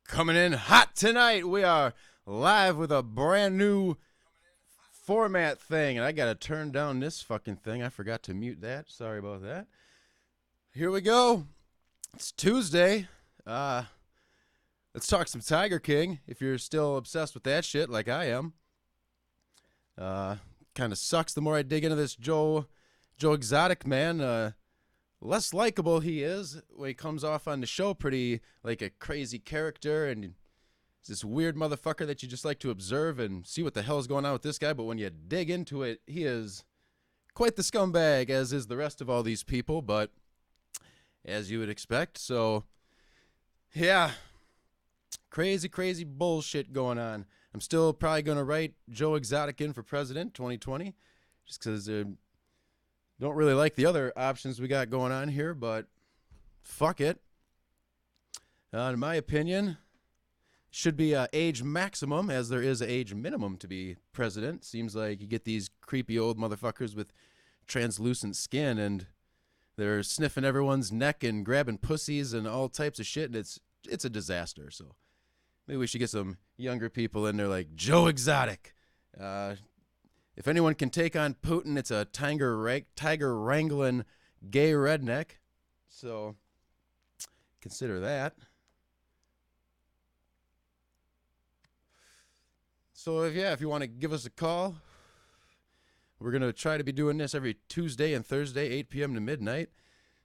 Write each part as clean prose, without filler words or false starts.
Coming in hot tonight. We are live with a brand new format thing, and I gotta turn down this fucking thing. I forgot to mute that. Sorry about that. Here we go. It's Tuesday. Uh, let's talk some Tiger King. If you're still obsessed with that shit, like I am. Uh, Kind of sucks the more I dig into this Joe Exotic man. Less likable he is when he comes off on the show, pretty like a crazy character, and he's this weird motherfucker that you just like to observe and see what the hell is going on with this guy. But when you dig into it, he is quite the scumbag, as is the rest of all these people, but as you would expect. So yeah, crazy bullshit going on. I'm still probably going to write Joe Exotic in for president 2020, just because don't really like the other options we got going on here, but fuck it. In my opinion, should be age maximum, as there is an age minimum to be president. Seems like you get these creepy old motherfuckers with translucent skin, and they're sniffing everyone's neck and grabbing pussies and all types of shit, and it's a disaster. So maybe we should get some younger people in there like Joe Exotic. If anyone can take on Putin, it's a tiger wrangling gay redneck. So consider that. So if you want to give us a call, we're going to try to be doing this every Tuesday and Thursday, 8 p.m. to midnight.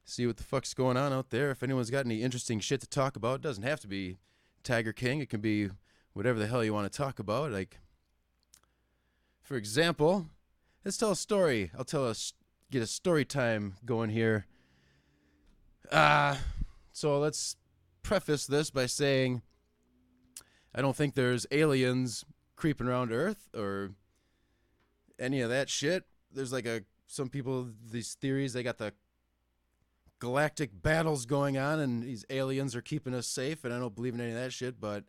See what the fuck's going on out there. If anyone's got any interesting shit to talk about, it doesn't have to be Tiger King. It can be whatever the hell you want to talk about. Like, for example, let's tell a story. Get a story time going here. So let's preface this by saying I don't think there's aliens creeping around Earth or any of that shit. There's like some people, these theories, they got the galactic battles going on and these aliens are keeping us safe, and I don't believe in any of that shit, but it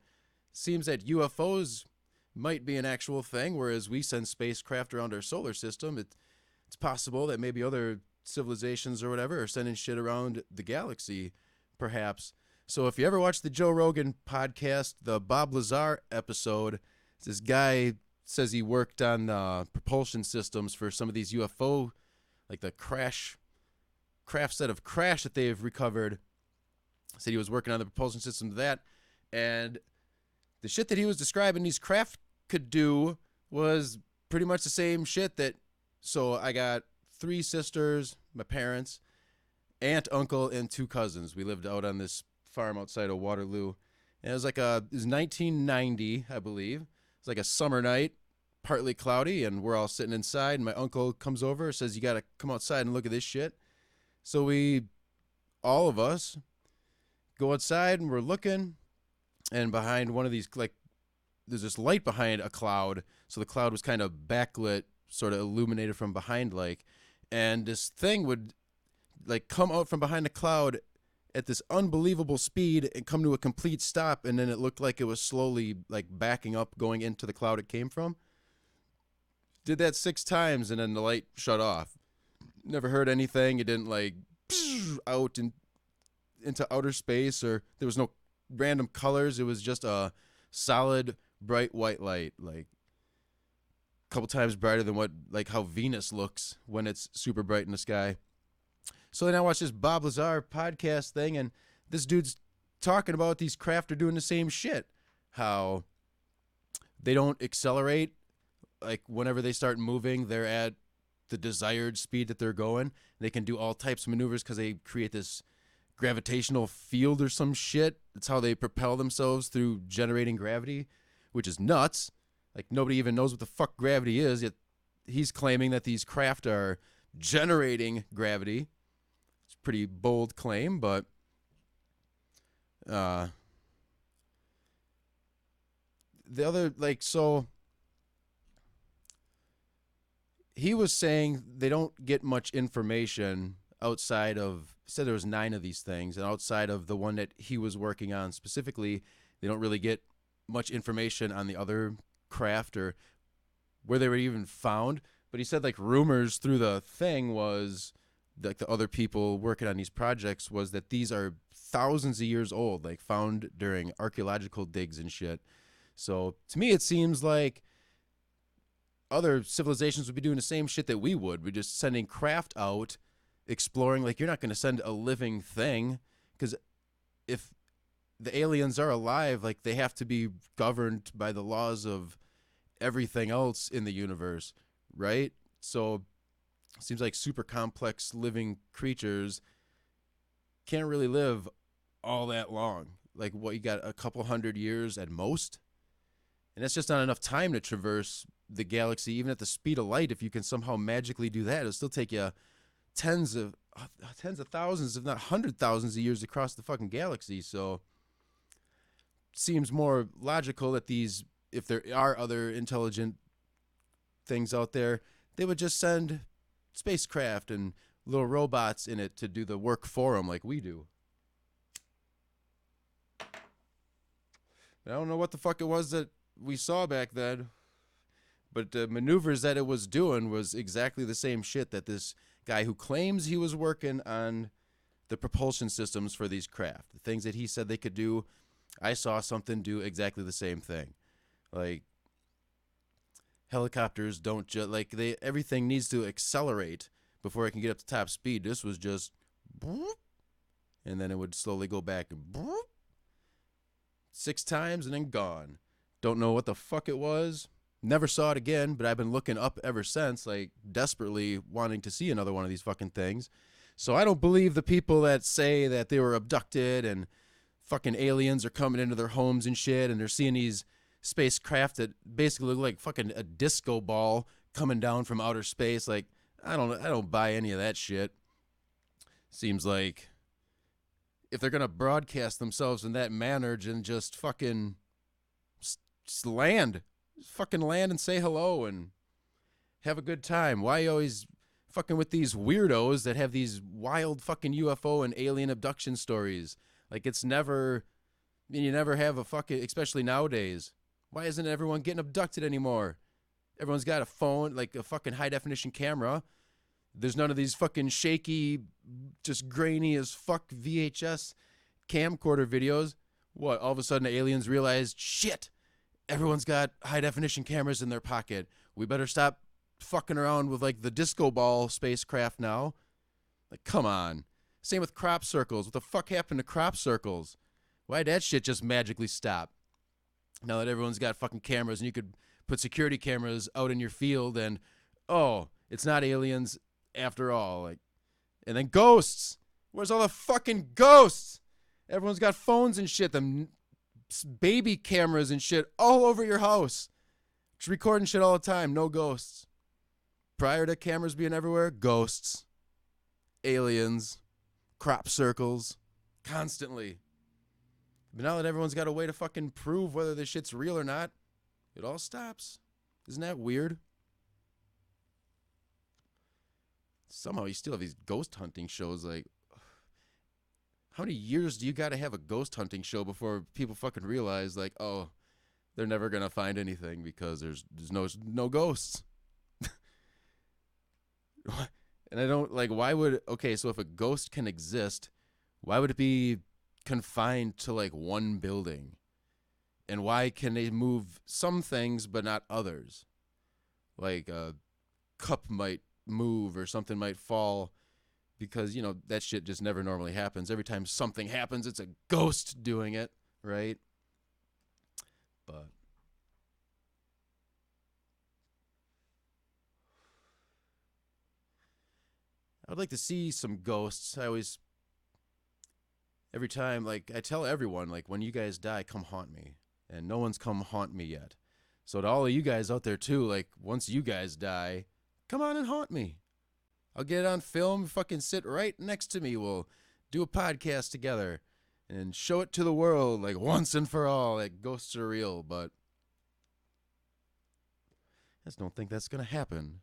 seems that UFOs might be an actual thing, whereas we send spacecraft around our solar system. It's possible that maybe other civilizations or whatever are sending shit around the galaxy, perhaps. So if you ever watch the Joe Rogan podcast, the Bob Lazar episode, this guy says he worked on propulsion systems for some of these UFO, like the craft set of crash that they've recovered. Said he was working on the propulsion system of that, and the shit that he was describing these craft could do was pretty much the same shit that. So I got 3 sisters, my parents, aunt, uncle, and 2 cousins. We lived out on this farm outside of Waterloo. And it was 1990, I believe. It was like a summer night, partly cloudy, and we're all sitting inside. And my uncle comes over, says, "You got to come outside and look at this shit." So all of us, go outside and we're looking. And behind one of these, like, there's this light behind a cloud. So the cloud was kind of backlit, sort of illuminated from behind, like. And this thing would, like, come out from behind the cloud at this unbelievable speed and come to a complete stop. And then it looked like it was slowly, like, backing up, going into the cloud it came from. Did that 6 times, and then the light shut off. Never heard anything. It didn't, like, out into outer space, or there was no random colors. It was just a solid bright white light, like a couple times brighter than how Venus looks when it's super bright in the sky. So then I watched this Bob Lazar podcast thing, and this dude's talking about these craft are doing the same shit, how they don't accelerate, like whenever they start moving they're at the desired speed that they're going. They can do all types of maneuvers because they create this gravitational field or some shit. That's how they propel themselves through generating gravity, which is nuts. Like, nobody even knows what the fuck gravity is, yet he's claiming that these craft are generating gravity. It's a pretty bold claim, but the other, like, so he was saying they don't get much information outside of, said there was 9 of these things, and outside of the one that he was working on specifically, they don't really get much information on the other craft or where they were even found. But he said, like, rumors through the thing was like the other people working on these projects was that these are thousands of years old, like found during archaeological digs and shit. So to me, it seems like other civilizations would be doing the same shit that we would. We're just sending craft out, exploring. Like, you're not going to send a living thing, because if the aliens are alive, like, they have to be governed by the laws of everything else in the universe, right? So it seems like super complex living creatures can't really live all that long. Like, what, you got a couple hundred years at most? And that's just not enough time to traverse the galaxy, even at the speed of light. If you can somehow magically do that, it'll still take you tens of thousands, if not 100,000s of years across the fucking galaxy. So seems more logical that these, if there are other intelligent things out there, they would just send spacecraft and little robots in it to do the work for them like we do. I don't know what the fuck it was that we saw back then, but the maneuvers that it was doing was exactly the same shit that this guy who claims he was working on the propulsion systems for these craft, the things that he said they could do, I saw something do exactly the same thing. Like, helicopters don't just, like, everything needs to accelerate before it can get up to top speed. This was just boop, and then it would slowly go back and boop, 6 times and then gone. Don't know what the fuck it was. Never saw it again, but I've been looking up ever since, like, desperately wanting to see another one of these fucking things. So I don't believe the people that say that they were abducted and fucking aliens are coming into their homes and shit, and they're seeing these spacecraft that basically look like fucking a disco ball coming down from outer space. Like, I don't buy any of that shit. Seems like if they're gonna broadcast themselves in that manner, then just fucking just land. Just fucking land and say hello and have a good time. Why you always fucking with these weirdos that have these wild fucking UFO and alien abduction stories? Like, it's never, I mean, you never have a fucking, especially nowadays. Why isn't everyone getting abducted anymore? Everyone's got a phone, like a fucking high definition camera. There's none of these fucking shaky, just grainy as fuck VHS camcorder videos. What, all of a sudden aliens realized, shit, everyone's got high definition cameras in their pocket. We better stop fucking around with like the disco ball spacecraft now. Like, come on. Same with crop circles. What the fuck happened to crop circles? Why'd that shit just magically stop? Now that everyone's got fucking cameras and you could put security cameras out in your field and, oh, it's not aliens after all. Like, and then ghosts. Where's all the fucking ghosts? Everyone's got phones and shit. Them baby cameras and shit all over your house. Just recording shit all the time. No ghosts. Prior to cameras being everywhere, ghosts, aliens, crop circles, constantly. But now that everyone's got a way to fucking prove whether this shit's real or not, it all stops. Isn't that weird? Somehow you still have these ghost hunting shows. Like, how many years do you got to have a ghost hunting show before people fucking realize, like, oh, they're never gonna find anything because there's no ghosts? And I don't, like, why would, okay, so if a ghost can exist, why would it be confined to like one building? And why can they move some things but not others? Like a cup might move or something might fall because, you know, that shit just never normally happens. Every time something happens, it's a ghost doing it, right? But I'd like to see some ghosts. Every time, like, I tell everyone, like, when you guys die, come haunt me. And no one's come haunt me yet. So to all of you guys out there too, like, once you guys die, come on and haunt me. I'll get it on film, fucking sit right next to me. We'll do a podcast together and show it to the world, like, once and for all, that ghosts are real. But I just don't think that's going to happen.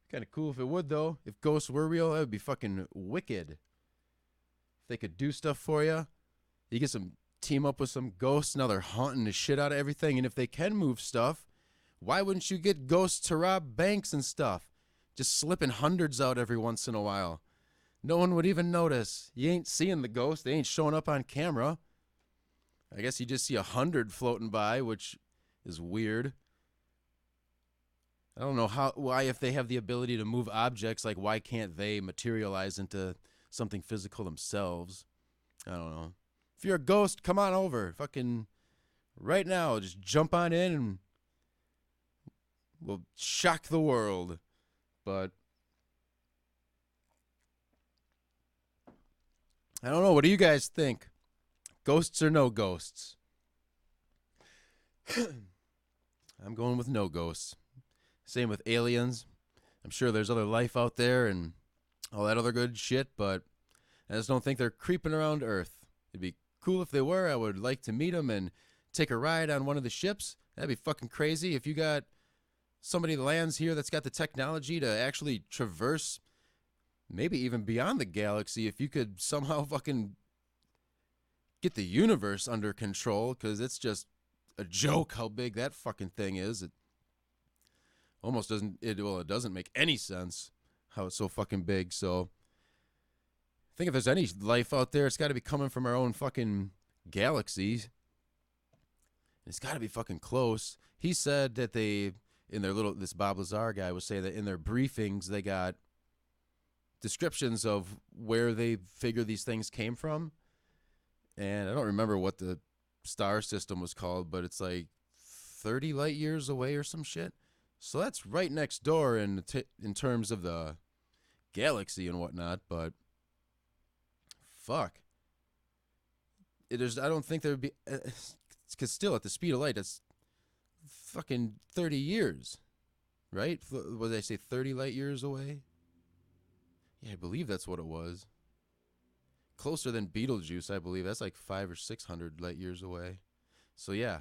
Kind of cool if it would, though. If ghosts were real, that would be fucking wicked. If they could do stuff for you, you get some, team up with some ghosts, now they're haunting the shit out of everything. And if they can move stuff, why wouldn't you get ghosts to rob banks and stuff? just slipping hundreds out every once in a while. No one would even notice. You ain't seeing the ghost. They ain't showing up on camera. I guess you just see 100 floating by, which is weird. I don't know why if they have the ability to move objects, like why can't they materialize into something physical themselves? I don't know. If you're a ghost, come on over. Fucking right now, just jump on in and we'll shock the world. But I don't know. What do you guys think? Ghosts or no ghosts? I'm going with no ghosts. Same with aliens. I'm sure there's other life out there and all that other good shit, but I just don't think they're creeping around Earth. It'd be cool if they were. I would like to meet them and take a ride on one of the ships. That'd be fucking crazy. If you got somebody that lands here that's got the technology to actually traverse maybe even beyond the galaxy, if you could somehow fucking get the universe under control, because it's just a joke how big that fucking thing is. It almost doesn't, it doesn't make any sense how it's so fucking big. So I think if there's any life out there, it's got to be coming from our own fucking galaxy. It's got to be fucking close. He said that they, in their little, this Bob Lazar guy was saying that in their briefings, they got descriptions of where they figure these things came from. And I don't remember what the star system was called, but it's like 30 light years away or some shit. So that's right next door in terms of the galaxy and whatnot, but fuck. I don't think there would be, because still at the speed of light, that's fucking 30 years, right? What did I say, 30 light years away? Yeah, I believe that's what it was. Closer than Beetlejuice, I believe. That's like 500 or 600 light years away. So yeah.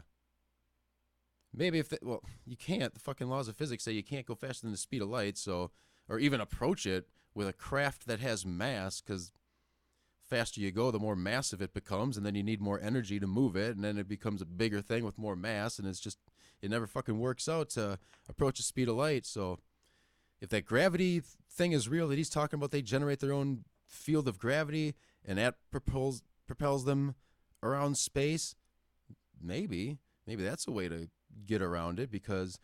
Maybe if, well, you can't. The fucking laws of physics say you can't go faster than the speed of light, so, or even approach it with a craft that has mass, because faster you go, the more massive it becomes, and then you need more energy to move it, and then it becomes a bigger thing with more mass, and it's just, it never fucking works out to approach the speed of light. So if that gravity thing is real that he's talking about, they generate their own field of gravity, and that propels them around space, maybe that's a way to get around it, because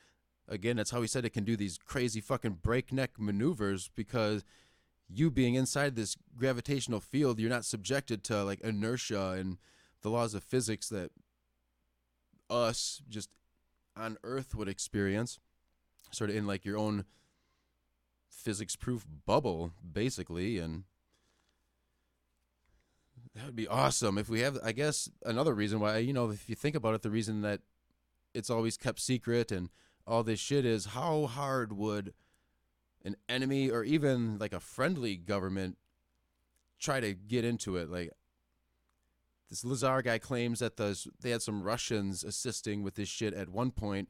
again, that's how he said it can do these crazy fucking breakneck maneuvers, because you being inside this gravitational field, you're not subjected to like inertia and the laws of physics that us just on Earth would experience, sort of in like your own physics proof bubble basically. And that would be awesome if we have, I guess, another reason why, you know, if you think about it, the reason that it's always kept secret and all this shit is, how hard would an enemy or even like a friendly government try to get into it? Like this Lazar guy claims that they had some Russians assisting with this shit at one point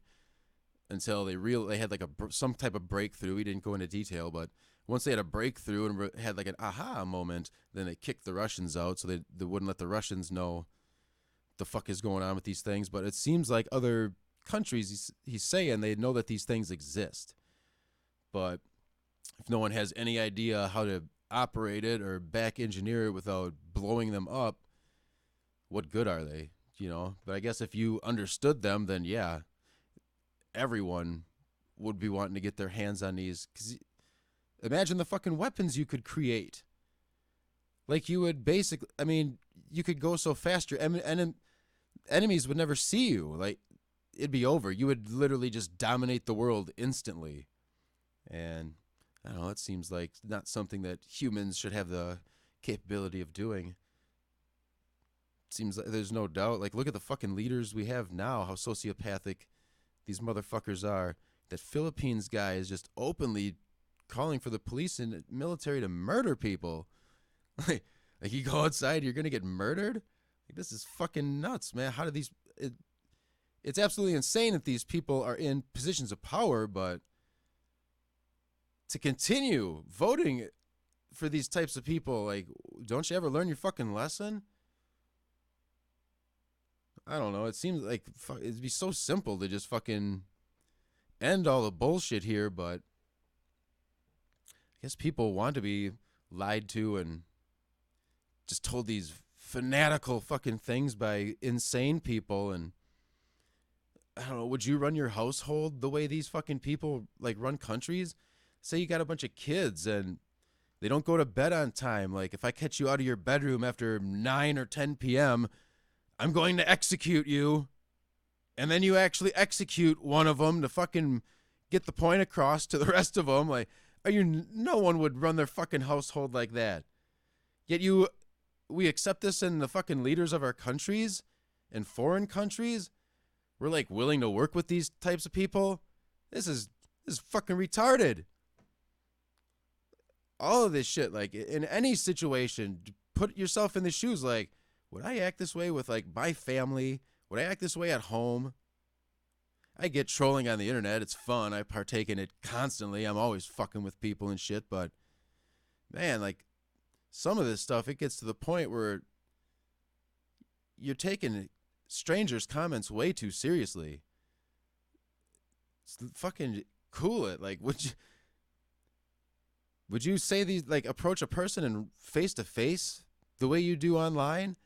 until they had like some type of breakthrough. He didn't go into detail, but once they had a breakthrough and had like an aha moment, then they kicked the Russians out, so they wouldn't let the Russians know the fuck is going on with these things. But it seems like other countries, he's saying, they know that these things exist, but if no one has any idea how to operate it or back engineer it without blowing them up, what good are they? You know. But I guess if you understood them, then yeah, everyone would be wanting to get their hands on these. 'Cause imagine the fucking weapons you could create. Like you would basically, I mean, you could go so fast, your enemies would never see you. Like it'd be over. You would literally just dominate the world instantly. And I don't know, it seems like not something that humans should have the capability of doing. It seems like there's no doubt. Like, look at the fucking leaders we have now, how sociopathic these motherfuckers are. That Philippines guy is just openly calling for the police and military to murder people. Like you go outside, you're going to get murdered? Like, this is fucking nuts, man. How do these... It's absolutely insane that these people are in positions of power, but to continue voting for these types of people, like, don't you ever learn your fucking lesson? I don't know. It seems like it'd be so simple to just fucking end all the bullshit here, but guess people want to be lied to and just told these fanatical fucking things by insane people. And I don't know, would you run your household the way these fucking people like run countries? Say you got a bunch of kids and they don't go to bed on time. Like if I catch you out of your bedroom after 9 or 10 p.m., I'm going to execute you. And then you actually execute one of them to fucking get the point across to the rest of them. Like, no one would run their fucking household like that. Yet we accept this in the fucking leaders of our countries and foreign countries. We're like willing to work with these types of people. This is fucking retarded. All of this shit, like in any situation, put yourself in the shoes. Like, would I act this way with like my family? Would I act this way at home? I get trolling on the internet. It's fun. I partake in it constantly. I'm always fucking with people and shit. But man, like some of this stuff, it gets to the point where you're taking strangers' comments way too seriously. It's fucking cool it. Like, would you say these, like, approach a person and face to face the way you do online?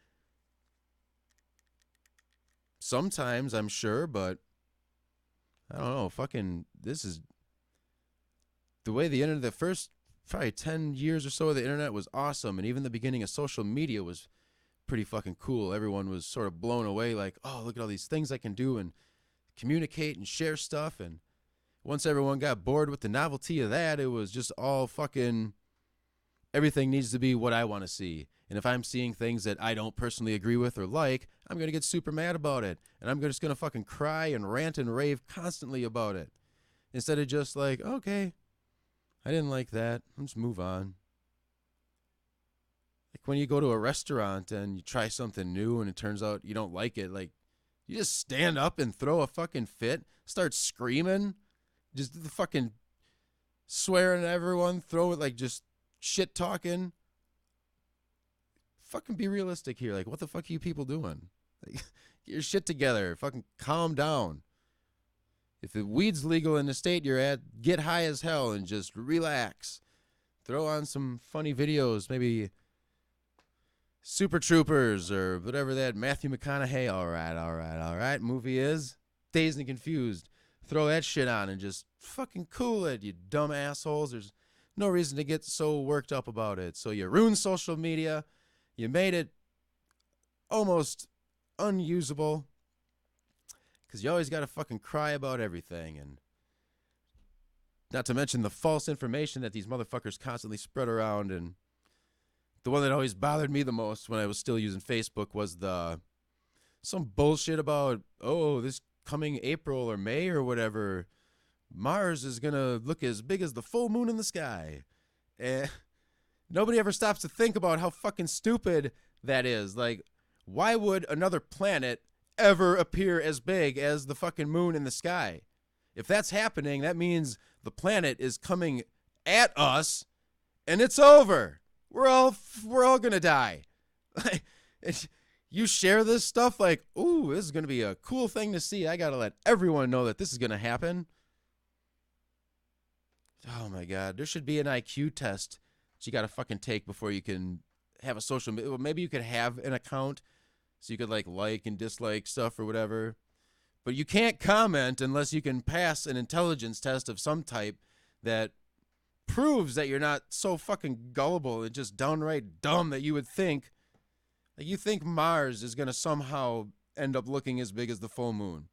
Sometimes, I'm sure, but I don't know. Fucking, this is the way the internet, the first probably 10 years or so of the internet was awesome. And even the beginning of social media was pretty fucking cool. Everyone was sort of blown away, like, oh, look at all these things I can do and communicate and share stuff. And once everyone got bored with the novelty of that, it was just all fucking, everything needs to be what I want to see. And if I'm seeing things that I don't personally agree with or like, I'm going to get super mad about it. And I'm just going to fucking cry and rant and rave constantly about it. Instead of just like, okay, I didn't like that. Let's move on. Like when you go to a restaurant and you try something new and it turns out you don't like it, like you just stand up and throw a fucking fit, start screaming, just the fucking swearing at everyone, throw it like just shit talking. Fucking be realistic here. Like, what the fuck are you people doing? Like, get your shit together. Fucking calm down. If the weed's legal in the state you're at, get high as hell and just relax. Throw on some funny videos, maybe Super Troopers or whatever that Matthew McConaughey. All right. Movie is Dazed and Confused. Throw that shit on and just fucking cool it, you dumb assholes. There's no reason to get so worked up about it. So you ruined social media. You made it almost unusable because you always got to fucking cry about everything. And not to mention the false information that these motherfuckers constantly spread around. And the one that always bothered me the most when I was still using Facebook was some bullshit about, oh, this coming April or May or whatever, Mars is going to look as big as the full moon in the sky. And nobody ever stops to think about how fucking stupid that is. Like, why would another planet ever appear as big as the fucking moon in the sky? If that's happening, that means the planet is coming at us and it's over. We're all going to die. Like, you share this stuff like, ooh, this is going to be a cool thing to see. I got to let everyone know that this is going to happen. Oh my God. There should be an IQ test that you got to fucking take before you can have a social media. Maybe you could have an account so you could like and dislike stuff or whatever. But you can't comment unless you can pass an intelligence test of some type that proves that you're not so fucking gullible and just downright dumb that you would think, like you think Mars is going to somehow end up looking as big as the full moon.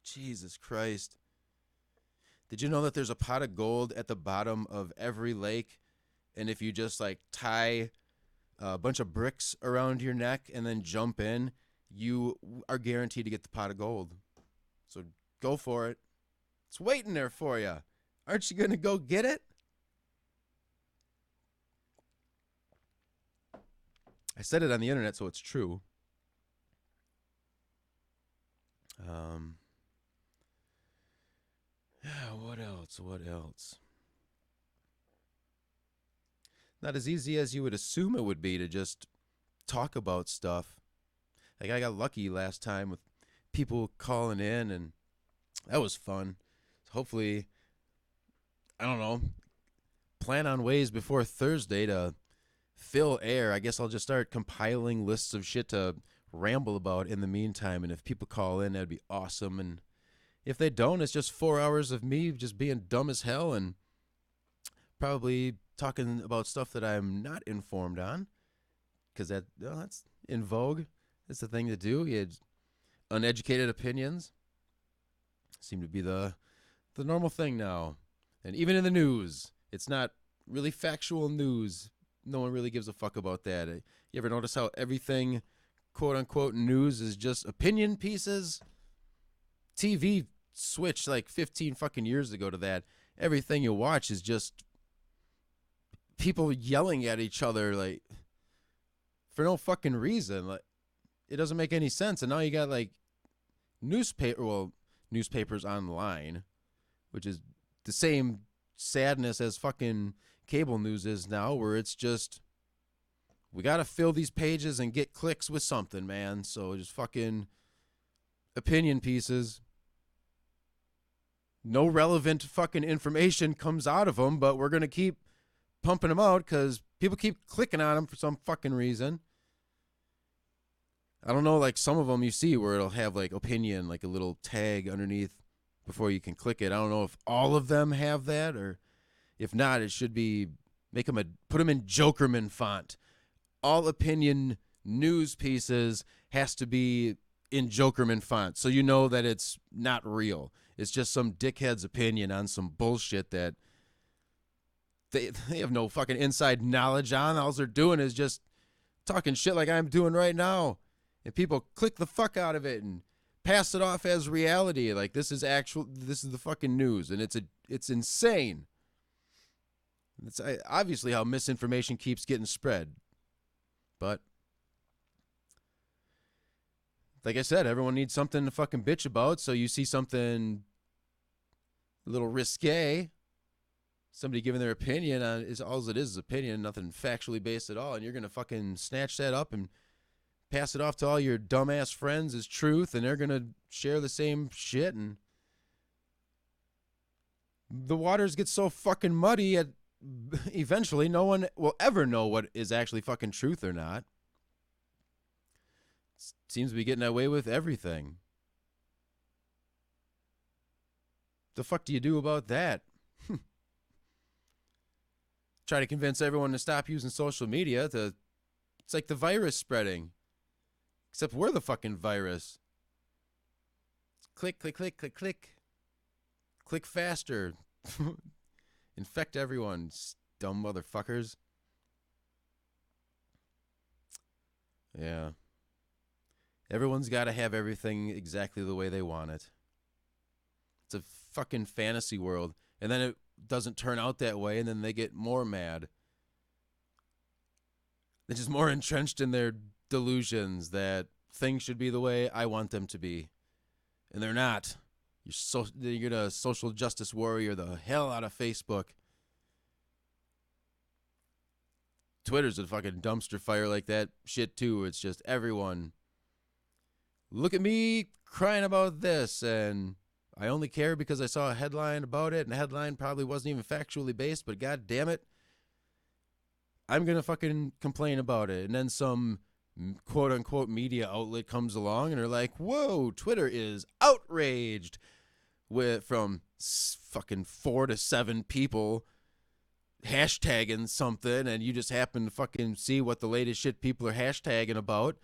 Jesus Christ. Did you know that there's a pot of gold at the bottom of every lake? And if you just like tie a bunch of bricks around your neck and then jump in, you are guaranteed to get the pot of gold. So go for it. It's waiting there for you. Aren't you going to go get it? I said it on the internet, so it's true. What else? Not as easy as you would assume it would be to just talk about stuff. Like I got lucky last time with people calling in, and that was fun. Hopefully, I don't know, plan on ways before Thursday to fill air. I guess I'll just start compiling lists of shit to ramble about in the meantime. And if people call in, that'd be awesome. And if they don't, it's just 4 hours of me just being dumb as hell and probably talking about stuff that I'm not informed on, because that's in vogue. It's the thing to do. You had uneducated opinions seem to be the normal thing now. And even in the news, it's not really factual news. No one really gives a fuck about that. You ever notice how everything, quote unquote, news is just opinion pieces? TV switched like 15 fucking years ago to that. Everything you watch is just people yelling at each other, like, for no fucking reason. Like, it doesn't make any sense. And now you got like newspapers online, which is the same sadness as fucking cable news is now, where it's just, we gotta fill these pages and get clicks with something, man. So just fucking opinion pieces. No relevant fucking information comes out of them, but we're gonna keep pumping them out because people keep clicking on them for some fucking reason. I don't know, like some of them you see where it'll have like opinion, like a little tag underneath before you can click it. I don't know if all of them have that, or if not, it should be put them in Jokerman font. All opinion news pieces has to be in Jokerman font, so you know that it's not real. It's just some dickhead's opinion on some bullshit that they have no fucking inside knowledge on. All they're doing is just talking shit like I'm doing right now. And people click the fuck out of it and pass it off as reality. Like, this is the fucking news. And it's insane. It's obviously how misinformation keeps getting spread. But like I said, everyone needs something to fucking bitch about. So you see something a little risque, somebody giving their opinion on, all it is opinion, nothing factually based at all, and you're gonna fucking snatch that up and pass it off to all your dumbass friends as truth, and they're gonna share the same shit, and the waters get so fucking muddy eventually no one will ever know what is actually fucking truth or not. Seems to be getting away with everything. The fuck do you do about that? Try to convince everyone to stop using social media. It's like the virus spreading. Except we're the fucking virus. Click, click, click, click, click. Click faster. Infect everyone, dumb motherfuckers. Yeah. Everyone's got to have everything exactly the way they want it. It's a fucking fantasy world. And then it doesn't turn out that way, and then they get more mad. They're just more entrenched in their delusions that things should be the way I want them to be. And they're not. You're gonna social justice warrior the hell out of Facebook. Twitter's a fucking dumpster fire like that shit too. It's just everyone, look at me crying about this, and I only care because I saw a headline about it, and the headline probably wasn't even factually based, but god damn it, I'm gonna fucking complain about it. And then some quote unquote media outlet comes along and they're like, whoa, Twitter is outraged from fucking 4 to 7 people hashtagging something, and you just happen to fucking see what the latest shit people are hashtagging about,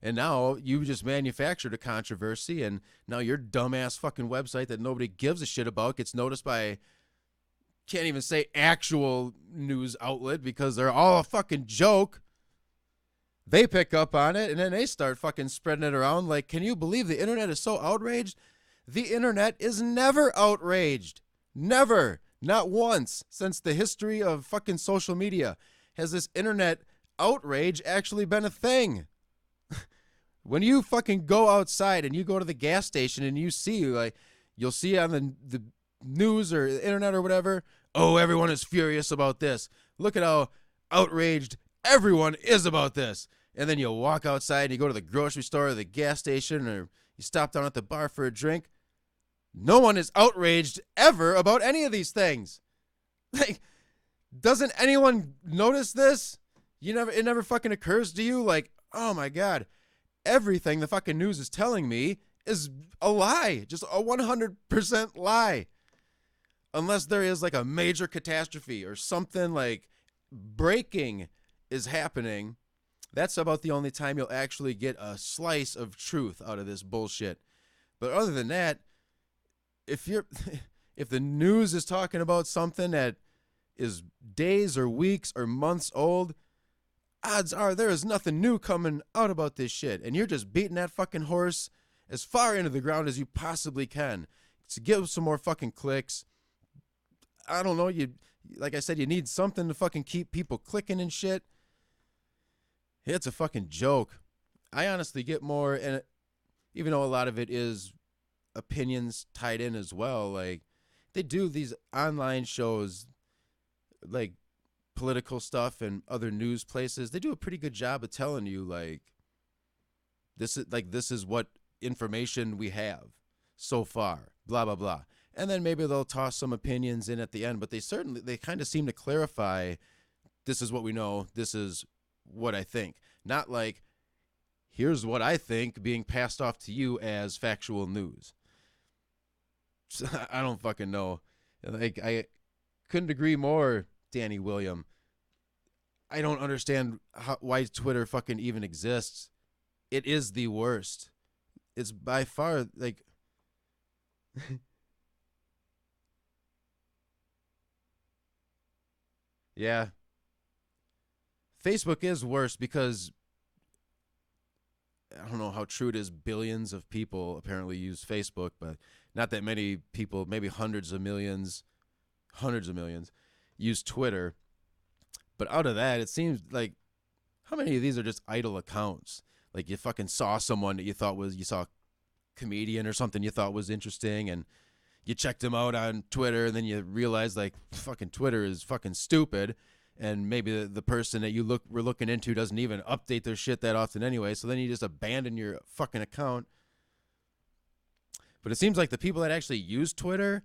and now you just manufactured a controversy, and now your dumbass fucking website that nobody gives a shit about gets noticed by, can't even say actual news outlet because they're all a fucking joke. They pick up on it, and then they start fucking spreading it around like, can you believe the internet is so outraged? The internet is never outraged. Never. Not once since the history of fucking social media has this internet outrage actually been a thing. When you fucking go outside and you go to the gas station and you see, like, you'll see on the news or the internet or whatever, oh, everyone is furious about this. Look at how outraged everyone is about this. And then you walk outside and you go to the grocery store or the gas station, or you stop down at the bar for a drink. No one is outraged ever about any of these things. Like, Doesn't anyone notice this? It never fucking occurs to you, like, oh my God, everything the fucking news is telling me is a lie. Just a 100% lie. Unless there is like a major catastrophe or something like breaking is happening, that's about the only time you'll actually get a slice of truth out of this bullshit. But other than that, if you're if the news is talking about something that is days or weeks or months old, odds are there is nothing new coming out about this shit. And you're just beating that fucking horse as far into the ground as you possibly can to give some more fucking clicks. I don't know, like I said, you need something to fucking keep people clicking and shit. It's a fucking joke. I honestly get more, and even though a lot of it is opinions tied in as well, like they do these online shows, like political stuff and other news places. They do a pretty good job of telling you like this is what information we have so far, blah blah blah. And then maybe they'll toss some opinions in at the end, but they kind of seem to clarify, this is what we know, this is what I think. Not like, here's what I think being passed off to you as factual news. So, I don't fucking know. Like, I couldn't agree more, Danny William. I don't understand why Twitter fucking even exists. It is the worst. It's by far, like... Yeah. Facebook is worse because I don't know how true it is. Billions of people apparently use Facebook, but not that many people, maybe hundreds of millions use Twitter. But out of that, it seems like how many of these are just idle accounts? Like you fucking saw someone that you saw a comedian or something you thought was interesting, and you checked him out on Twitter, and then you realize like fucking Twitter is fucking stupid, and maybe the person that were looking into doesn't even update their shit that often anyway. So then you just abandon your fucking account. But it seems like the people that actually use Twitter,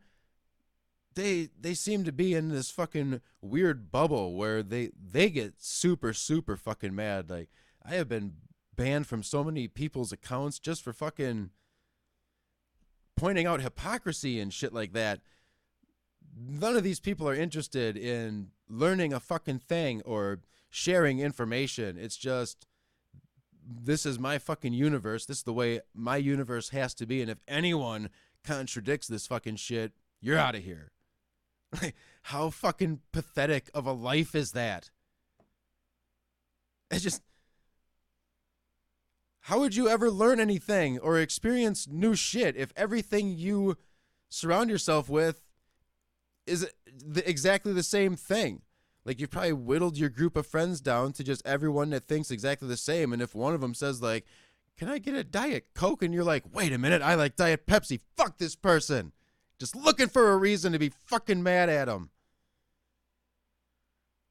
they seem to be in this fucking weird bubble where they get super super fucking mad. Like I have been banned from so many people's accounts just for fucking pointing out hypocrisy and shit like that. None of these people are interested in learning a fucking thing or sharing information. It's just, this is my fucking universe. This is the way my universe has to be. And if anyone contradicts this fucking shit, you're out of here. How fucking pathetic of a life is that? It's just, how would you ever learn anything or experience new shit if everything you surround yourself with is exactly the same thing? Like you've probably whittled your group of friends down to just everyone that thinks exactly the same. And if one of them says like, can I get a Diet Coke? And you're like, wait a minute, I like Diet Pepsi. Fuck this person. Just looking for a reason to be fucking mad at them.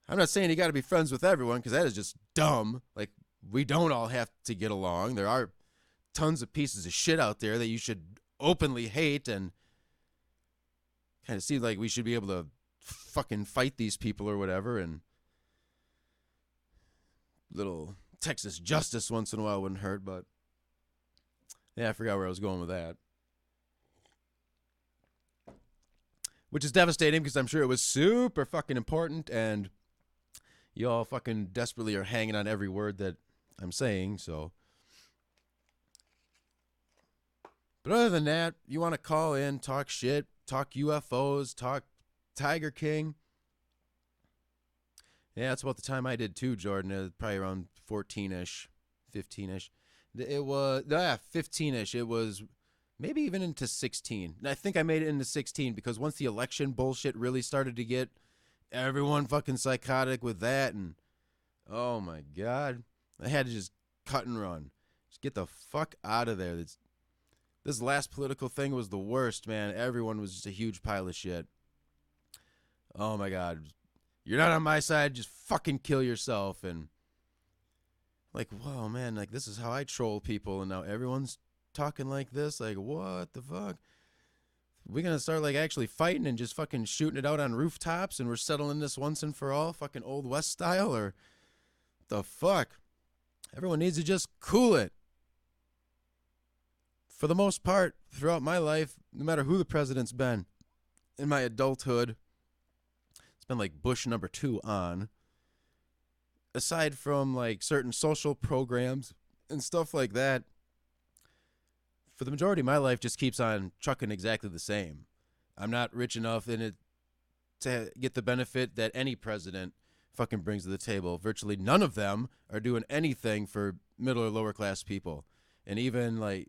I'm not saying you got to be friends with everyone because that is just dumb. Like, we don't all have to get along. There are tons of pieces of shit out there that you should openly hate, and kind of seems like we should be able to fucking fight these people or whatever, and little Texas justice once in a while wouldn't hurt. But yeah, I forgot where I was going with that. Which is devastating because I'm sure it was super fucking important, and you all fucking desperately are hanging on every word that I'm saying, so. But other than that, you want to call in, talk shit, talk UFOs, talk Tiger King. Yeah, that's about the time I did too, Jordan. It was probably around 14-ish, 15-ish. It was, 15-ish. It was maybe even into 16. And I think I made it into 16 because once the election bullshit really started to get everyone fucking psychotic with that, and oh my God, I had to just cut and run. Just get the fuck out of there. This last political thing was the worst, man. Everyone was just a huge pile of shit. Oh my God. You're not on my side, just fucking kill yourself. And like, whoa, man, like this is how I troll people, and now everyone's talking like this. Like, what the fuck? we gonna start like actually fighting and just fucking shooting it out on rooftops and we're settling this once and for all, fucking Old West style, or the fuck? Everyone needs to just cool it. For the most part, throughout my life, no matter who the president's been, in my adulthood, it's been like Bush #2 on. Aside from like certain social programs and stuff like that, for the majority of my life just keeps on trucking exactly the same. I'm not rich enough in it to get the benefit that any president fucking brings to the table. Virtually none of them are doing anything for middle or lower class people. And even like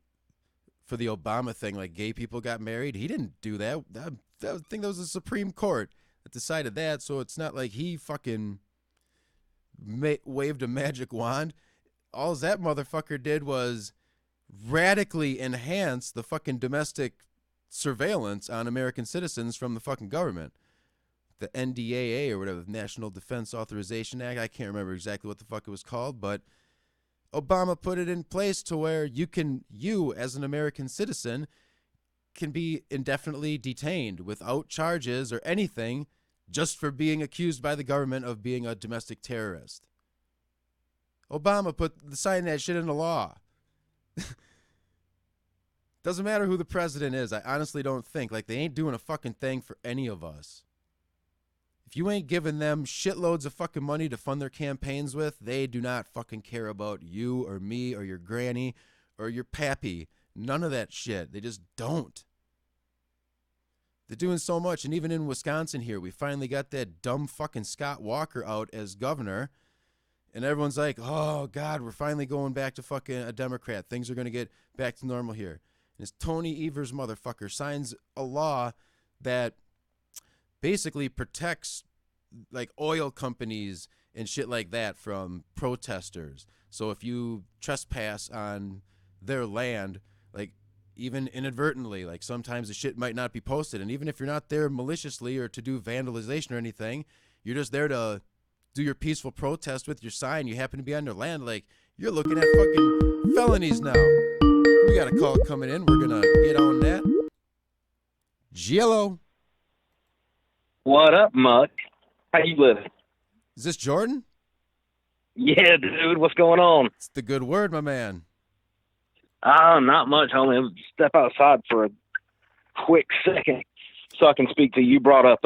for the Obama thing, like gay people got married, he didn't do that. I think that was the Supreme Court that decided that. So it's not like he fucking waved a magic wand. All that motherfucker did was radically enhance the fucking domestic surveillance on American citizens from the fucking government. The NDAA or whatever, the National Defense Authorization Act. I can't remember exactly what the fuck it was called, but Obama put it in place to where you as an American citizen can be indefinitely detained without charges or anything just for being accused by the government of being a domestic terrorist. Obama signed that shit into law. Doesn't matter who the president is. I honestly don't think. Like, they ain't doing a fucking thing for any of us. If you ain't giving them shitloads of fucking money to fund their campaigns with, they do not fucking care about you or me or your granny or your pappy. None of that shit. They just don't. They're doing so much. And even in Wisconsin here, we finally got that dumb fucking Scott Walker out as governor. And everyone's like, oh, God, we're finally going back to fucking a Democrat. Things are going to get back to normal here. And this Tony Evers motherfucker signs a law that basically protects like oil companies and shit like that from protesters. So if you trespass on their land, like even inadvertently, like sometimes the shit might not be posted. And even if you're not there maliciously or to do vandalization or anything, you're just there to do your peaceful protest with your sign. You happen to be on their land, like you're looking at fucking felonies now. We got a call coming in. We're going to get on that. Jello. What up, Muck? How you living? Is this Jordan? Yeah, dude. What's going on? It's the good word, my man. Not much, homie. I'll step outside for a quick second so I can speak to you. You brought up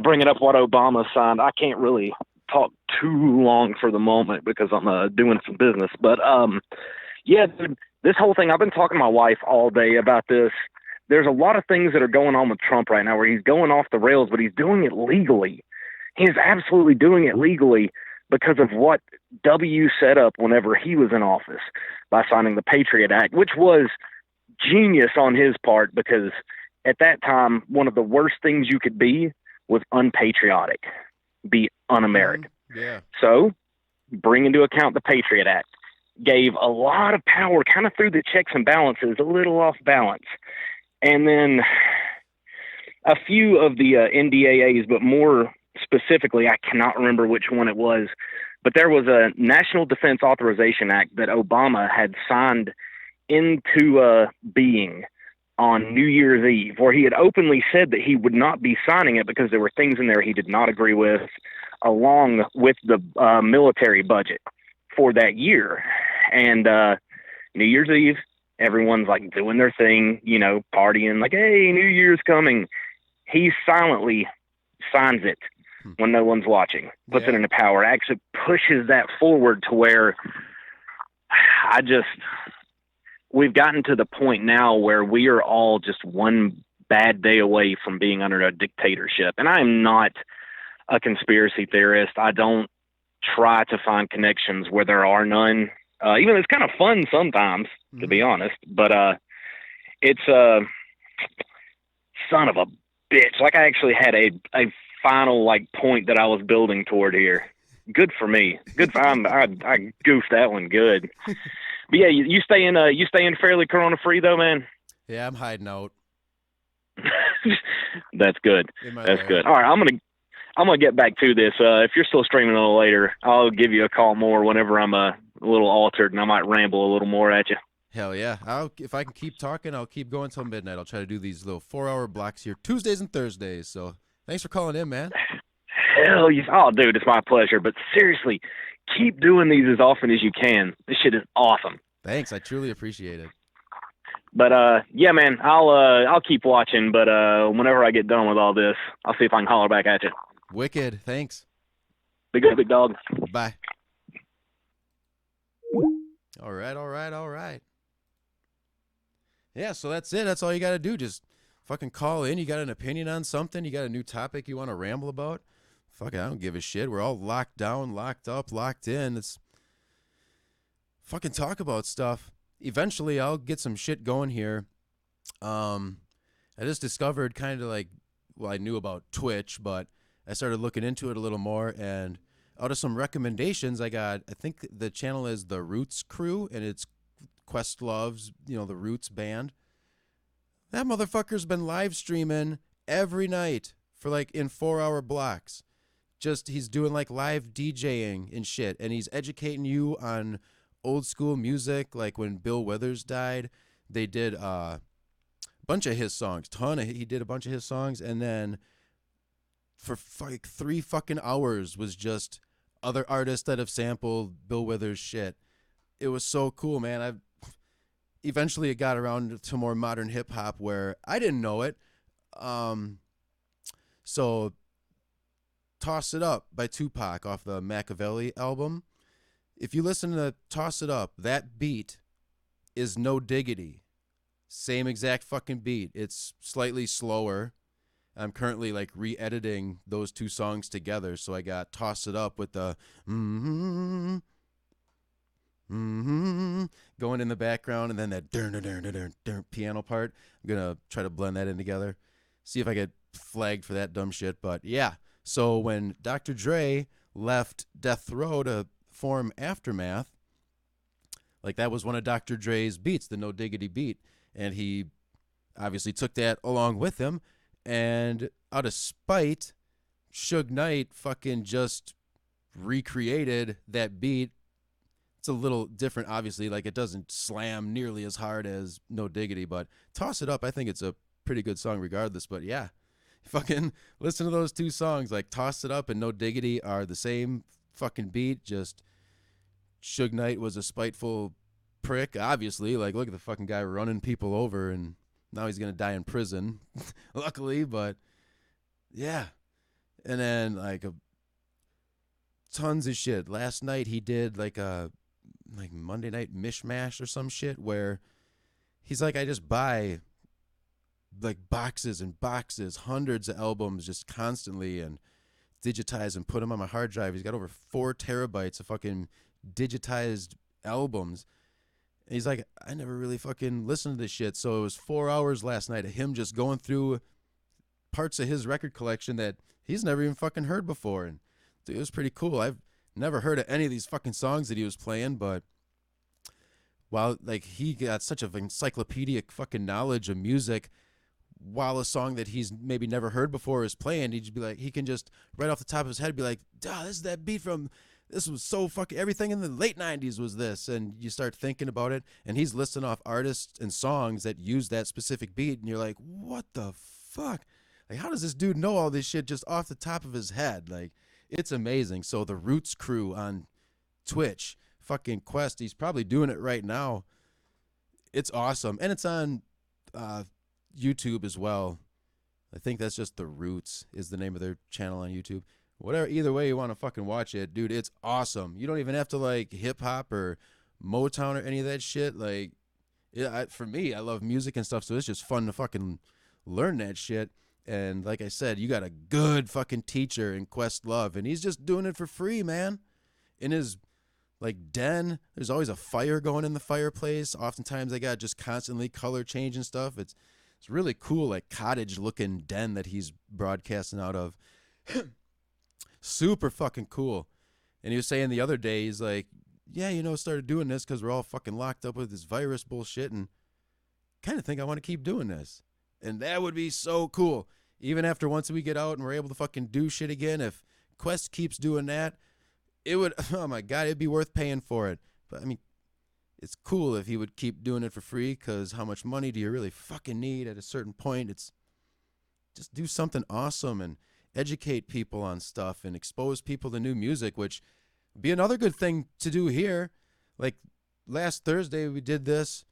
bringing up what Obama signed. I can't really talk too long for the moment because I'm doing some business. But, yeah, dude, this whole thing, I've been talking to my wife all day about this. There's a lot of things that are going on with Trump right now where he's going off the rails, but he's doing it legally. He's absolutely doing it legally because of what W set up whenever he was in office by signing the Patriot Act, which was genius on his part because at that time, one of the worst things you could be was unpatriotic, be un-American. Yeah. So bring into account the Patriot Act. Gave a lot of power, kind of threw the checks and balances a little off balance. And then a few of the NDAAs, but more specifically, I cannot remember which one it was, but there was a National Defense Authorization Act that Obama had signed into being on New Year's Eve, where he had openly said that he would not be signing it because there were things in there he did not agree with, along with the military budget for that year. And New Year's Eve, everyone's like doing their thing, you know, partying, like, hey, New Year's coming. He silently signs it when no one's watching, puts it into power, actually pushes that forward to where we've gotten to the point now where we are all just one bad day away from being under a dictatorship. And I am not a conspiracy theorist. I don't try to find connections where there are none. Even it's kind of fun sometimes, to be honest, but it's a son of a bitch. Like I actually had a final like point that I was building toward here. Good for me. Good for I goofed that one good. But yeah, you staying fairly corona free though, man. Yeah, I'm hiding out. That's good. That's good. All right, I'm gonna get back to this. If you're still streaming a little later, I'll give you a call more whenever I'm a little altered, and I might ramble a little more at you. Hell yeah. If I can keep talking, I'll keep going till midnight. I'll try to do these little 4-hour blocks here, Tuesdays and Thursdays. So thanks for calling in, man. Hell yes. Oh, dude, it's my pleasure. But seriously, keep doing these as often as you can. This shit is awesome. Thanks. I truly appreciate it. But yeah, man, I'll keep watching. But whenever I get done with all this, I'll see if I can holler back at you. Wicked. Thanks. Big up, big dog. Bye. All right, all right, all right. Yeah, so that's it. That's all you got to do. Just fucking call in. You got an opinion on something? You got a new topic you want to ramble about? Fuck it, I don't give a shit. We're all locked down, locked up, locked in. It's fucking talk about stuff. Eventually, I'll get some shit going here. I just discovered kind of like, well, I knew about Twitch, but I started looking into it a little more, and out of some recommendations I got, I think the channel is The Roots Crew, and it's Questlove's, the Roots band. That motherfucker's been live streaming every night for like in 4-hour blocks. Just he's doing like live DJing and shit, and he's educating you on old school music. Like when Bill Withers died, they did a bunch of his songs. He did a bunch of his songs, and then for like 3 fucking hours was just other artists that have sampled Bill Withers shit. It was so cool, man. Eventually it got around to more modern hip hop where I didn't know it. So Toss It Up by Tupac off the Machiavelli album. If you listen to Toss It Up, that beat is No Diggity. Same exact fucking beat. It's slightly slower. I'm currently like re-editing those 2 songs together. So I got Toss It Up with the going in the background, and then that dun piano part. I'm gonna try to blend that in together. See if I get flagged for that dumb shit. But yeah. So when Dr. Dre left Death Row to form Aftermath, like that was one of Dr. Dre's beats, the No Diggity beat, and he obviously took that along with him. And out of spite, Suge Knight fucking just recreated that beat. It's a little different, obviously. Like, it doesn't slam nearly as hard as No Diggity, but Toss It Up, I think it's a pretty good song regardless. But yeah, fucking listen to those 2 songs. Like, Toss It Up and No Diggity are the same fucking beat. Just Suge Knight was a spiteful prick, obviously. Like, look at the fucking guy running people over, and now he's going to die in prison, luckily. But yeah. And then, like, tons of shit. Last night he did like a Monday Night Mishmash or some shit where he's like, I just buy like boxes and boxes, hundreds of albums just constantly, and digitize and put them on my hard drive. He's got over 4 terabytes of fucking digitized albums. And he's like, I never really fucking listened to this shit. So it was 4 hours last night of him just going through parts of his record collection that he's never even fucking heard before. And dude, it was pretty cool. I've never heard of any of these fucking songs that he was playing, but while like he got such an encyclopedic fucking knowledge of music, while a song that he's maybe never heard before is playing, he'd just be like, he can just right off the top of his head be like, "Duh, this is that beat from, this was so fucking, everything in the late 90s was this." And you start thinking about it, and he's listing off artists and songs that use that specific beat, and you're like, what the fuck? Like, how does this dude know all this shit just off the top of his head? Like, it's amazing. So the Roots Crew on Twitch, fucking Quest, he's probably doing it right now. It's awesome. And it's on YouTube as well. I think that's just The Roots is the name of their channel on YouTube. Whatever, either way you want to fucking watch it, dude, it's awesome. You don't even have to like hip hop or Motown or any of that shit. Like, for me, I love music and stuff, so it's just fun to fucking learn that shit. And like I said, you got a good fucking teacher in Questlove, and he's just doing it for free, man. In his like den, there's always a fire going in the fireplace. Oftentimes they got just constantly color changing stuff. It's really cool, like cottage looking den that he's broadcasting out of. Super fucking cool. And he was saying the other day, he's like, yeah, started doing this because we're all fucking locked up with this virus bullshit, and kind of think I want to keep doing this. And that would be so cool. Even after once we get out and we're able to fucking do shit again, if Quest keeps doing that, it would, oh my God, it'd be worth paying for it. But I mean, it's cool if he would keep doing it for free, because how much money do you really fucking need at a certain point? It's just do something awesome and educate people on stuff and expose people to new music, which would be another good thing to do here. Like last Thursday, we did this,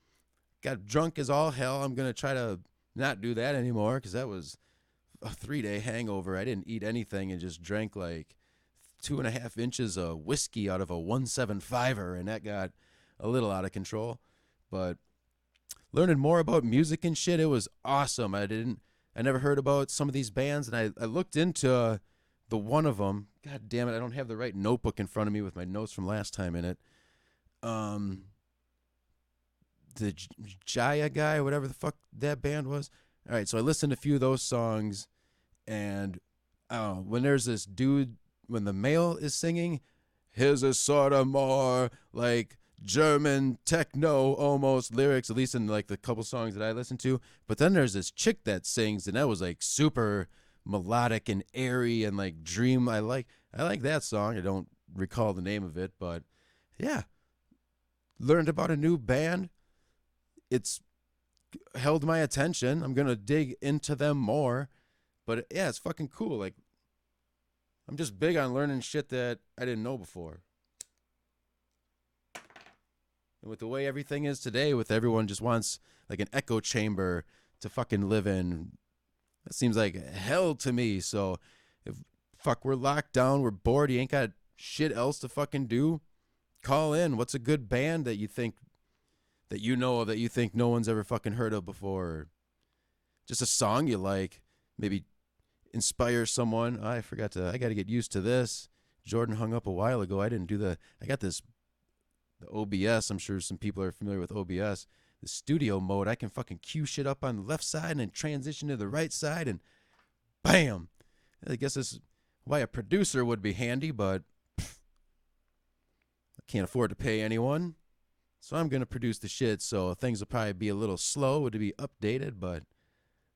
got drunk as all hell. I'm going to try to not do that anymore because that was a 3-day hangover. I didn't eat anything and just drank like 2.5 inches of whiskey out of a 175er, and that got a little out of control. But learning more about music and shit, it was awesome. I never heard about some of these bands, and I looked into the one of them. God damn it, I don't have the right notebook in front of me with my notes from last time in it. The Jaya guy, whatever the fuck that band was. All right, so I listened to a few of those songs, and when there's this dude, when the male is singing, his is sort of more like German techno almost lyrics, at least in like the couple songs that I listened to. But then there's this chick that sings, and that was like super melodic and airy and like dream. I like that song. I don't recall the name of it, but yeah, learned about a new band. It's held my attention. I'm gonna dig into them more, but yeah, it's fucking cool. Like, I'm just big on learning shit that I didn't know before. And with the way everything is today, with everyone just wants like an echo chamber to fucking live in, that seems like hell to me. So if we're locked down, we're bored, you ain't got shit else to fucking do, call in. What's a good band that you think that you know of that you think no one's ever fucking heard of before? Or just a song you like, maybe inspire someone. I got to get used to this. Jordan hung up a while ago. I got the OBS. I'm sure some people are familiar with OBS. The studio mode, I can fucking cue shit up on the left side and then transition to the right side, and bam. I guess this is why a producer would be handy, but I can't afford to pay anyone. So I'm going to produce the shit, so things will probably be a little slow to be updated, but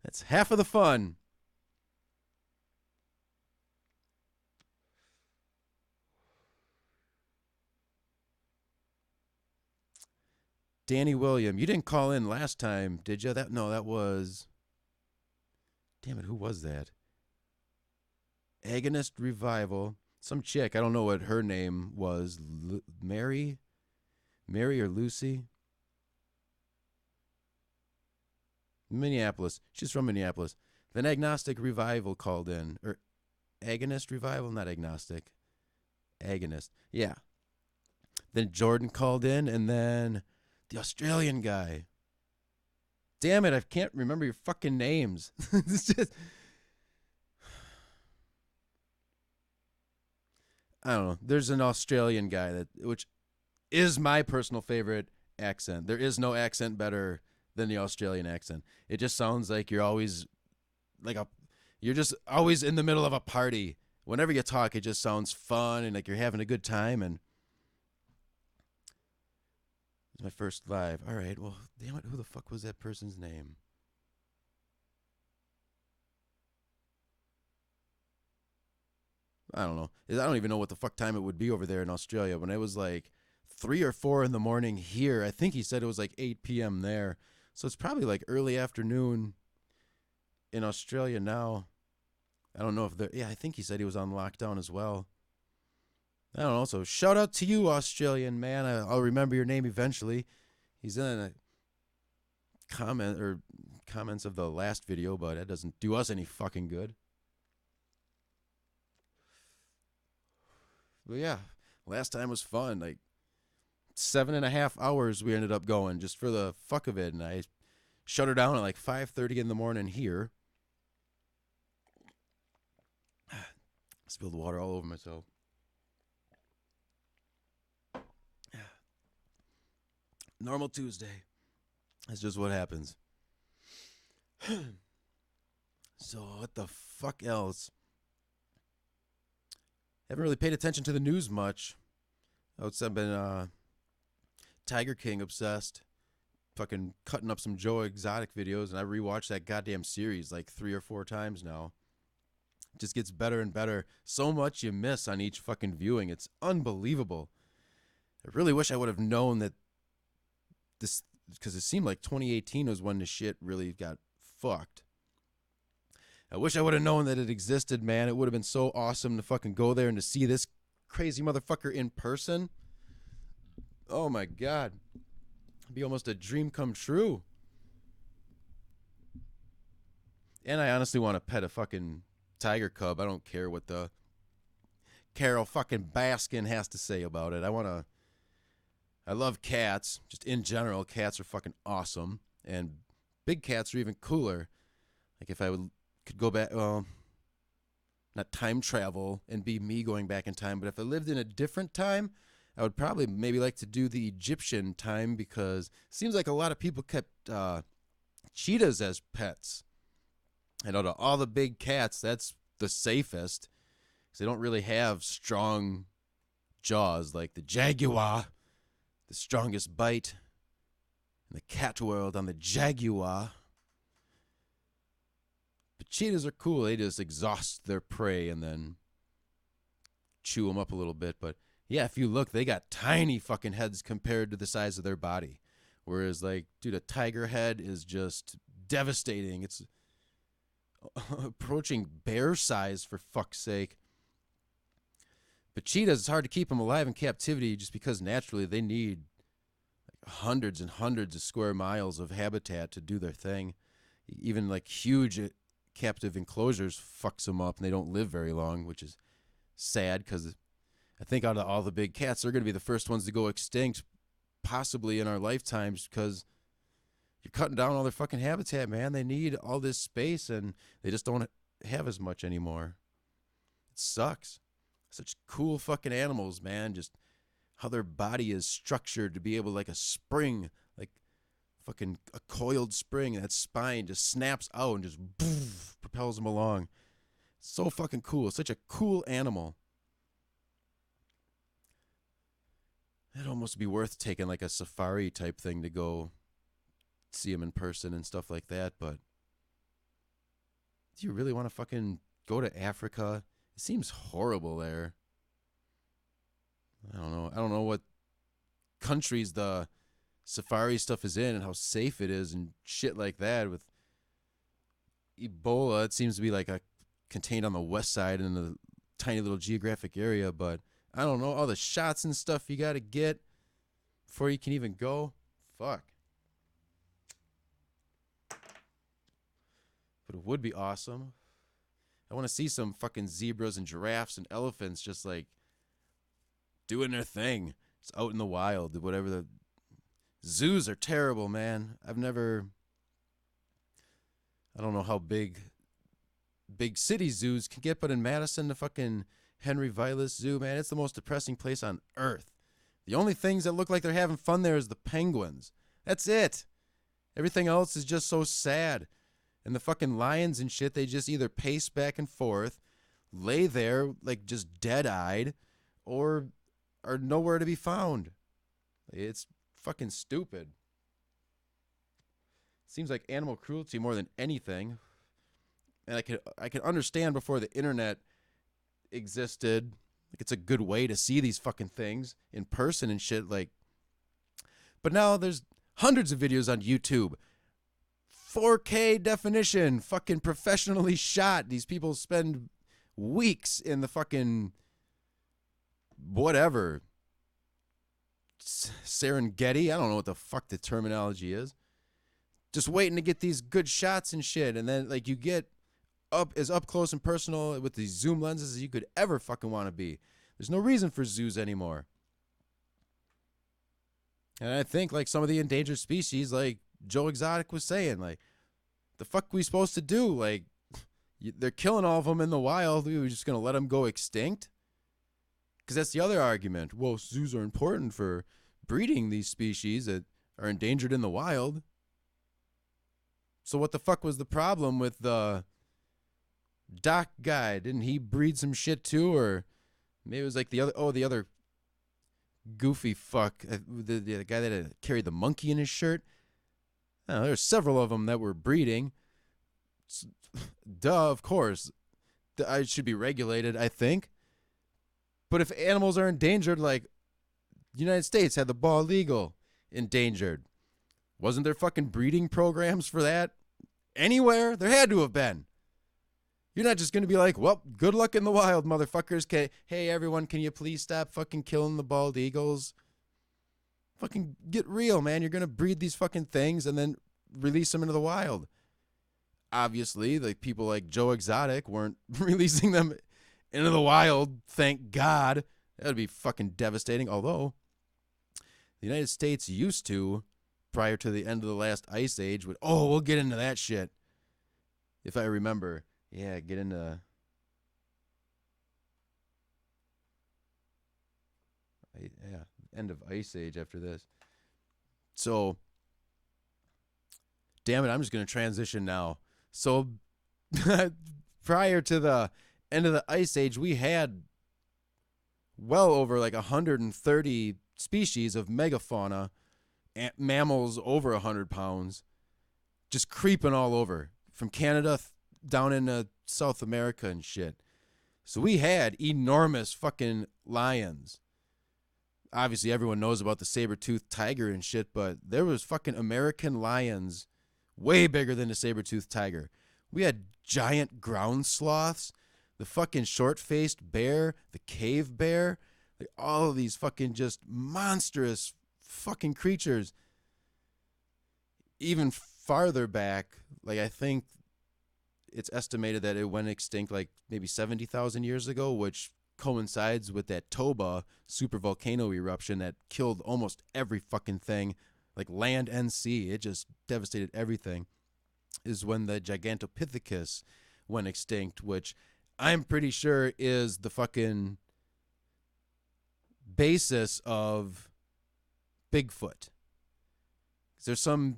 that's half of the fun. Danny William, you didn't call in last time, did you? That was... Damn it, who was that? Agonist Revival. Some chick, I don't know what her name was. Mary or Lucy? Minneapolis. She's from Minneapolis. Then Agnostic Revival called in. Or Agonist Revival? Not Agnostic. Agonist. Yeah. Then Jordan called in, and then the Australian guy. Damn it, I can't remember your fucking names. It's just... I don't know. There's an Australian guy which is my personal favorite accent. There is no accent better than the Australian accent. It just sounds like you're always you're just always in the middle of a party. Whenever you talk, it just sounds fun and like you're having a good time. And it's my first live. All right, well, damn it, who the fuck was that person's name? I don't know. I don't even know what the fuck time it would be over there in Australia. When it was like 3 or 4 in the morning here, I think he said it was like 8 p.m. there. So it's probably like early afternoon in Australia now. I don't know if they're... Yeah, I think he said he was on lockdown as well. I don't know. So shout out to you, Australian man. I'll remember your name eventually. He's in a comments of the last video, but that doesn't do us any fucking good. But yeah, last time was fun. Like 7.5 hours we ended up going just for the fuck of it, and I shut her down at like 5:30 in the morning here. Spilled water all over myself. Normal Tuesday. That's just what happens. So what the fuck else? Haven't really paid attention to the news much. I've been Tiger King obsessed. Fucking cutting up some Joe Exotic videos, and I rewatched that goddamn series like 3 or 4 times now. It just gets better and better. So much you miss on each fucking viewing. It's unbelievable. I really wish I would have known that this because it seemed like 2018 was when the shit really got fucked. I wish I would have known that it existed, man. It would have been so awesome to fucking go there and to see this crazy motherfucker in person. Oh my god. It'd be almost a dream come true. And I honestly want to pet a fucking tiger cub. I don't care what the Carol fucking Baskin has to say about it. I love cats. Just in general, cats are fucking awesome. And big cats are even cooler. Like if I could go back, well, not time travel and be me going back in time, but if I lived in a different time, I would probably maybe like to do the Egyptian time because it seems like a lot of people kept cheetahs as pets. And out of all the big cats, that's the safest because they don't really have strong jaws like the jaguar, the strongest bite in the cat world on the jaguar. But cheetahs are cool. They just exhaust their prey and then chew them up a little bit. But yeah, if you look, they got tiny fucking heads compared to the size of their body. Whereas, like, dude, a tiger head is just devastating. It's approaching bear size, for fuck's sake. But cheetahs, it's hard to keep them alive in captivity just because naturally they need like hundreds and hundreds of square miles of habitat to do their thing. Even like huge captive enclosures fucks them up and they don't live very long, which is sad because I think out of all the big cats, they're going to be the first ones to go extinct possibly in our lifetimes because you're cutting down all their fucking habitat, man. They need all this space, and they just don't have as much anymore. It sucks. Such cool fucking animals, man. Just how their body is structured to be able, like a spring, like fucking a coiled spring, and that spine just snaps out and just boof, propels them along. So fucking cool. Such a cool animal. It'd almost be worth taking like a safari type thing to go see him in person and stuff like that, but do you really want to fucking go to Africa? It seems horrible there. I don't know what countries the safari stuff is in and how safe it is and shit like that. With Ebola, it seems to be like contained on the west side in a tiny little geographic area, but I don't know, all the shots and stuff you got to get before you can even go. Fuck. But it would be awesome. I want to see some fucking zebras and giraffes and elephants just like doing their thing. It's out in the wild. Whatever the zoos are terrible, man. I don't know how big city zoos can get, but in Madison, the fucking Henry Vilas Zoo, man, it's the most depressing place on earth. The only things that look like they're having fun there is the penguins. That's it. Everything else is just so sad. And the fucking lions and shit, they just either pace back and forth, lay there like just dead-eyed, or are nowhere to be found. It's fucking stupid. Seems like animal cruelty more than anything. And I could understand before the internet existed, like it's a good way to see these fucking things in person and shit, like, but now there's hundreds of videos on YouTube. 4K definition, fucking professionally shot. These people spend weeks in the fucking whatever Serengeti. I don't know what the fuck the terminology is. Just waiting to get these good shots and shit, and then like you get as up close and personal with these zoom lenses as you could ever fucking want to be. There's no reason for zoos anymore. And I think like some of the endangered species, like Joe Exotic was saying, like, the fuck we supposed to do? Like, they're killing all of them in the wild. We were just going to let them go extinct? Because that's the other argument. Well, zoos are important for breeding these species that are endangered in the wild. So what the fuck was the problem with the Doc guy? Didn't he breed some shit too? Or maybe it was like the other goofy fuck, the guy that carried the monkey in his shirt. I don't know, there's several of them that were breeding. Duh, of course. I should be regulated, I think. But if animals are endangered, like the United States had the bald eagle endangered. Wasn't there fucking breeding programs for that anywhere? There had to have been. You're not just going to be like, well, good luck in the wild, motherfuckers. Hey, everyone, can you please stop fucking killing the bald eagles? Fucking get real, man. You're going to breed these fucking things and then release them into the wild. Obviously, like people like Joe Exotic weren't releasing them into the wild, thank God. That would be fucking devastating. Although, the United States used to, prior to the end of the last ice age, we'll get into that shit. If I remember. Yeah, get into end of ice age after this. So, damn it, I'm just going to transition now. So, prior to the end of the ice age, we had well over like 130 species of megafauna, mammals over 100 pounds, just creeping all over from Canada down into South America and shit. So we had enormous fucking lions. Obviously, everyone knows about the saber-toothed tiger and shit, but there was fucking American lions way bigger than the saber-toothed tiger. We had giant ground sloths, the fucking short-faced bear, the cave bear, like all of these fucking just monstrous fucking creatures. Even farther back, like I think it's estimated that it went extinct like maybe 70,000 years ago, which coincides with that Toba supervolcano eruption that killed almost every fucking thing, like land and sea. It just devastated everything. Is when the Gigantopithecus went extinct, which I'm pretty sure is the fucking basis of Bigfoot. There's some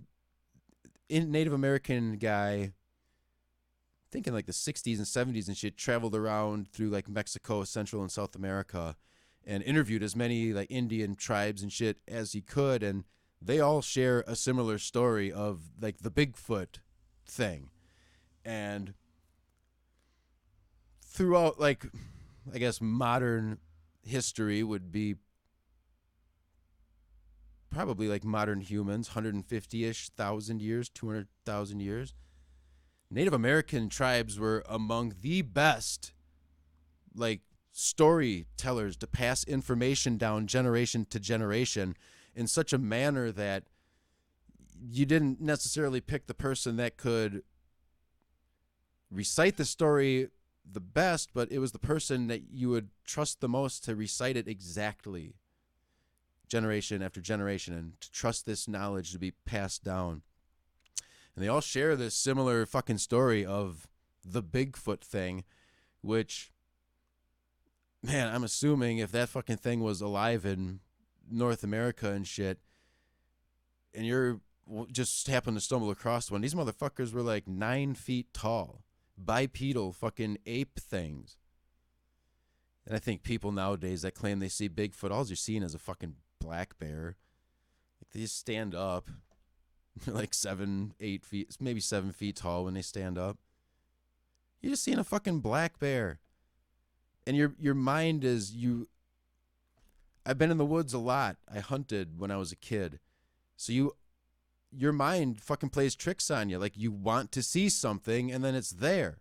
Native American guy, I think in like the 60s and 70s and shit, traveled around through like Mexico, Central and South America, and interviewed as many like Indian tribes and shit as he could, and they all share a similar story of like the Bigfoot thing. And throughout, like, I guess modern history would be probably like modern humans, 150-ish thousand years, 200,000 years. Native American tribes were among the best, like, storytellers to pass information down generation to generation in such a manner that you didn't necessarily pick the person that could recite the story the best, but it was the person that you would trust the most to recite it exactly, generation after generation, and to trust this knowledge to be passed down. And they all share this similar fucking story of the Bigfoot thing, which, man, I'm assuming if that fucking thing was alive in North America and shit, and you're just happen to stumble across one, these motherfuckers were like 9 feet tall, bipedal fucking ape things. And I think people nowadays that claim they see Bigfoot, all you're seeing is a fucking black bear. Like, they just stand up. They're like 7, 8 feet, maybe 7 feet tall when they stand up. You're just seeing a fucking black bear. And your mind is, I've been in the woods a lot. I hunted when I was a kid. So your mind fucking plays tricks on you. Like, you want to see something and then it's there.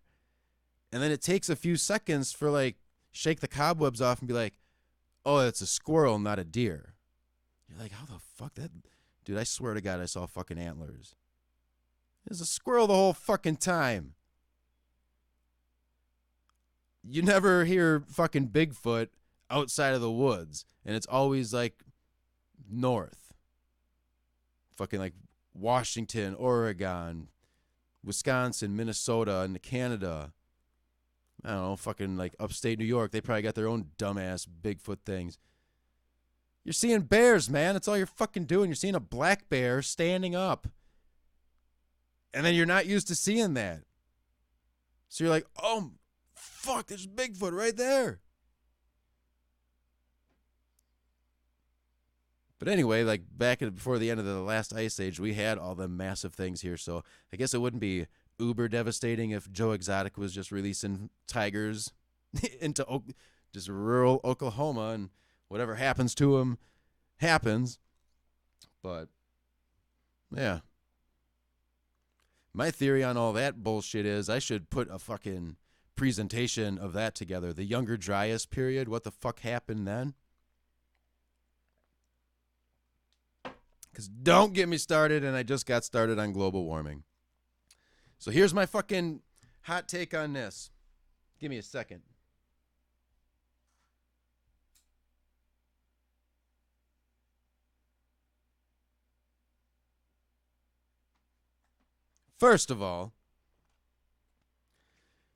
And then it takes a few seconds for, like, shake the cobwebs off and be like, oh, it's a squirrel, not a deer. You're like, how the fuck that? Dude, I swear to God, I saw fucking antlers. There's a squirrel the whole fucking time. You never hear fucking Bigfoot outside of the woods, and it's always like north. Fucking like Washington, Oregon, Wisconsin, Minnesota, and Canada. I don't know, fucking like upstate New York. They probably got their own dumbass Bigfoot things. You're seeing bears, man. That's all you're fucking doing. You're seeing a black bear standing up. And then you're not used to seeing that. So you're like, oh, fuck, there's Bigfoot right there. But anyway, like before the end of the last ice age, we had all the massive things here. So I guess it wouldn't be uber devastating if Joe Exotic was just releasing tigers into just rural Oklahoma, and whatever happens to him happens. But Yeah. My theory on all that bullshit is I should put a fucking presentation of that together. The Younger Dryas period, what the fuck happened then? Because don't get me started, and I just got started on global warming. So here's my fucking hot take on this. Give me a second. First of all,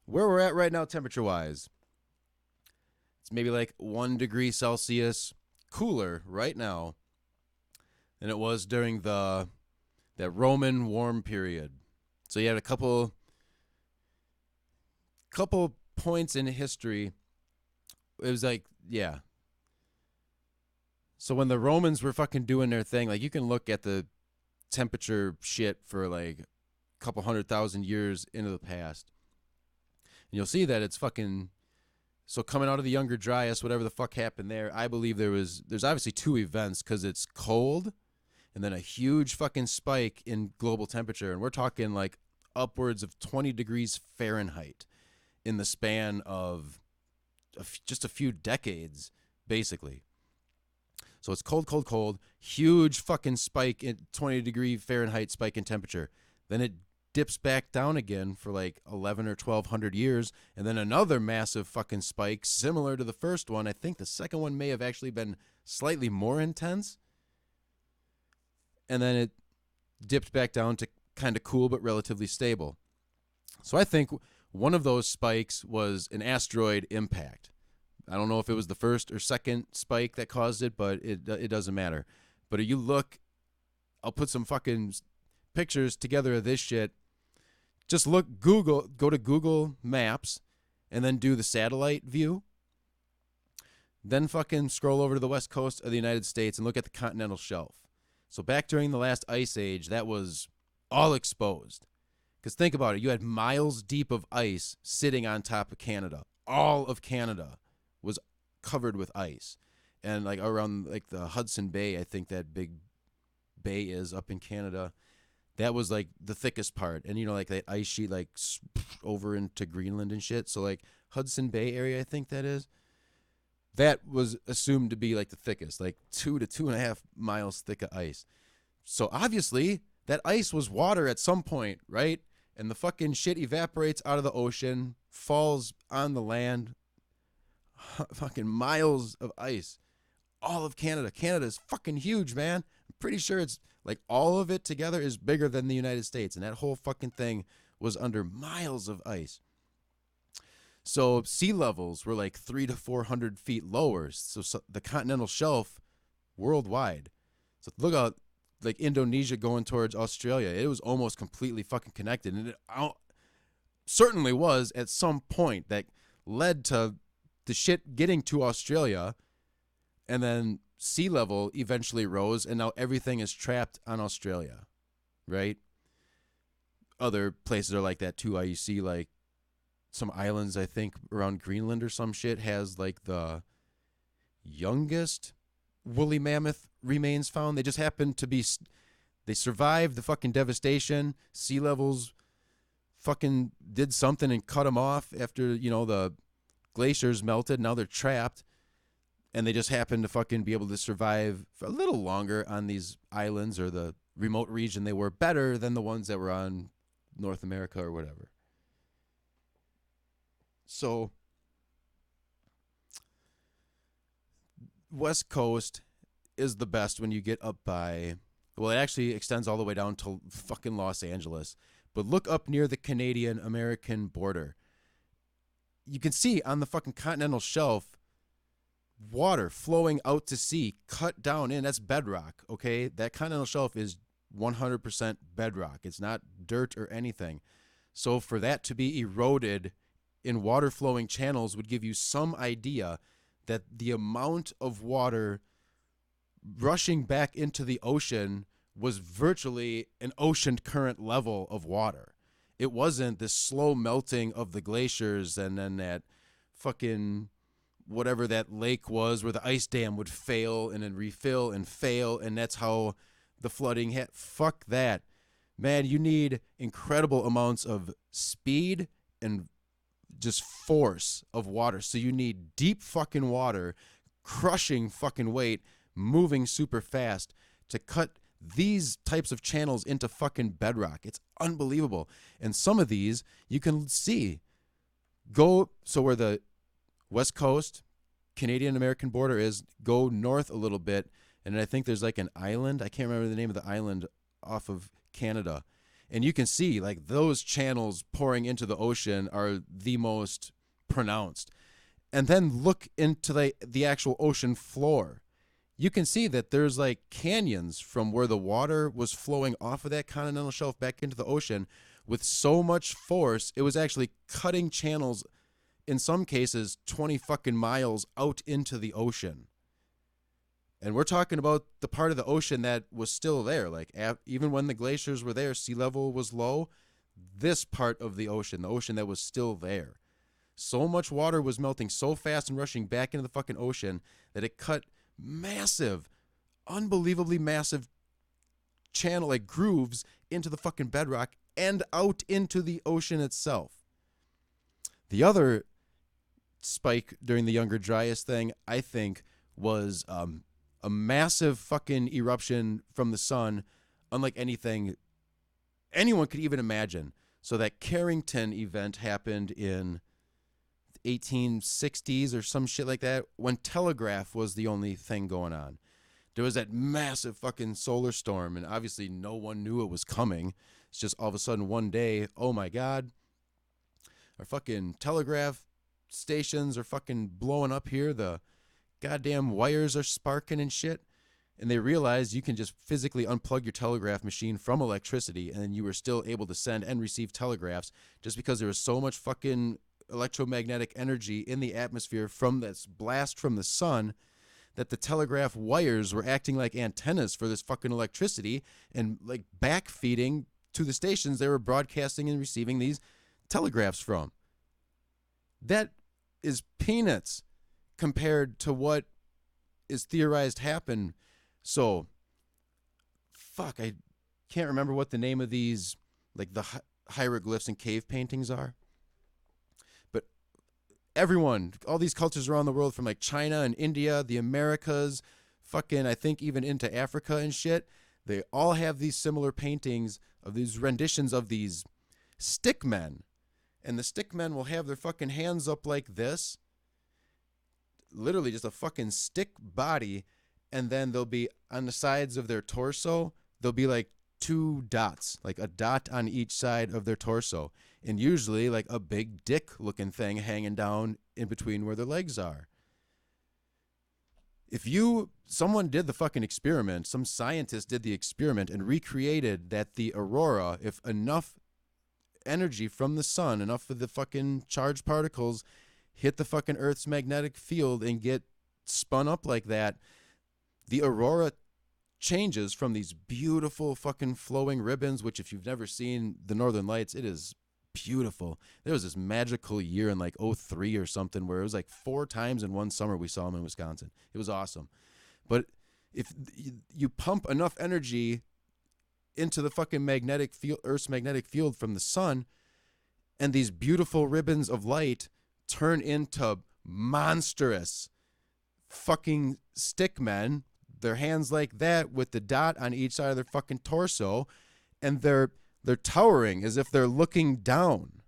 where we're at right now, temperature wise, it's maybe like 1 degree Celsius cooler right now than it was during that Roman warm period. So you had a couple points in history. It was like, yeah. So when the Romans were fucking doing their thing, like you can look at the temperature shit for like a couple 100,000 years into the past. And you'll see that it's fucking. So coming out of the Younger Dryas, whatever the fuck happened there, I believe there's obviously two events because it's cold and then a huge fucking spike in global temperature. And we're talking like upwards of 20 degrees Fahrenheit in the span of just a few decades, basically. So it's cold, cold, cold, huge fucking spike in 20 degree Fahrenheit spike in temperature. Then it dips back down again for like 11 or 1200 years, and then another massive fucking spike similar to the first one. I think the second one may have actually been slightly more intense, and then it dipped back down to kind of cool but relatively stable. So I think one of those spikes was an asteroid impact. I don't know if it was the first or second spike that caused it, but it doesn't matter. But if you look, I'll put some fucking pictures together of this shit. Just go to Google Maps and then do the satellite view. Then fucking scroll over to the west coast of the United States and look at the continental shelf. So back during the last ice age, that was all exposed. Because think about it, you had miles deep of ice sitting on top of Canada. All of Canada was covered with ice. And like around like the Hudson Bay, I think that big bay is up in Canada. That was like the thickest part. And you know, like that ice sheet like over into Greenland and shit. So like Hudson Bay area, I think that is. That was assumed to be like the thickest, like 2 to 2.5 miles thick of ice. So obviously that ice was water at some point, right? And the fucking shit evaporates out of the ocean, falls on the land, fucking miles of ice. All of Canada. Canada's fucking huge, man. I'm pretty sure it's like all of it together is bigger than the United States. And that whole fucking thing was under miles of ice. So sea levels were like 300 to 400 feet lower. So the continental shelf worldwide. So look out, like Indonesia going towards Australia. It was almost completely fucking connected. And it certainly was at some point that led to the shit getting to Australia. And then sea level eventually rose, and now everything is trapped on Australia, right? Other places are like that too. You see like some islands, I think around Greenland or some shit, has like the youngest woolly mammoth remains found. They just happen to be, they survived the fucking devastation. Sea levels fucking did something and cut them off after, you know, the glaciers melted. Now they're trapped. And they just happen to fucking be able to survive for a little longer on these islands or the remote region. They were better than the ones that were on North America or whatever. So, West Coast is the best when you get up by, well, it actually extends all the way down to fucking Los Angeles. But look up near the Canadian-American border. You can see on the fucking continental shelf water flowing out to sea, cut down in. That's bedrock, okay? That continental shelf is 100% bedrock. It's not dirt or anything. So for that to be eroded in water flowing channels would give you some idea that the amount of water rushing back into the ocean was virtually an ocean current level of water. It wasn't this slow melting of the glaciers and then that fucking whatever that lake was where the ice dam would fail and then refill and fail, and that's how the flooding. Fuck that. Man, you need incredible amounts of speed and just force of water. So you need deep fucking water, crushing fucking weight, moving super fast to cut these types of channels into fucking bedrock. It's unbelievable. And some of these you can see go, so where the West Coast Canadian American border is, go north a little bit, and I think there's like an island. I can't remember the name of the island off of Canada. And you can see like those channels pouring into the ocean are the most pronounced. And then look into the actual ocean floor. You can see that there's like canyons from where the water was flowing off of that continental shelf back into the ocean with so much force, it was actually cutting channels, in some cases 20 fucking miles out into the ocean. And we're talking about the part of the ocean that was still there. Like even when the glaciers were there, sea level was low. This part of the ocean that was still there. So much water was melting so fast and rushing back into the fucking ocean that it cut massive, unbelievably massive channel, like grooves into the fucking bedrock and out into the ocean itself. The other spike during the Younger Dryas thing, I think, was a massive fucking eruption from the sun, unlike anything anyone could even imagine. So that Carrington event happened in 1860s or some shit like that, when telegraph was the only thing going on. There was that massive fucking solar storm, and obviously no one knew it was coming. It's just all of a sudden one day, oh my God, our fucking telegraph stations are fucking blowing up here. The goddamn wires are sparking and shit. And they realized you can just physically unplug your telegraph machine from electricity, and you were still able to send and receive telegraphs just because there was so much fucking electromagnetic energy in the atmosphere from this blast from the sun that the telegraph wires were acting like antennas for this fucking electricity and like backfeeding to the stations they were broadcasting and receiving these telegraphs from. That is peanuts compared to what is theorized happened. So, fuck, I can't remember what the name of these, like the hieroglyphs and cave paintings are. But everyone, all these cultures around the world, from like China and India, the Americas, fucking, I think even into Africa and shit, they all have these similar paintings of these renditions of these stick men. And the stick men will have their fucking hands up like this, literally just a fucking stick body, and then they'll be on the sides of their torso, there'll be like two dots, like a dot on each side of their torso, and usually like a big dick looking thing hanging down in between where their legs are. If someone did the fucking experiment, some scientist did the experiment and recreated that the aurora, if enough energy from the sun, enough of the fucking charged particles hit the fucking Earth's magnetic field and get spun up like that, the aurora changes from these beautiful fucking flowing ribbons, which if you've never seen the Northern Lights, it is beautiful. There was this magical year in like 03 or something where it was like 4 times in one summer we saw them in Wisconsin. It was awesome. But if you pump enough energy into the fucking magnetic field, Earth's magnetic field from the sun, and these beautiful ribbons of light turn into monstrous fucking stick men, their hands like that with the dot on each side of their fucking torso, and they're towering as if they're looking down.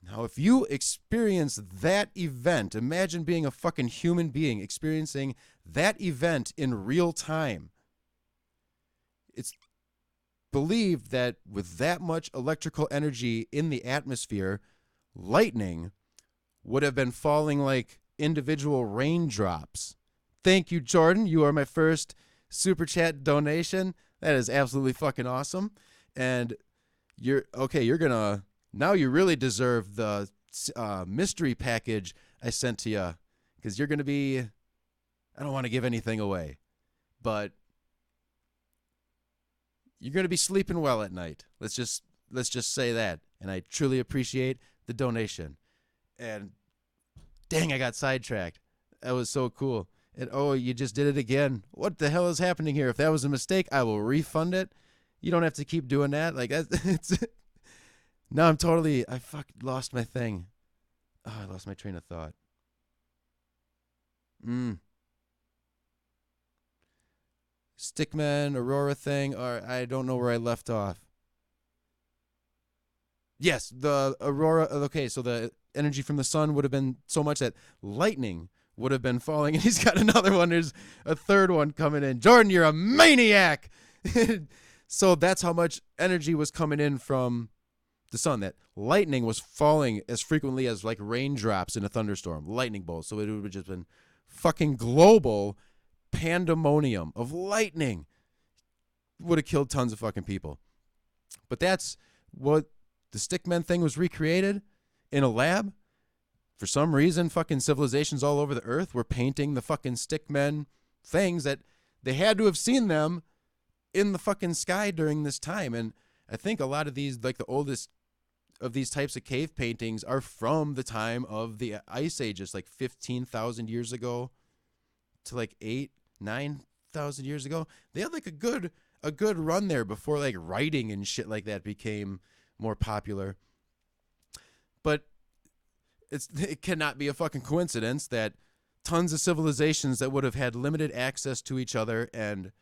Now, if you experience that event, imagine being a fucking human being experiencing that event in real time. It's believed that with that much electrical energy in the atmosphere, lightning would have been falling like individual raindrops. Thank you, Jordan. You are my first super chat donation. That is absolutely fucking awesome. And you're gonna, now you really deserve the mystery package I sent to you, because you're gonna be, I don't want to give anything away, but you're gonna be sleeping well at night. Let's just say that. And I truly appreciate the donation. And dang, I got sidetracked. That was so cool. And oh, you just did it again. What the hell is happening here? If that was a mistake, I will refund it. You don't have to keep doing that. Like it's now I lost my thing. Oh, I lost my train of thought. Stickman, Aurora thing, or I don't know where I left off. Yes, the Aurora. Okay, so the energy from the sun would have been so much that lightning would have been falling, and he's got another one. There's a third one coming in. Jordan, you're a maniac. So that's how much energy was coming in from the sun. That lightning was falling as frequently as like raindrops in a thunderstorm, lightning bolts. So it would have just been fucking global pandemonium of lightning. Would have killed tons of fucking people. But that's what the stickmen thing was recreated in a lab. For some reason, fucking civilizations all over the earth were painting the fucking stickmen things that they had to have seen them in the fucking sky during this time. And I think a lot of these, like the oldest of these types of cave paintings, are from the time of the ice ages, like 15,000 years ago to like 9,000 years ago. They had like a good run there before like writing and shit like that became more popular. But it cannot be a fucking coincidence that tons of civilizations that would have had limited access to each other and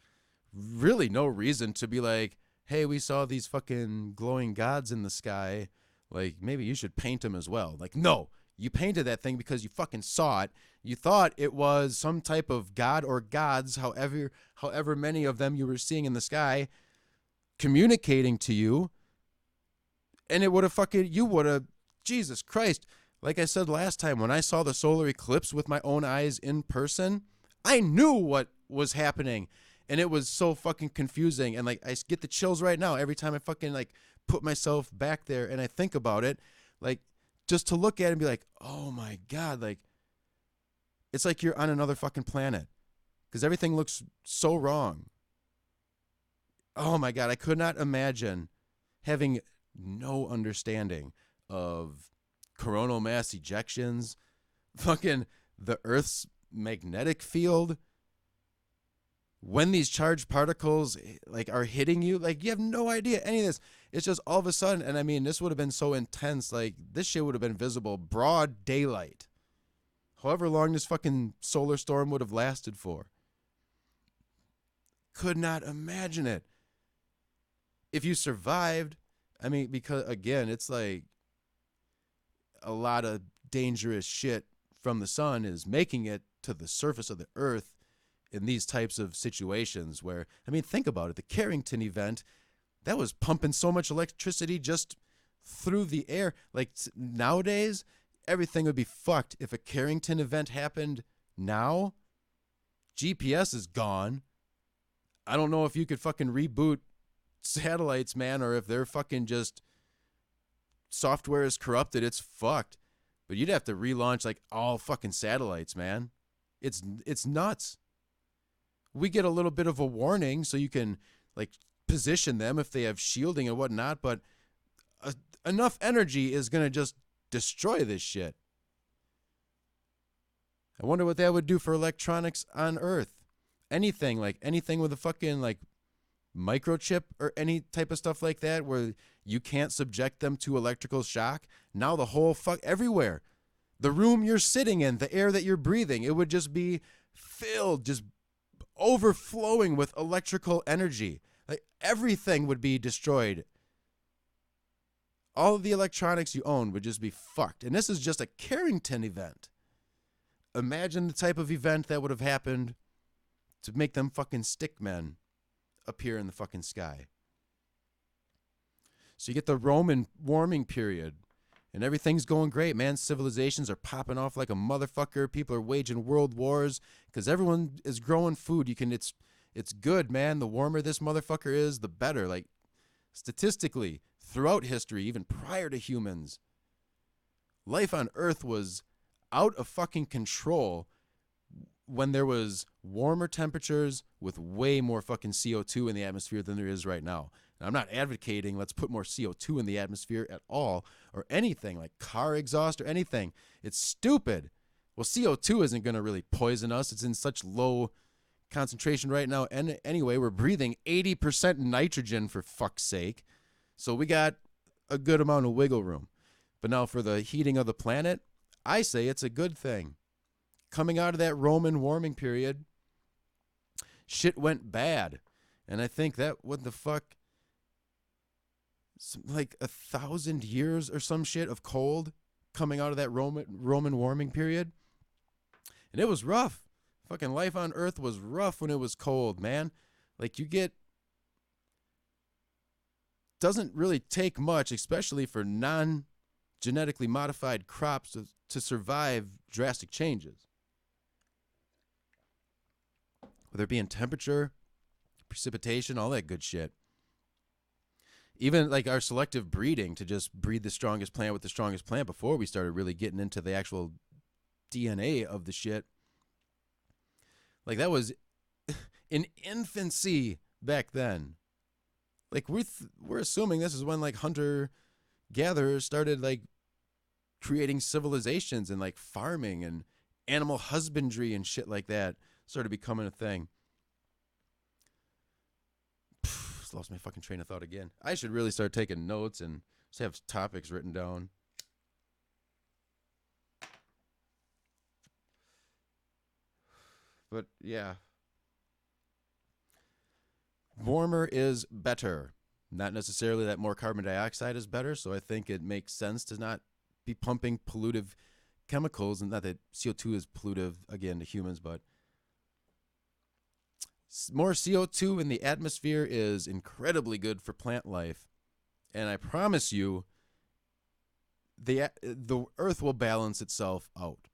really no reason to be like, hey, we saw these fucking glowing gods in the sky, like maybe you should paint them as well. Like, no, you painted that thing because you fucking saw it. You thought it was some type of god or gods, however many of them you were seeing in the sky, communicating to you. And it would have you would have, Jesus Christ. Like I said last time, when I saw the solar eclipse with my own eyes in person, I knew what was happening. And it was so fucking confusing. And like, I get the chills right now every time I fucking like put myself back there and I think about it. Like, just to look at it and be like, oh my God, like, it's like you're on another fucking planet. Because everything looks so wrong. Oh my God, I could not imagine having no understanding of coronal mass ejections, fucking the Earth's magnetic field, when these charged particles like are hitting you. Like, you have no idea any of this. It's just all of a sudden. And I mean, this would have been so intense. Like, this shit would have been visible broad daylight, however long this fucking solar storm would have lasted for. Could not imagine it. If you survived, I mean, because again, it's like a lot of dangerous shit from the sun is making it to the surface of the earth in these types of situations where, I mean, think about it. The Carrington event, that was pumping so much electricity just through the air. Like, nowadays, everything would be fucked. If a Carrington event happened now, GPS is gone. I don't know if you could fucking reboot satellites, man, or if they're fucking just software is corrupted, it's fucked. But you'd have to relaunch like all fucking satellites, man. It's nuts. We get a little bit of a warning so you can like position them if they have shielding and whatnot, but enough energy is going to just destroy this shit. I wonder what that would do for electronics on Earth. Anything with a fucking like microchip or any type of stuff like that where you can't subject them to electrical shock. Now the whole everywhere. The room you're sitting in, the air that you're breathing, it would just be filled, just overflowing with electrical energy. Like, everything would be destroyed. All of the electronics you own would just be fucked. And this is just a Carrington event. Imagine the type of event that would have happened to make them fucking stickmen appear in the fucking sky. So you get the Roman warming period, and everything's going great, man. Civilizations are popping off like a motherfucker. People are waging world wars because everyone is growing food. It's good, man. The warmer this motherfucker is, the better. Like, statistically, throughout history, even prior to humans, life on Earth was out of fucking control when there was warmer temperatures with way more fucking CO2 in the atmosphere than there is right now. And I'm not advocating let's put more CO2 in the atmosphere at all or anything like car exhaust or anything. It's stupid. Well, CO2 isn't going to really poison us. It's in such low concentration right now. And anyway, we're breathing 80% nitrogen, for fuck's sake. So we got a good amount of wiggle room. But now for the heating of the planet, I say it's a good thing. Coming out of that Roman warming period, shit went bad. And I think that, what the fuck, like 1,000 years or some shit of cold coming out of that Roman warming period. And it was rough. Fucking life on Earth was rough when it was cold, man. Like, doesn't really take much, especially for non-genetically modified crops, to survive drastic changes. Whether it be in temperature, precipitation, all that good shit. Even like our selective breeding to just breed the strongest plant with the strongest plant before we started really getting into the actual DNA of the shit. Like, that was in infancy back then. Like, we're assuming this is when like hunter-gatherers started like creating civilizations and like farming and animal husbandry and shit like that started becoming a thing. Lost my fucking train of thought again. I should really start taking notes and just have topics written down. But yeah. Warmer is better. Not necessarily that more carbon dioxide is better, so I think it makes sense to not be pumping pollutive chemicals, and not that CO2 is pollutive, again, to humans, but more CO2 in the atmosphere is incredibly good for plant life. And I promise you, the Earth will balance itself out.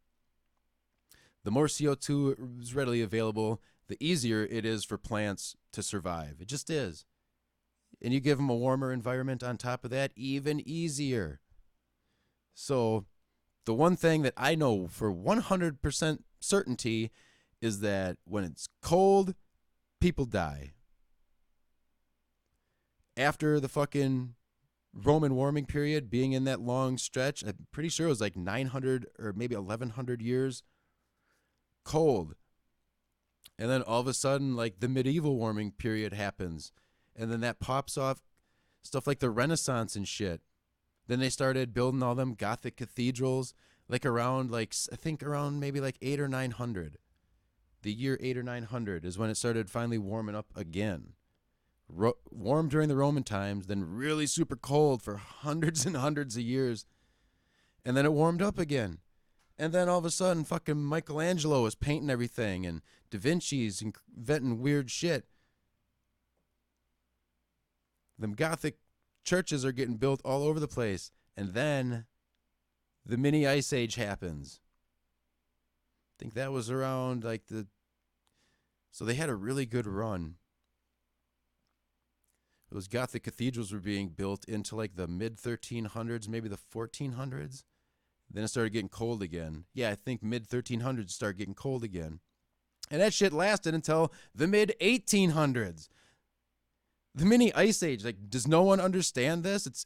The more CO2 is readily available, the easier it is for plants to survive. It just is. And you give them a warmer environment on top of that, even easier. So the one thing that I know for 100% certainty is that when it's cold, people die. After the fucking Roman warming period, being in that long stretch, I'm pretty sure it was like 900 or maybe 1,100 years cold. And then all of a sudden, like, the medieval warming period happens. And then that pops off stuff like the Renaissance and shit. Then they started building all them Gothic cathedrals, like around, like, I think around maybe like 8 or 900. The year 8 or 900 is when it started finally warming up again. Warm during the Roman times, then really super cold for hundreds and hundreds of years. And then it warmed up again. And then all of a sudden, fucking Michelangelo is painting everything, and Da Vinci's inventing weird shit. Them Gothic churches are getting built all over the place. And then the mini ice age happens. I think that was around like so they had a really good run. Those Gothic cathedrals were being built into like the mid 1300s, maybe the 1400s. Then it started getting cold again. Yeah, I think mid 1300s started getting cold again. And that shit lasted until the mid 1800s. The mini ice age, like, does no one understand this? It's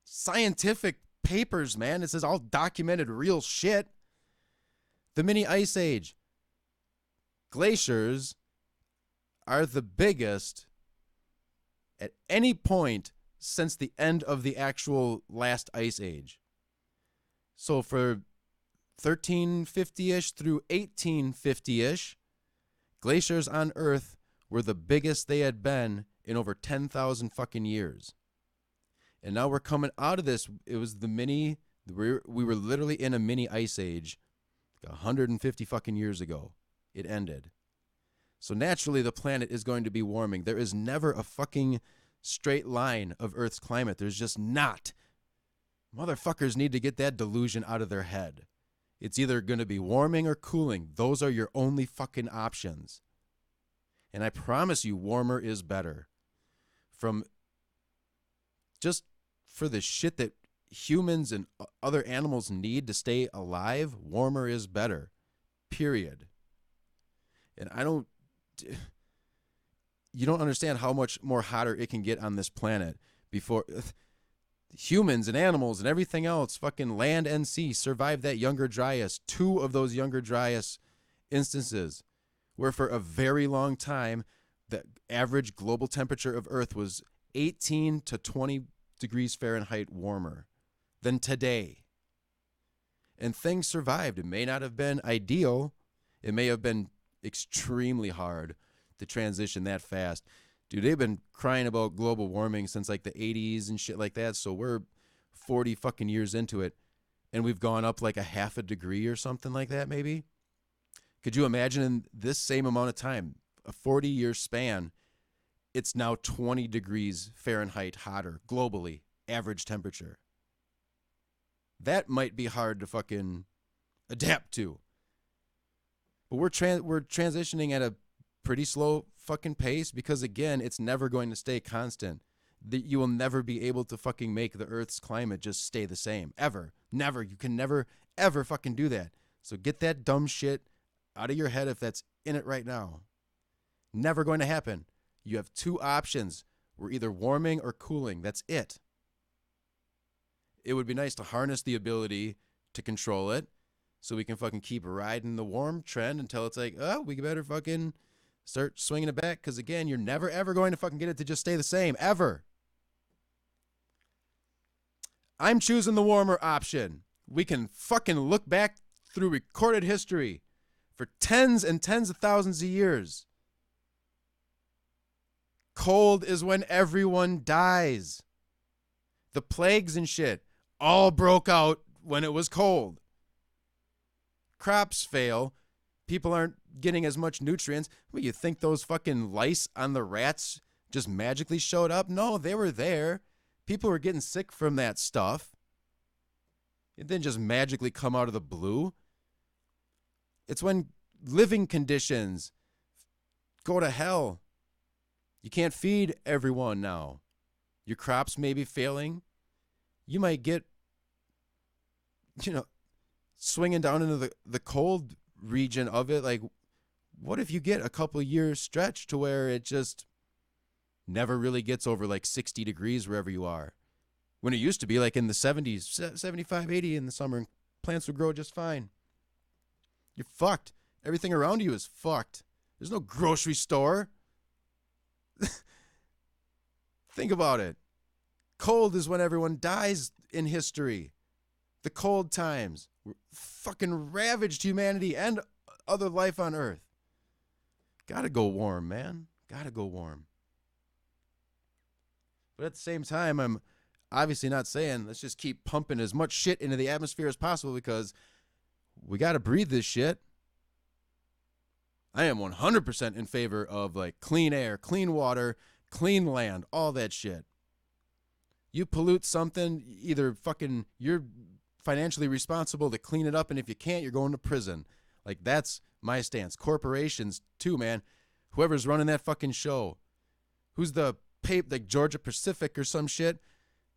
scientific papers, man. This is all documented real shit. The mini ice age. Glaciers are the biggest at any point since the end of the actual last ice age. So for 1350-ish through 1850-ish, glaciers on Earth were the biggest they had been in over 10,000 fucking years. And now we're coming out of this. It was we were literally in a mini ice age 150 fucking years ago. It ended. So naturally the planet is going to be warming. There is never a fucking straight line of Earth's climate. There's just not. Motherfuckers need to get that delusion out of their head. It's either going to be warming or cooling. Those are your only fucking options. And I promise you, warmer is better. Just for the shit that humans and other animals need to stay alive, warmer is better. Period. And you don't understand how much more hotter it can get on this planet before. Humans and animals and everything else, fucking land and sea, survived that Younger Dryas. 2 of those Younger Dryas instances where for a very long time, the average global temperature of Earth was 18 to 20 degrees Fahrenheit warmer than today. And things survived. It may not have been ideal. It may have been extremely hard to transition that fast. Dude, they've been crying about global warming since like the 80s and shit like that. So we're 40 fucking years into it. And we've gone up like a half a degree or something like that, maybe. Could you imagine in this same amount of time, a 40-year span, it's now 20 degrees Fahrenheit hotter globally, average temperature. That might be hard to fucking adapt to. But we're transitioning at a pretty slow fucking pace because, again, it's never going to stay constant. You will never be able to fucking make the Earth's climate just stay the same. Ever. Never. You can never, ever fucking do that. So get that dumb shit out of your head if that's in it right now. Never going to happen. You have 2 options. We're either warming or cooling. That's it. It would be nice to harness the ability to control it so we can fucking keep riding the warm trend until it's like, oh, we better fucking start swinging it back. Because, again, you're never, ever going to fucking get it to just stay the same. Ever. I'm choosing the warmer option. We can fucking look back through recorded history for tens and tens of thousands of years. Cold is when everyone dies. The plagues and shit all broke out when it was cold. Crops fail. People aren't getting as much nutrients. What, you think those fucking lice on the rats just magically showed up? No, they were there. People were getting sick from that stuff. It didn't just magically come out of the blue. It's when living conditions go to hell. You can't feed everyone now. Your crops may be failing. You might get, swinging down into the cold region of it. Like, what if you get a couple years stretch to where it just never really gets over like 60 degrees wherever you are? When it used to be like in the 70s, 75, 80 in the summer, and plants would grow just fine. You're fucked. Everything around you is fucked. There's no grocery store. Think about it. Cold is when everyone dies in history. The cold times fucking ravaged humanity and other life on Earth. Gotta go warm, man. Gotta go warm. But at the same time, I'm obviously not saying let's just keep pumping as much shit into the atmosphere as possible because we gotta breathe this shit. I am 100% in favor of like clean air, clean water, clean land, all that shit. You pollute something, either fucking you're financially responsible to clean it up, and if you can't, you're going to prison. Like, that's my stance. Corporations too, man. Whoever's running that fucking show, who's the like Georgia Pacific or some shit,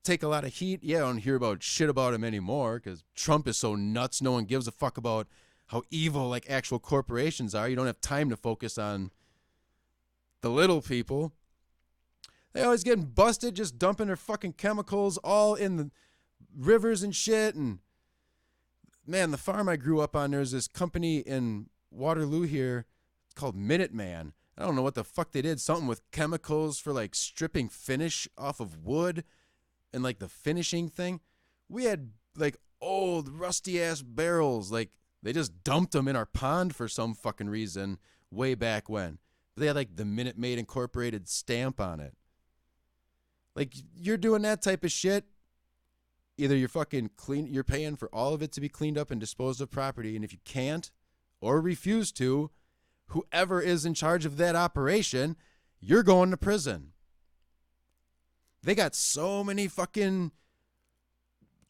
take a lot of heat. Yeah, I don't hear about shit about him anymore because Trump is so nuts. No one gives a fuck about how evil like actual corporations are. You don't have time to focus on the little people. They always getting busted just dumping their fucking chemicals all in the rivers and shit. And man, the farm I grew up on, there's this company in Waterloo here called Minuteman. I don't know what the fuck they did. Something with chemicals for like stripping finish off of wood and like the finishing thing. We had like old rusty ass barrels. Like they just dumped them in our pond for some fucking reason way back when. But they had like the Minute Maid Incorporated stamp on it. Like, you're doing that type of shit. Either you're fucking clean, you're paying for all of it to be cleaned up and disposed of property. And if you can't or refuse to, whoever is in charge of that operation, you're going to prison. They got so many fucking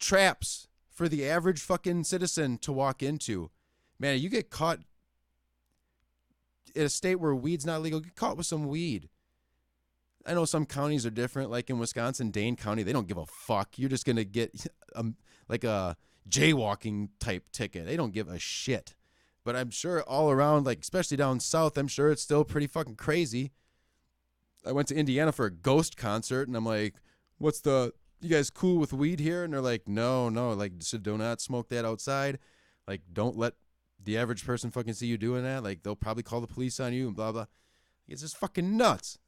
traps for the average fucking citizen to walk into. Man, you get caught in a state where weed's not legal, get caught with some weed. I know some counties are different, like in Wisconsin, Dane County, they don't give a fuck. You're just going to get like a jaywalking type ticket. They don't give a shit. But I'm sure all around, like especially down south, I'm sure it's still pretty fucking crazy. I went to Indiana for a Ghost concert, and I'm like, what's the you guys cool with weed here? And they're like, no, like, so do not smoke that outside. Like, don't let the average person fucking see you doing that. Like, they'll probably call the police on you and blah, blah. It's just fucking nuts.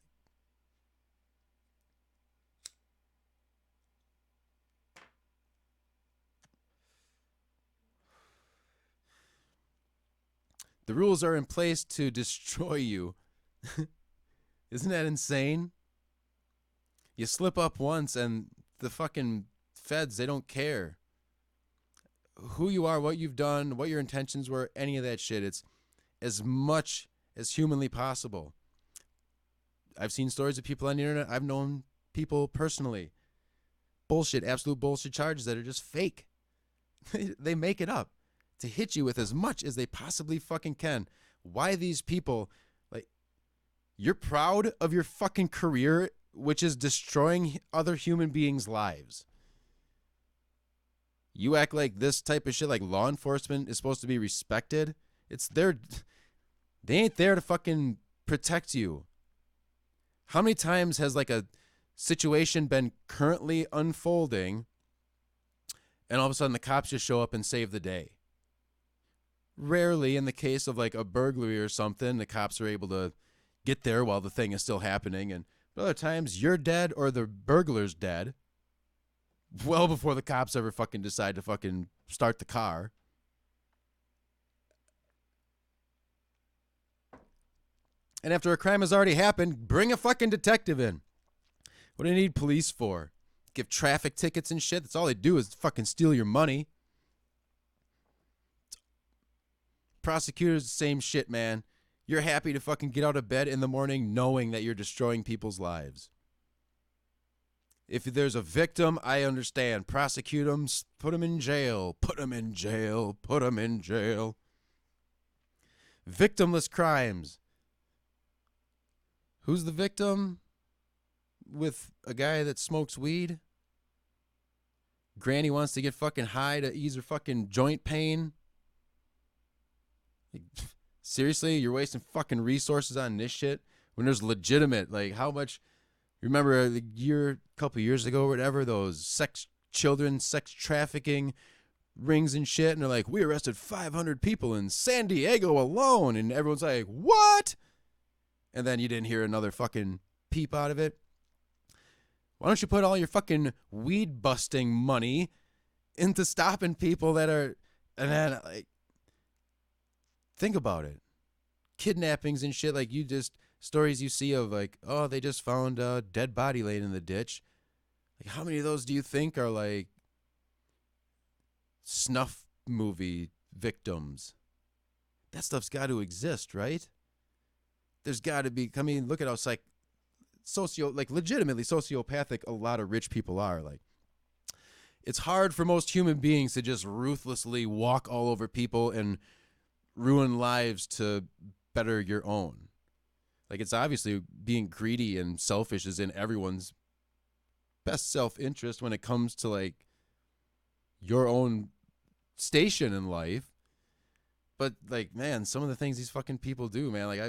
The rules are in place to destroy you. Isn't that insane? You slip up once and the fucking feds, they don't care who you are, what you've done, what your intentions were, any of that shit. It's as much as humanly possible. I've seen stories of people on the internet. I've known people personally. Bullshit, absolute bullshit charges that are just fake. They make it up to hit you with as much as they possibly fucking can. Why these people, like, you're proud of your fucking career, which is destroying other human beings' lives. You act like this type of shit, like law enforcement is supposed to be respected. They ain't there to fucking protect you. How many times has like a situation been currently unfolding and all of a sudden the cops just show up and save the day? Rarely. In the case of like a burglary or something, the cops are able to get there while the thing is still happening. And other times you're dead or the burglar's dead well before the cops ever fucking decide to fucking start the car. And after a crime has already happened, bring a fucking detective in. What do you need police for? Give traffic tickets and shit? That's all they do is fucking steal your money. Prosecutors, the same shit, man. You're happy to fucking get out of bed in the morning knowing that you're destroying people's lives. If there's a victim, I understand. Prosecute them, put them in jail. Put them in jail. Put them in jail. Victimless crimes. Who's the victim? With a guy that smokes weed? Granny wants to get fucking high to ease her fucking joint pain? Seriously, you're wasting fucking resources on this shit when there's legitimate, like, how much? Remember a couple years ago or whatever, those sex trafficking rings and shit, and they're like, we arrested 500 people in San Diego alone, and everyone's like, what? And then you didn't hear another fucking peep out of it. Why don't you put all your fucking weed busting money into stopping people that are, and then, like, think about it. Kidnappings and shit, like, stories you see of, like, oh, they just found a dead body laid in the ditch. Like, how many of those do you think are, like, snuff movie victims? That stuff's got to exist, right? There's got to be, I mean, look at how legitimately sociopathic a lot of rich people are. Like, it's hard for most human beings to just ruthlessly walk all over people and ruin lives to better your own. Like, it's obviously being greedy and selfish is in everyone's best self-interest when it comes to, like, your own station in life. But, like, man, some of the things these fucking people do, man, like,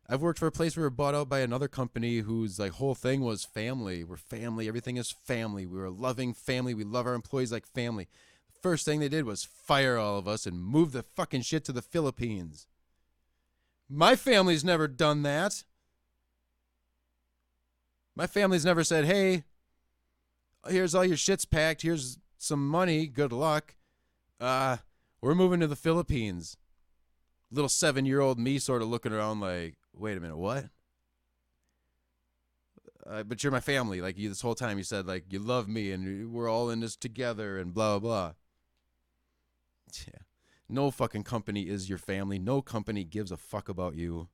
I've worked for a place where we were bought out by another company whose, like, whole thing was family. We're family. Everything is family. We're a loving family. We love our employees like family. The first thing they did was fire all of us and move the fucking shit to the Philippines. My family's never done that. My family's never said, hey, here's all your shit's packed. Here's some money. Good luck. We're moving to the Philippines. Little 7-year-old me sort of looking around like, wait a minute, what? But you're my family. Like, you, this whole time you said, like, you love me and we're all in this together and blah, blah. Yeah. No fucking company is your family. No company gives a fuck about you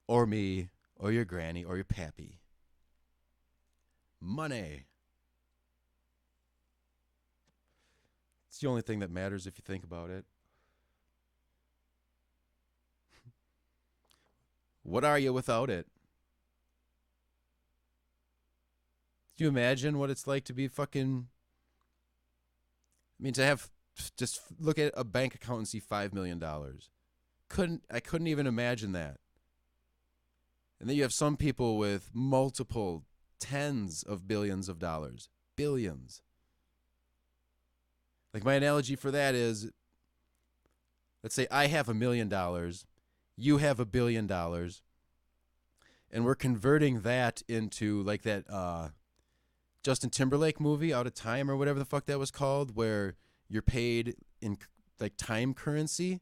or me or your granny or your pappy. Money. It's the only thing that matters if you think about it. What are you without it? Do you imagine what it's like to be fucking... I mean, to have... Just look at a bank account and see $5 million. I couldn't even imagine that. And then you have some people with multiple tens of billions of dollars. Billions. Like my analogy for that is, let's say I have $1 million, you have $1 billion, and we're converting that into like that Justin Timberlake movie, Out of Time or whatever the fuck that was called, where you're paid in like time currency.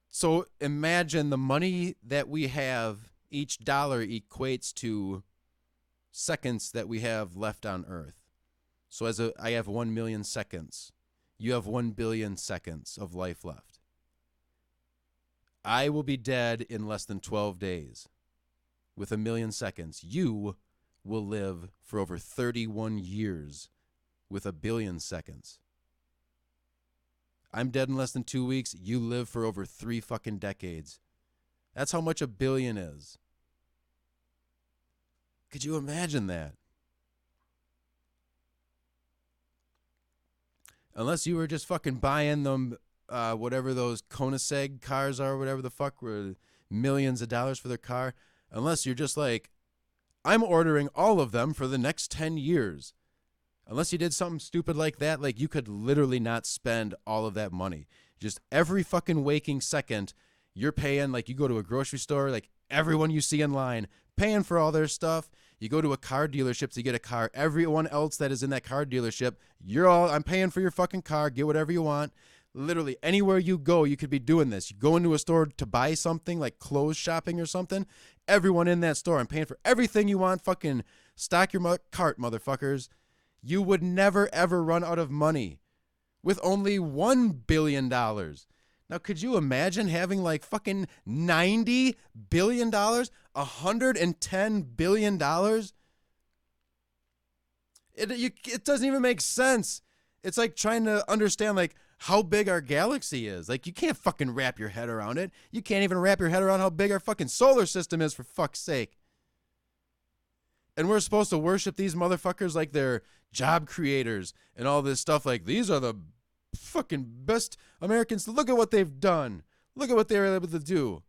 So imagine the money that we have, each dollar equates to seconds that we have left on Earth. So I have 1 million seconds. You have 1 billion seconds of life left. I will be dead in less than 12 days. With 1 million seconds, you will live for over 31 years with 1 billion seconds. I'm dead in less than 2 weeks. You live for over 3 fucking decades. That's how much 1 billion is. Could you imagine that? Unless you were just fucking buying them, whatever those Koenigsegg cars are, whatever the fuck, were millions of dollars for their car. Unless you're just like, I'm ordering all of them for the next 10 years. Unless you did something stupid like that, like you could literally not spend all of that money. Just every fucking waking second, you're paying, like you go to a grocery store, like everyone you see in line, paying for all their stuff. You go to a car dealership to get a car. Everyone else that is in that car dealership, I'm paying for your fucking car. Get whatever you want. Literally anywhere you go, you could be doing this. You go into a store to buy something, like clothes shopping or something. Everyone in that store, I'm paying for everything you want. Fucking stock your cart, motherfuckers. You would never, ever run out of money with only $1 billion. Now, could you imagine having like fucking $90 billion? $110 billion? It doesn't even make sense. It's like trying to understand like how big our galaxy is. Like you can't fucking wrap your head around it. You can't even wrap your head around how big our fucking solar system is, for fuck's sake. And we're supposed to worship these motherfuckers like they're job creators and all this stuff. Like, these are the fucking best Americans. Look at what they've done. Look at what they were able to do.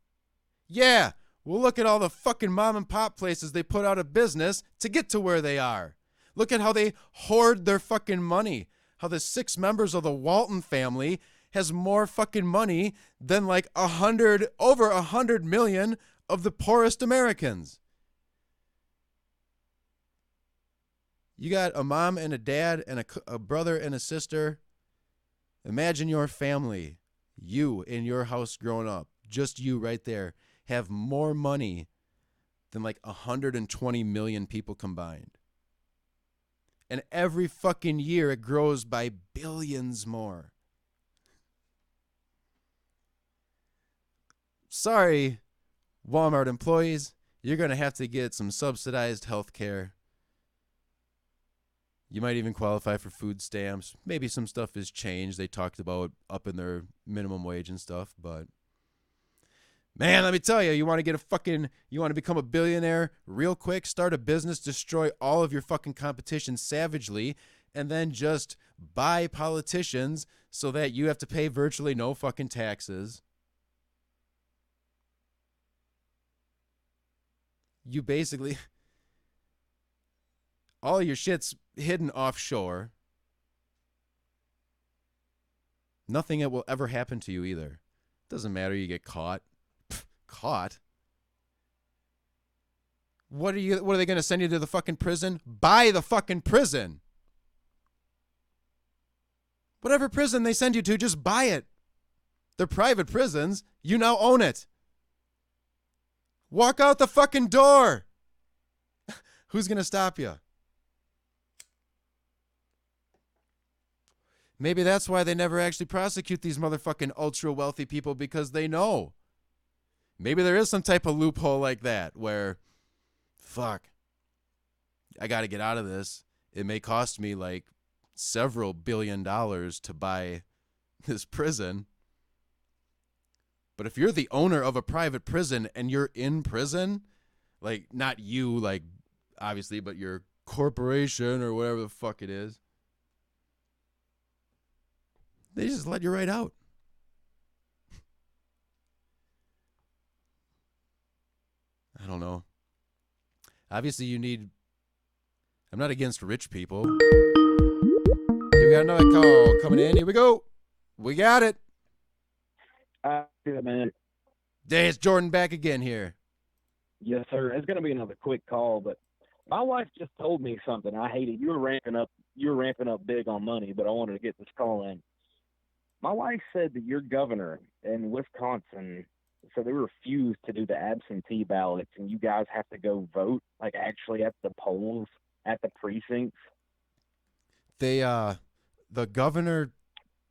Yeah, well, look at all the fucking mom and pop places they put out of business to get to where they are. Look at how they hoard their fucking money. How the 6 members of the Walton family has more fucking money than like over 100 million of the poorest Americans. You got a mom and a dad and a brother and a sister. Imagine your family, you in your house growing up, just you right there, have more money than like 120 million people combined. And every fucking year it grows by billions more. Sorry, Walmart employees, you're going to have to get some subsidized health care. You might even qualify for food stamps. Maybe some stuff has changed. They talked about upping their minimum wage and stuff, but man, let me tell you, you want to become a billionaire real quick, start a business, destroy all of your fucking competition savagely, and then just buy politicians so that you have to pay virtually no fucking taxes. You basically, all your shit's hidden offshore. Nothing that will ever happen to you either. Doesn't matter, you get caught. Caught? What are they going to send you to the fucking prison? Buy the fucking prison. Whatever prison they send you to, just buy it. They're private prisons. You now own it. Walk out the fucking door. Who's going to stop you? Maybe that's why they never actually prosecute these motherfucking ultra wealthy people, because they know. Maybe there is some type of loophole like that where, fuck, I got to get out of this. It may cost me like several $billion to buy this prison. But if you're the owner of a private prison and you're in prison, like not you, like obviously, but your corporation or whatever the fuck it is, they just let you right out. I don't know. Obviously, you need. I'm not against rich people. Here we got another call coming in. Here we go. We got it. Good man. Hey, it's Jordan back again here. Yes, sir. It's gonna be another quick call, but my wife just told me something. I hate it. You were ramping up big on money, but I wanted to get this call in. My wife said that your governor in Wisconsin, so they refused to do the absentee ballots, and you guys have to go vote, like actually at the polls, at the precincts. The governor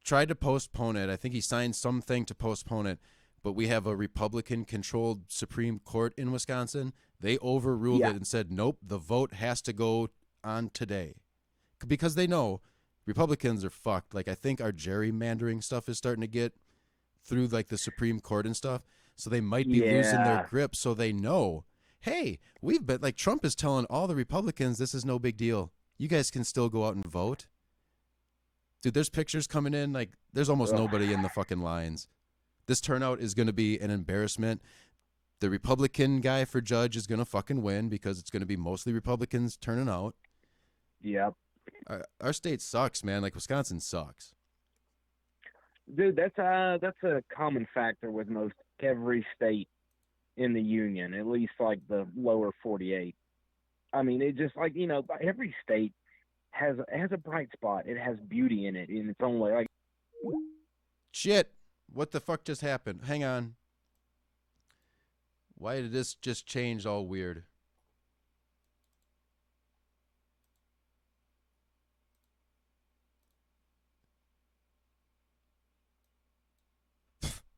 tried to postpone it. I think he signed something to postpone it, but we have a Republican-controlled Supreme Court in Wisconsin. They overruled it and said, nope, the vote has to go on today. Because they know Republicans are fucked. Like, I think our gerrymandering stuff is starting to get through, like, the Supreme Court and stuff. So they might be losing their grip. So they know, hey, we've been, like, Trump is telling all the Republicans this is no big deal. You guys can still go out and vote. Dude, there's pictures coming in. Like, there's almost nobody in the fucking lines. This turnout is going to be an embarrassment. The Republican guy for judge is going to fucking win because it's going to be mostly Republicans turning out. Yep. Our state sucks, man. Like, Wisconsin sucks. Dude, that's a common factor with most every state in the union, at least like the lower 48. I mean, it just like, every state has a bright spot. It has beauty in it in its own way. Like, shit. What the fuck just happened? Hang on. Why did this just change all weird?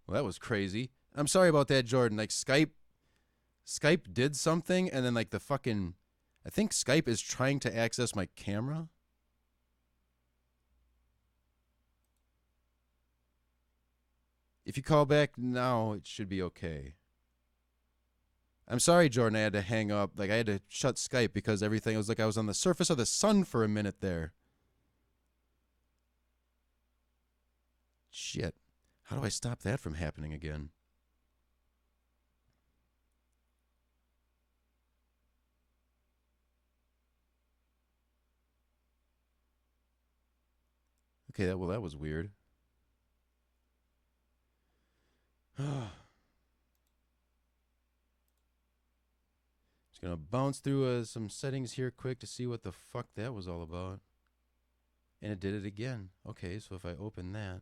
Well, that was crazy. I'm sorry about that, Jordan. Like, Skype did something, and then, like, I think Skype is trying to access my camera. If you call back now, it should be okay. I'm sorry, Jordan, I had to hang up. Like, I had to shut Skype because everything was like I was on the surface of the sun for a minute there. Shit. How do I stop that from happening again? Okay, that was weird. Just gonna bounce through some settings here quick to see what the fuck that was all about. And it did it again. Okay, so if I open that.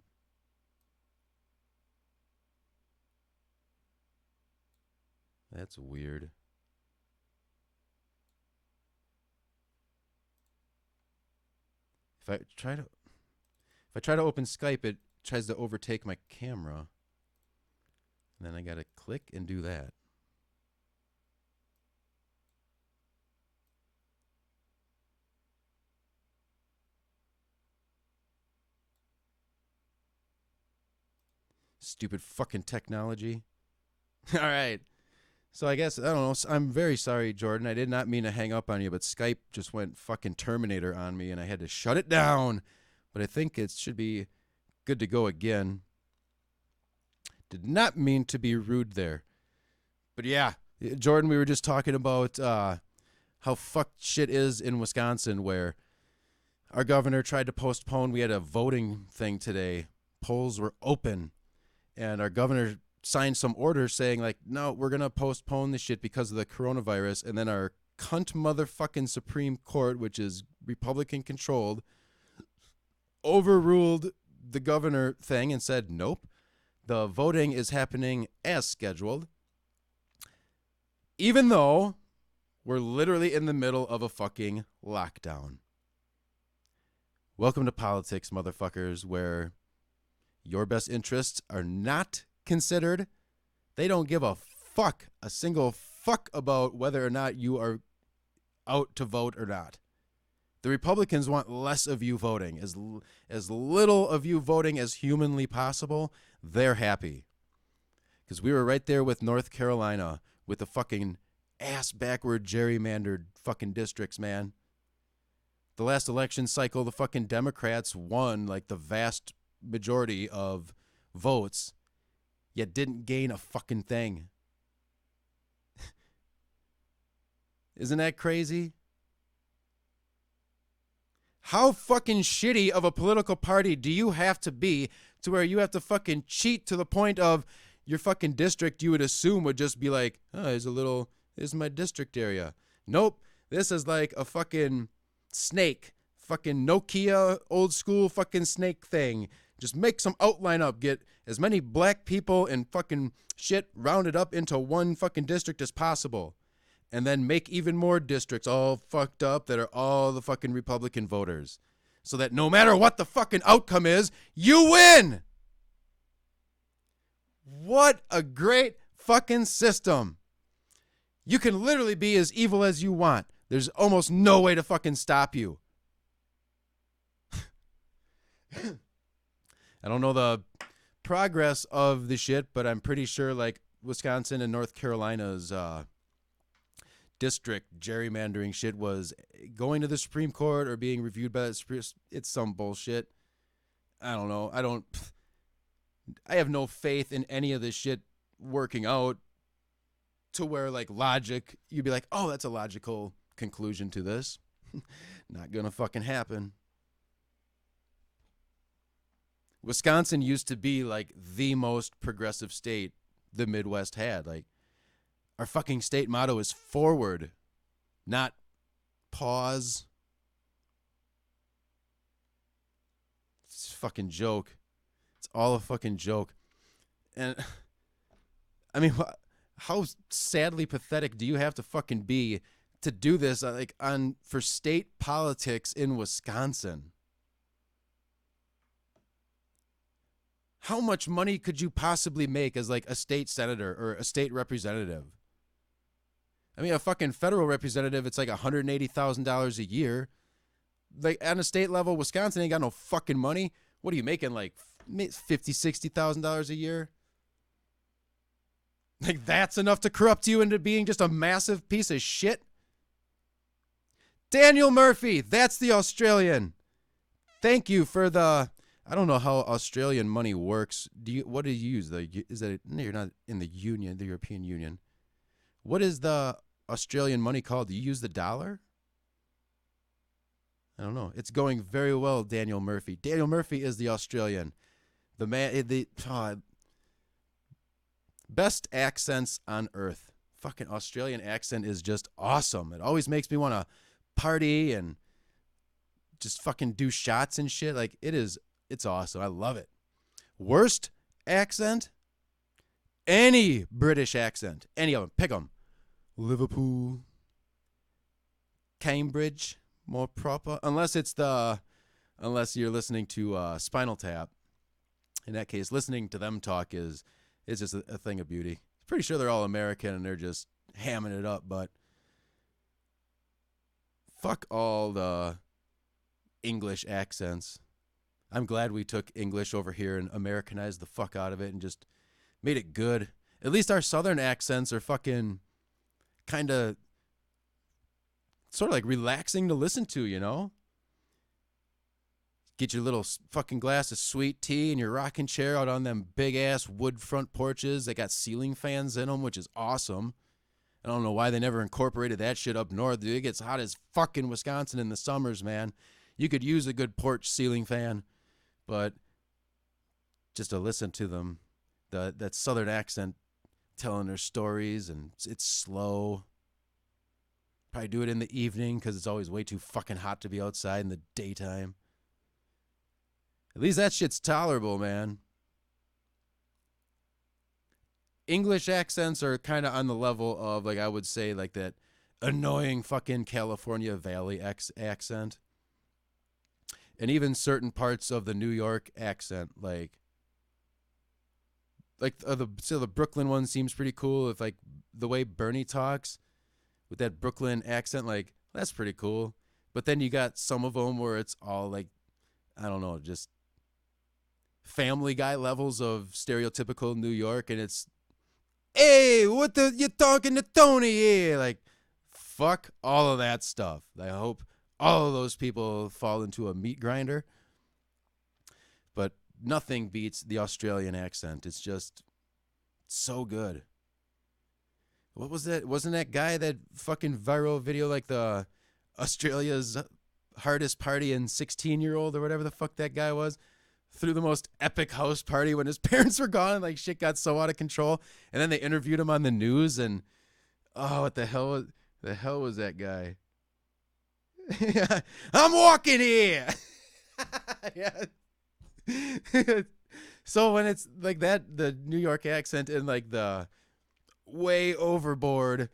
That's weird. If I try to open Skype, it tries to overtake my camera. And then I gotta click and do that. Stupid fucking technology. All right. So I guess, I don't know. I'm very sorry, Jordan. I did not mean to hang up on you, but Skype just went fucking Terminator on me and I had to shut it down. But I think it should be good to go again. Did not mean to be rude there. But yeah, Jordan, we were just talking about how fucked shit is in Wisconsin where our governor tried to postpone. We had a voting thing today. Polls were open. And our governor signed some orders saying, like, no, we're going to postpone this shit because of the coronavirus. And then our cunt motherfucking Supreme Court, which is Republican-controlled, overruled the governor thing and said, nope, the voting is happening as scheduled, even though we're literally in the middle of a fucking lockdown. Welcome to politics, motherfuckers, where your best interests are not considered. They don't give a fuck, a single fuck about whether or not you are out to vote or not. The Republicans want less of you voting. As little of you voting as humanly possible, they're happy. Because we were right there with North Carolina with the fucking ass-backward gerrymandered fucking districts, man. The last election cycle, the fucking Democrats won like the vast majority of votes, yet didn't gain a fucking thing. Isn't that crazy? How fucking shitty of a political party do you have to be to where you have to fucking cheat to the point of your fucking district you would assume would just be like, oh, here's my district area. Nope. This is like a fucking snake. Fucking Nokia old school fucking snake thing. Just make some outline up. Get as many black people and fucking shit rounded up into one fucking district as possible. And then make even more districts all fucked up that are all the fucking Republican voters. So that no matter what the fucking outcome is, you win! What a great fucking system. You can literally be as evil as you want. There's almost no way to fucking stop you. I don't know the progress of the shit, but I'm pretty sure like Wisconsin and North Carolina's district gerrymandering shit was going to the Supreme Court or being reviewed by the Supreme. It's some bullshit. I don't know. I have no faith in any of this shit working out to where like logic, you'd be like, oh, that's a logical conclusion to this. Not gonna fucking happen. Wisconsin used to be like the most progressive state the Midwest had. Like, our fucking state motto is forward, not pause. It's a fucking joke. It's all a fucking joke. And, I mean, how sadly pathetic do you have to fucking be to do this like for state politics in Wisconsin? How much money could you possibly make as like a state senator or a state representative? I mean, a fucking federal representative, it's like $180,000 a year. Like on a state level, Wisconsin ain't got no fucking money. What are you making, like $50,000-$60,000 a year? Like that's enough to corrupt you into being just a massive piece of shit? Daniel Murphy, that's the Australian. Thank you for the... I don't know how Australian money works. What do you use? No, you're not in the Union, the European Union. What is the Australian money called? Do you use the dollar? I don't know. It's going very well, Daniel Murphy. Daniel Murphy is the Australian. The man, best accents on earth. Fucking Australian accent is just awesome. It always makes me want to party and just fucking do shots and shit. Like it's awesome. I love it. Worst accent? Any British accent. Any of them. Pick them. Liverpool. Cambridge. More proper. Unless you're listening to Spinal Tap. In that case, listening to them talk is just a thing of beauty. Pretty sure they're all American and they're just hamming it up, but fuck all the English accents. I'm glad we took English over here and Americanized the fuck out of it and just made it good. At least our southern accents are fucking kind of sort of like relaxing to listen to, you know? Get your little fucking glass of sweet tea in your rocking chair out on them big-ass wood front porches that got ceiling fans in them, which is awesome. I don't know why they never incorporated that shit up north, dude. It gets hot as fucking Wisconsin in the summers, man. You could use a good porch ceiling fan. But just to listen to them, that southern accent telling their stories, and it's slow. Probably do it in the evening because it's always way too fucking hot to be outside in the daytime. At least that shit's tolerable, man. English accents are kind of on the level of, like, I would say, like that annoying fucking California Valley accent. And even certain parts of the New York accent, like the Brooklyn one seems pretty cool. If like the way Bernie talks with that Brooklyn accent, like that's pretty cool. But then you got some of them where it's all like, I don't know, just Family Guy levels of stereotypical New York, and it's, hey, you talking to Tony here? Like, fuck all of that stuff. I hope all of those people fall into a meat grinder. But nothing beats the Australian accent. It's just so good. what was that? Wasn't that guy that fucking viral video like the Australia's hardest party in 16-year-old or whatever the fuck that guy was? Threw the most epic house party when his parents were gone. Like shit got so out of control. And then they interviewed him on the news and what the hell was that guy? I'm walking here. Yeah. So when it's like that, the New York accent and like the way overboard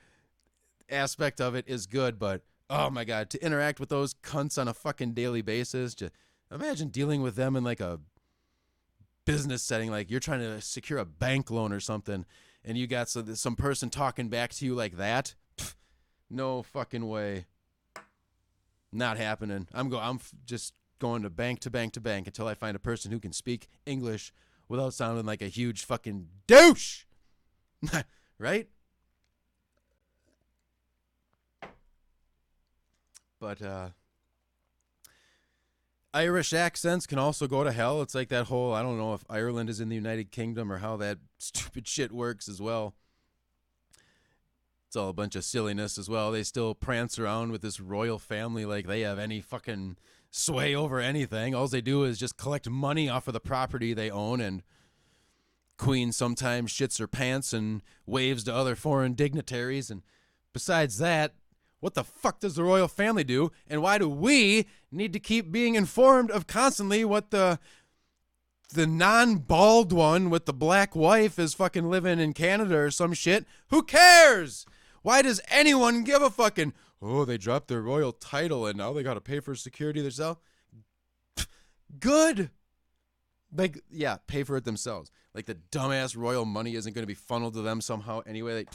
aspect of it is good, but oh my god, to interact with those cunts on a fucking daily basis, just imagine dealing with them in like a business setting, like you're trying to secure a bank loan or something, and you got some person talking back to you like that. Pfft, no fucking way. Not happening. I'm just going to bank until I find a person who can speak English without sounding like a huge fucking douche. Right? But Irish accents can also go to hell. It's like that whole, I don't know if Ireland is in the United Kingdom or how that stupid shit works as well. It's all a bunch of silliness as well. They still prance around with this royal family like they have any fucking sway over anything. All they do is just collect money off of the property they own, and Queen sometimes shits her pants and waves to other foreign dignitaries. And besides that, what the fuck does the royal family do? And why do we need to keep being informed of constantly what the non-bald one with the black wife is fucking living in Canada or some shit? Who cares? Why does anyone give a fucking, oh, they dropped their royal title and now they got to pay for security themselves? Good. Like, yeah, pay for it themselves. Like the dumbass royal money isn't going to be funneled to them somehow anyway. Like,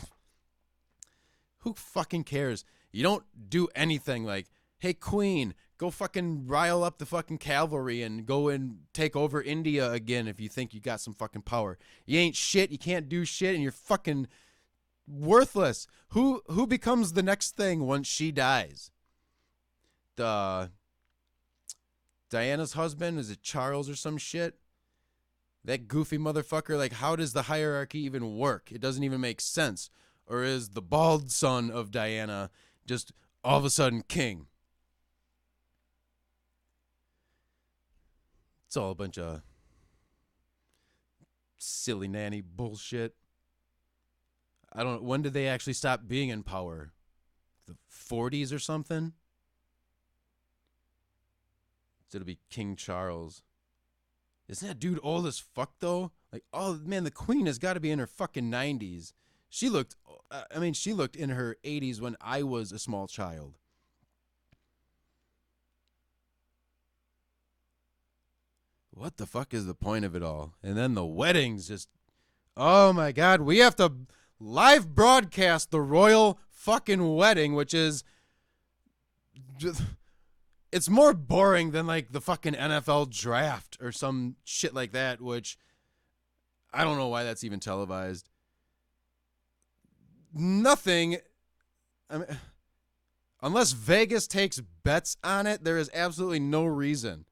who fucking cares? You don't do anything like, hey, Queen, go fucking rile up the fucking cavalry and go and take over India again if you think you got some fucking power. You ain't shit. You can't do shit, and you're fucking worthless. Who becomes the next thing once she dies? Diana's husband? Is it Charles or some shit? That goofy motherfucker. Like, how does the hierarchy even work? It doesn't even make sense. Or is the bald son of Diana just all of a sudden king? It's all a bunch of silly nanny bullshit. I don't know. When did they actually stop being in power? The 40s or something? So it'll be King Charles. Isn't that dude old as fuck, though? Like, oh, man, the queen has got to be in her fucking 90s. She looked in her 80s when I was a small child. What the fuck is the point of it all? And then the weddings just, oh my God, we have to live broadcast the royal fucking wedding, which is just, it's more boring than like the fucking NFL draft or some shit like that, which I don't know why that's even televised. Nothing, I mean, unless Vegas takes bets on it, there is absolutely no reason.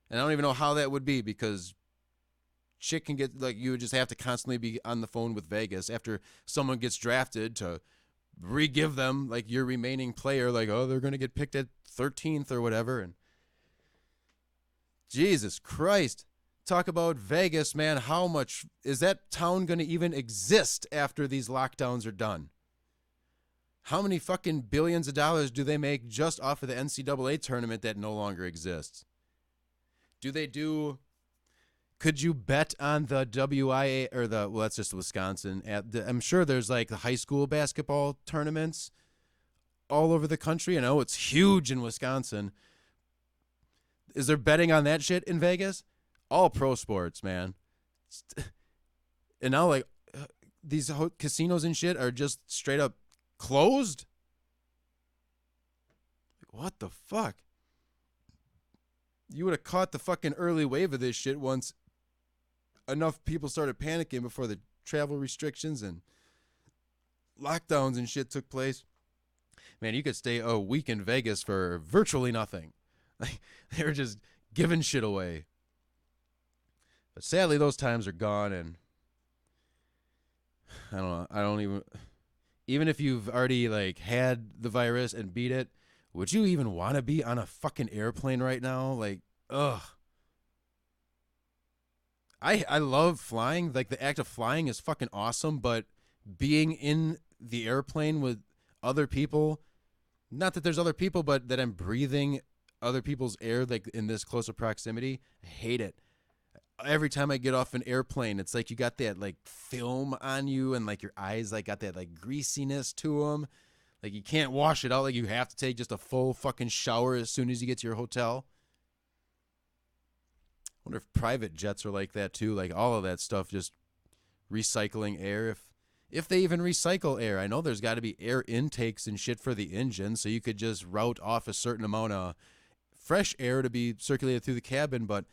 And I don't even know how that would be, because shit can get, like, you would just have to constantly be on the phone with Vegas after someone gets drafted to re-give them, like, your remaining player, like, oh, they're going to get picked at 13th or whatever. And Jesus Christ. Talk about Vegas, man. How much is that town going to even exist after these lockdowns are done? How many fucking billions of dollars do they make just off of the NCAA tournament that no longer exists? Could you bet on the WIA or well, that's just Wisconsin. I'm sure there's like the high school basketball tournaments all over the country. I know it's huge in Wisconsin. Is there betting on that shit in Vegas? All pro sports, man. And now, like, these casinos and shit are just straight up closed? What the fuck? You would have caught the fucking early wave of this shit once enough people started panicking before the travel restrictions and lockdowns and shit took place. Man, you could stay a week in Vegas for virtually nothing. Like, they were just giving shit away. But sadly, those times are gone, and I don't know. even if you've already like had the virus and beat it, would you even want to be on a fucking airplane right now? Like, ugh. I love flying. Like the act of flying is fucking awesome, but being in the airplane with other people, not that there's other people, but that I'm breathing other people's air like in this closer proximity, I hate it. Every time I get off an airplane, it's like you got that like film on you and like your eyes like got that like greasiness to them. Like you can't wash it out. Like you have to take just a full fucking shower as soon as you get to your hotel. I wonder if private jets are like that too. Like all of that stuff, just recycling air. If they even recycle air, I know there's got to be air intakes and shit for the engine, so you could just route off a certain amount of fresh air to be circulated through the cabin. But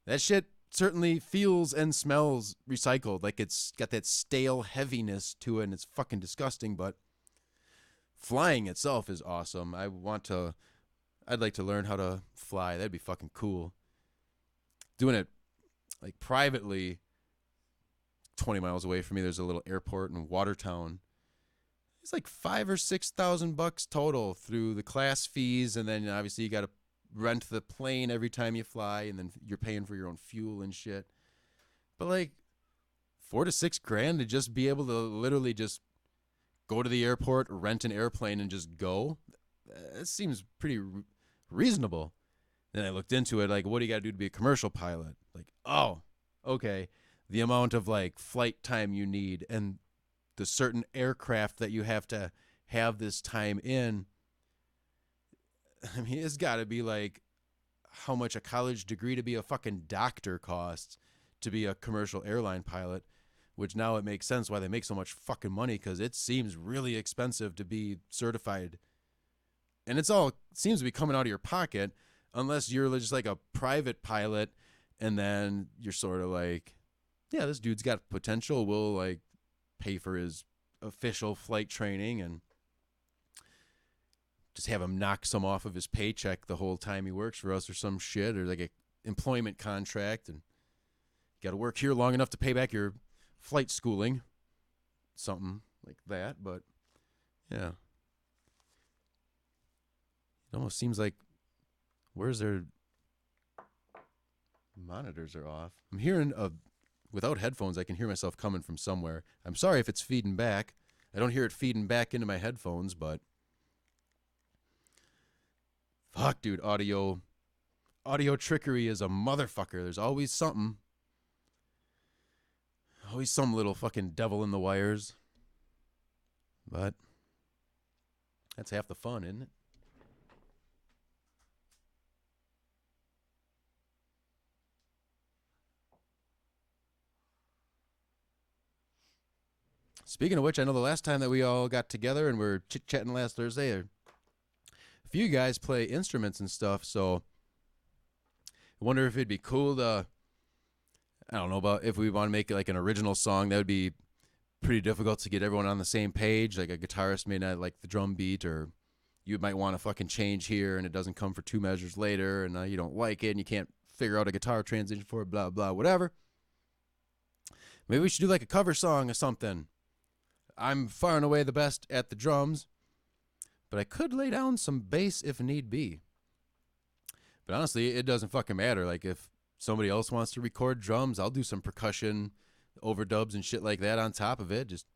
that shit certainly feels and smells recycled. Like it's got that stale heaviness to it, and it's fucking disgusting. But flying itself is awesome. I'd like to learn how to fly. That'd be fucking cool. Doing it like privately 20 miles away from me, there's a little airport in Watertown. It's like $5,000 or $6,000 total through the class fees, and then obviously you got to rent the plane every time you fly, and then you're paying for your own fuel and shit. But like $4 to $6 grand to just be able to literally just go to the airport, rent an airplane, and just go. That seems pretty reasonable. Then I looked into it, like, what do you got to do to be a commercial pilot? Like, oh, okay. The amount of like flight time you need and the certain aircraft that you have to have this time in. I mean, it's got to be like how much a college degree to be a fucking doctor costs to be a commercial airline pilot, which now it makes sense why they make so much fucking money, because it seems really expensive to be certified. And it's all seems to be coming out of your pocket unless you're just like a private pilot, and then you're sort of like, yeah, this dude's got potential. We'll like pay for his official flight training and just have him knock some off of his paycheck the whole time he works for us or some shit, or like a employment contract, and got to work here long enough to pay back your flight schooling, something like that. But yeah, it almost seems like, where's their monitors are off. I'm hearing without headphones, I can hear myself coming from somewhere. I'm sorry if it's feeding back. I don't hear it feeding back into my headphones, but fuck, dude, audio trickery is a motherfucker. There's always something. Always some little fucking devil in the wires. But that's half the fun, isn't it? Speaking of which, I know the last time that we all got together and were chit-chatting last Thursday, a few guys play instruments and stuff, so I wonder if it'd be cool to, I don't know, about if we want to make like an original song. That would be pretty difficult to get everyone on the same page. Like a guitarist may not like the drum beat, or you might want to fucking change here and it doesn't come for 2 measures later, and you don't like it and you can't figure out a guitar transition for it, blah, blah, whatever. Maybe we should do like a cover song or something. I'm far and away the best at the drums, but I could lay down some bass if need be. But honestly, it doesn't fucking matter. Like if somebody else wants to record drums, I'll do some percussion, overdubs and shit like that on top of it. Just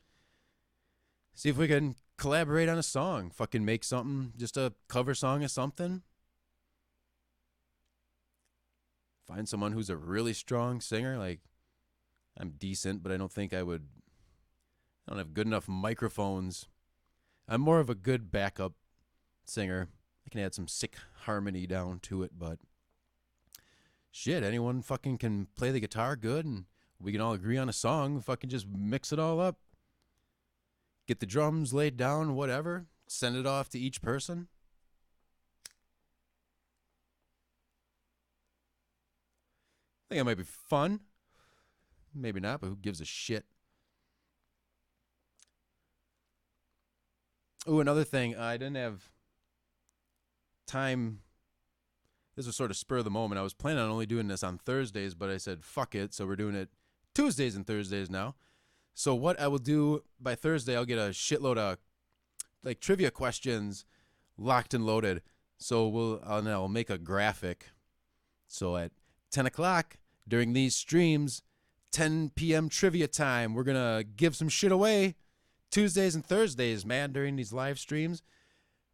see if we can collaborate on a song. Fucking make something, just a cover song or something. Find someone who's a really strong singer. Like, I'm decent, but I don't think I don't have good enough microphones. I'm more of a good backup singer. I can add some sick harmony down to it, but shit, anyone fucking can play the guitar good and we can all agree on a song. Fucking just mix it all up. Get the drums laid down, whatever. Send it off to each person. I think it might be fun. Maybe not, but who gives a shit? Oh, another thing, I didn't have time. This was sort of spur of the moment. I was planning on only doing this on Thursdays, but I said, fuck it. So we're doing it Tuesdays and Thursdays now. So what I will do by Thursday, I'll get a shitload of like trivia questions locked and loaded. So I'll make a graphic. So at 10 o'clock during these streams, 10 p.m. trivia time, we're gonna give some shit away. Tuesdays and Thursdays, man, during these live streams.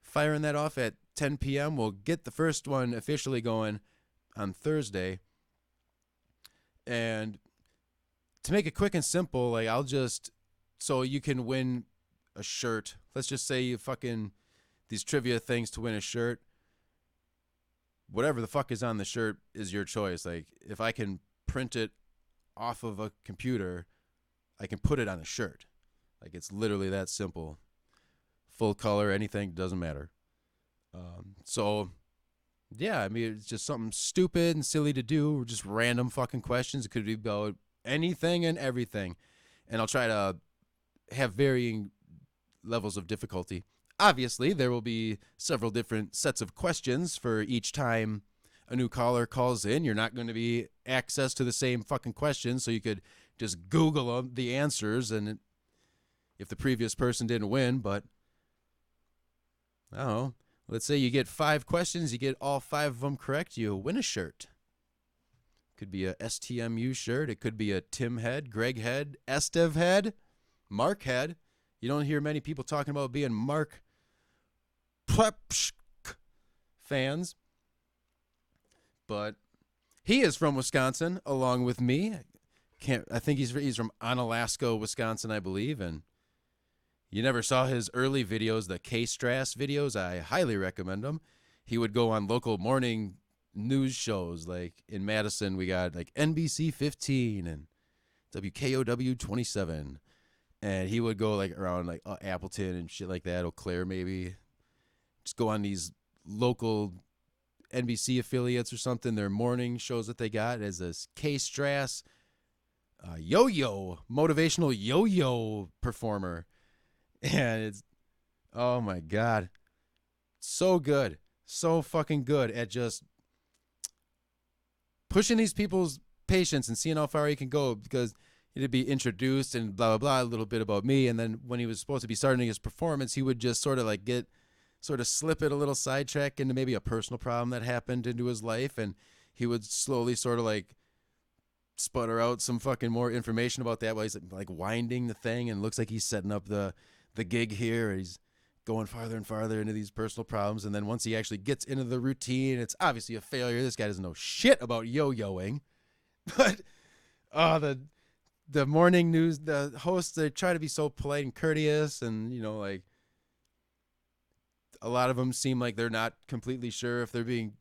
Firing that off at 10 p.m. We'll get the first one officially going on Thursday. And to make it quick and simple, like so you can win a shirt. Let's just say you fucking these trivia things to win a shirt. Whatever the fuck is on the shirt is your choice. Like if I can print it off of a computer, I can put it on a shirt. Like it's literally that simple. Full color, anything, doesn't matter. So yeah, I mean, it's just something stupid and silly to do. Just random fucking questions. It could be about anything and everything. And I'll try to have varying levels of difficulty. Obviously, there will be several different sets of questions for each time a new caller calls in. You're not going to be access to the same fucking questions, so you could just Google the answers, and if the previous person didn't win, but I don't know. Let's say you get 5 questions, you get all 5 of them correct, you win a shirt. Could be a STMU shirt. It could be a Tim head, Greg head, Estev head, Mark head. You don't hear many people talking about being Mark fans. But he is from Wisconsin, along with me. I think he's from Onalaska, Wisconsin, I believe. And you never saw his early videos, the K-Strass videos. I highly recommend them. He would go on local morning news shows. Like in Madison, we got like NBC 15 and WKOW 27. And he would go like around like Appleton and shit like that, Eau Claire maybe. Just go on these local NBC affiliates or something. Their morning shows that they got as a K-Strass yo-yo, motivational yo-yo performer. And it's, oh my God, so good. So fucking good at just pushing these people's patience and seeing how far he can go, because he'd be introduced and blah, blah, blah, a little bit about me. And then when he was supposed to be starting his performance, he would just sort of slip it a little sidetrack into maybe a personal problem that happened into his life. And he would slowly sort of like sputter out some fucking more information about that while he's like winding the thing, and looks like he's setting up the gig here. He's going farther and farther into these personal problems. And then once he actually gets into the routine, it's obviously a failure. This guy doesn't know shit about yo-yoing. But the morning news, the hosts, they try to be so polite and courteous, and you know, like a lot of them seem like they're not completely sure if they're being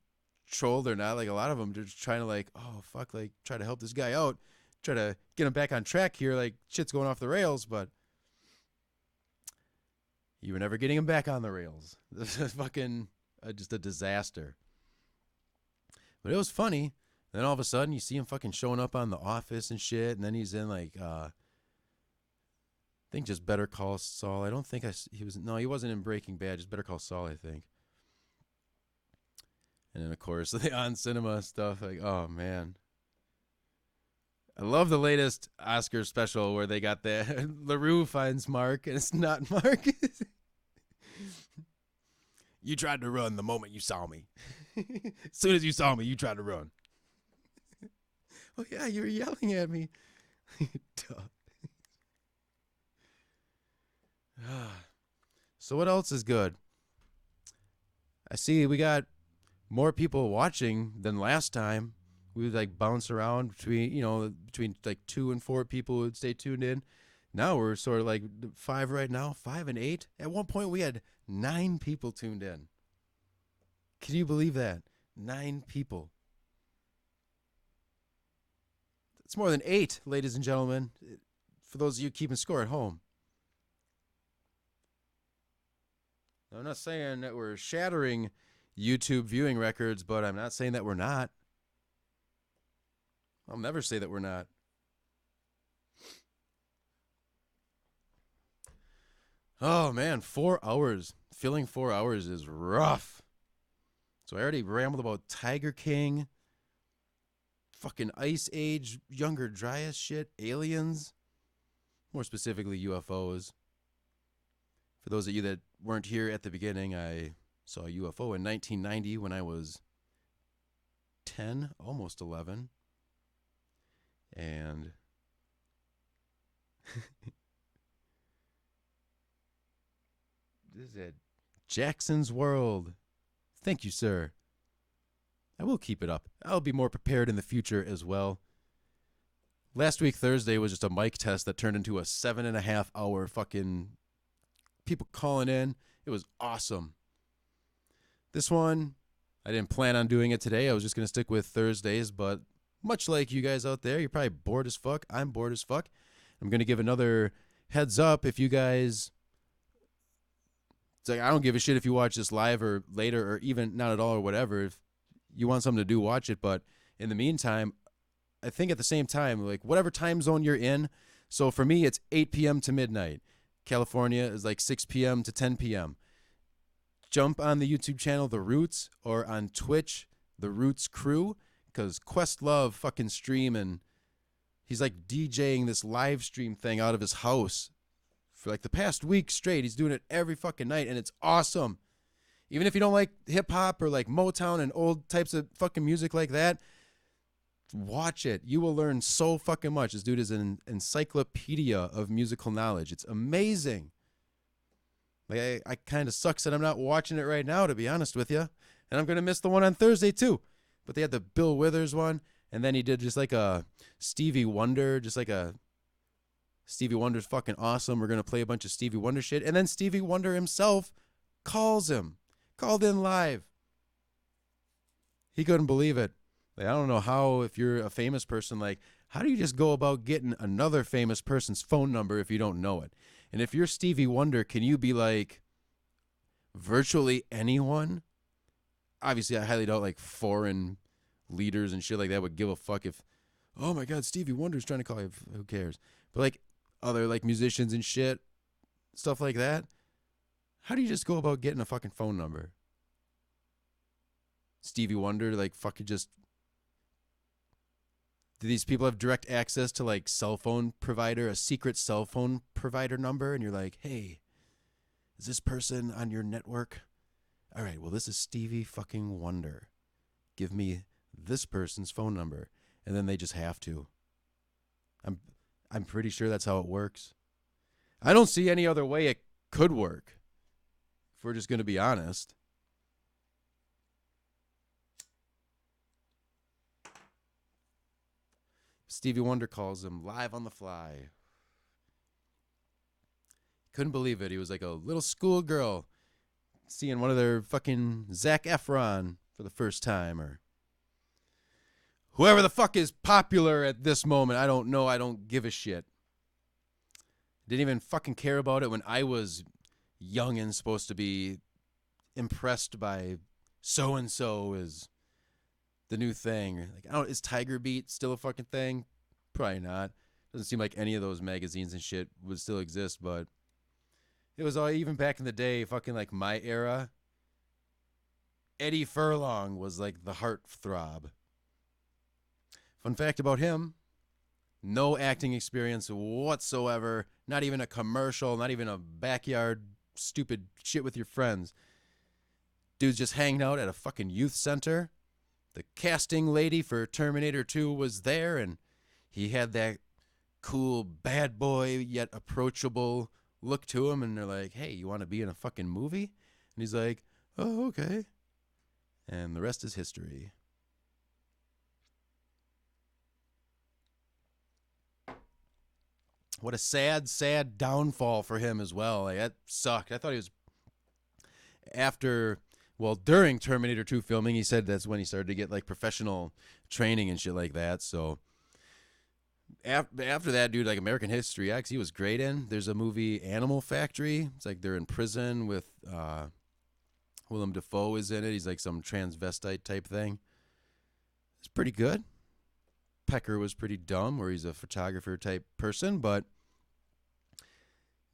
trolled or not. Like a lot of them are just trying to like, oh fuck, like try to help this guy out, try to get him back on track here. Like shit's going off the rails, but you were never getting him back on the rails. This is fucking just a disaster. But it was funny. Then all of a sudden you see him fucking showing up on The Office and shit, and then he's in like I think just Better Call Saul. I don't think he wasn't in Breaking Bad, just Better Call Saul, I think. And then of course the On Cinema stuff, like, oh man. I love the latest Oscar special where they got the LaRue finds Mark and it's not Mark. You tried to run the moment you saw me. As soon as you saw me, you tried to run. Oh yeah, you were yelling at me. So what else is good? I see we got more people watching than last time. We would like bounce around between like 2 and 4 people would stay tuned in. Now we're sort of like 5 right now, 5 and 8. At one point we had 9 people tuned in. Can you believe that? 9 people. It's more than 8, ladies and gentlemen, for those of you keeping score at home. I'm not saying that we're shattering YouTube viewing records, but I'm not saying that we're not. I'll never say that we're not. Oh, man, 4 hours. Filling 4 hours is rough. So I already rambled about Tiger King, fucking Ice Age, Younger Dryas shit, aliens, more specifically UFOs. For those of you that weren't here at the beginning, I saw a UFO in 1990 when I was 10, almost 11. And this is at Jackson's World. Thank you, sir. I will keep it up. I'll be more prepared in the future as well. Last week, Thursday, was just a mic test that turned into a 7.5 hour fucking people calling in. It was awesome. This one, I didn't plan on doing it today. I was just going to stick with Thursdays, but much like you guys out there, you're probably bored as fuck. I'm bored as fuck. I'm going to give another heads up if you guys... It's like, I don't give a shit if you watch this live or later or even not at all or whatever. If you want something to do, watch it. But in the meantime, I think at the same time, like whatever time zone you're in. So for me, it's 8 p.m. to midnight. California is like 6 p.m. to 10 p.m. Jump on the YouTube channel, The Roots, or on Twitch, The Roots Crew, because Questlove fucking streaming. He's like DJing this live stream thing out of his house for like the past week straight. He's doing it every fucking night, and it's awesome. Even if you don't like hip-hop or like Motown and old types of fucking music like that, watch it. You will learn so fucking much. This dude is an encyclopedia of musical knowledge. It's amazing. Like I kind of sucks that I'm not watching it right now, to be honest with you. And I'm going to miss the one on Thursday too. But they had the Bill Withers one, and then he did just like a Stevie Wonder, just like a Stevie Wonder's fucking awesome. We're going to play a bunch of Stevie Wonder shit. And then Stevie Wonder himself called in live. He couldn't believe it. Like, I don't know how, if you're a famous person, like, how do you just go about getting another famous person's phone number if you don't know it? And if you're Stevie Wonder, can you be like virtually anyone? Obviously, I highly doubt like foreign leaders and shit like that would give a fuck if, oh my God, Stevie Wonder's trying to call you. Who cares? But like other like musicians and shit, stuff like that. How do you just go about getting a fucking phone number? Stevie Wonder, like fucking just... Do these people have direct access to like cell phone provider, a secret cell phone provider number? And you're like, hey, is this person on your network? All right, well, this is Stevie fucking Wonder. Give me this person's phone number. And then they just have to. I'm pretty sure that's how it works. I don't see any other way it could work, if we're just going to be honest. Stevie Wonder calls him live on the fly. Couldn't believe it. He was like a little schoolgirl seeing one of their fucking Zac Efron for the first time, or whoever the fuck is popular at this moment. I don't know. I don't give a shit. Didn't even fucking care about it when I was young and supposed to be impressed by so-and-so is the new thing. Like, I don't, is Tiger Beat still a fucking thing? Probably not. Doesn't seem like any of those magazines and shit would still exist, but it was all, even back in the day, fucking like my era, Eddie Furlong was like the heartthrob. Fun fact about him, no acting experience whatsoever, not even a commercial, not even a backyard stupid shit with your friends. Dude's just hanging out at a fucking youth center. The casting lady for Terminator 2 was there, and he had that cool bad boy yet approachable look to him, and they're like, hey, you want to be in a fucking movie? And he's like, oh, okay. And the rest is history. What a sad, sad downfall for him as well. Like, that sucked. I thought he was during Terminator 2 filming, he said that's when he started to get like professional training and shit like that. So after that, dude, like American History X, he was great in. There's a movie, Animal Factory. It's like they're in prison with Willem Dafoe is in it. He's like some transvestite type thing. It's pretty good. Pecker was pretty dumb, where he's a photographer type person, but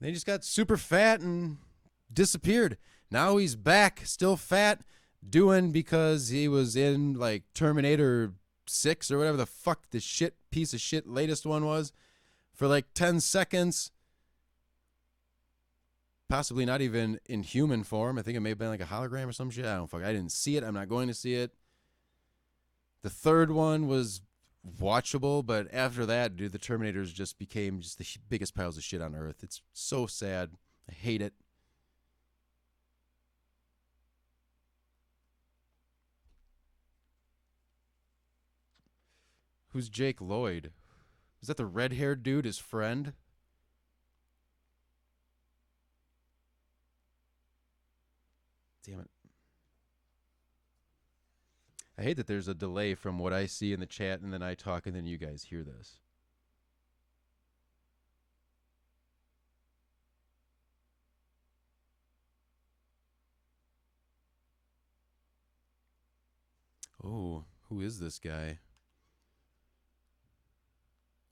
they just got super fat and disappeared. Now he's back, still fat, doing because he was in like Terminator 6 or whatever the fuck the shit piece of shit latest one was for like 10 seconds. possibly not even in human form. I think it may have been like a hologram or some shit. I didn't see it. I'm not going to see it. The third one was watchable, but after that, dude, the Terminators just became just the biggest piles of shit on Earth. It's so sad. I hate it. Who's Jake Lloyd? Is that the red-haired dude, his friend? Damn it. I hate that there's a delay from what I see in the chat and then I talk and then you guys hear this. Oh, who is this guy?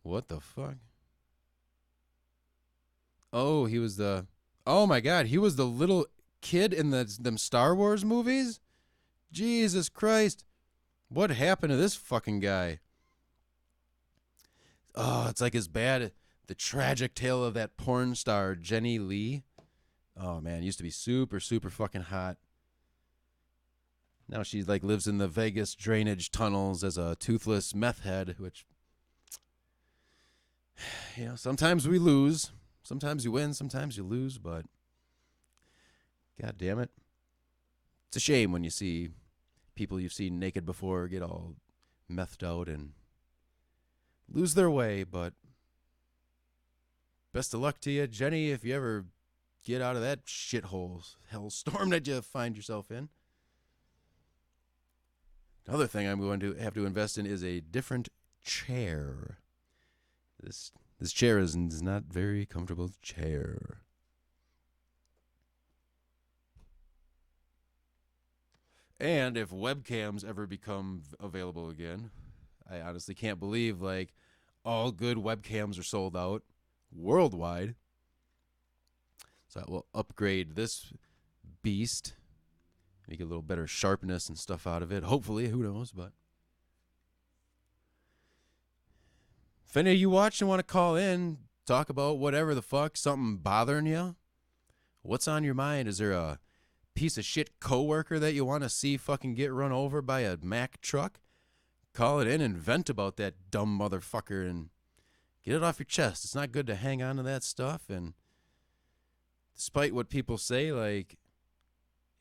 What the fuck? Oh, he was the... Oh my god, he was the little kid in them Star Wars movies? Jesus Christ. What happened to this fucking guy? Oh, it's like as bad... The tragic tale of that porn star, Jenny Lee. Oh man, used to be super, super fucking hot. Now she like lives in the Vegas drainage tunnels as a toothless meth head, which... You know, sometimes we lose. Sometimes you win, sometimes you lose, but... God damn it. It's a shame when you see people you've seen naked before get all methed out and lose their way, but... Best of luck to you, Jenny, if you ever get out of that shithole hellstorm that you find yourself in. Another thing I'm going to have to invest in is a different chair. This chair is not very comfortable chair. And if webcams ever become available again, I honestly can't believe like all good webcams are sold out worldwide. So I will upgrade this beast, make a little better sharpness and stuff out of it. Hopefully, who knows, but if any of you watch and want to call in, talk about whatever the fuck, something bothering you, what's on your mind? Is there a piece of shit coworker that you want to see fucking get run over by a Mack truck? Call it in and vent about that dumb motherfucker and get it off your chest. It's not good to hang on to that stuff. And despite what people say, like,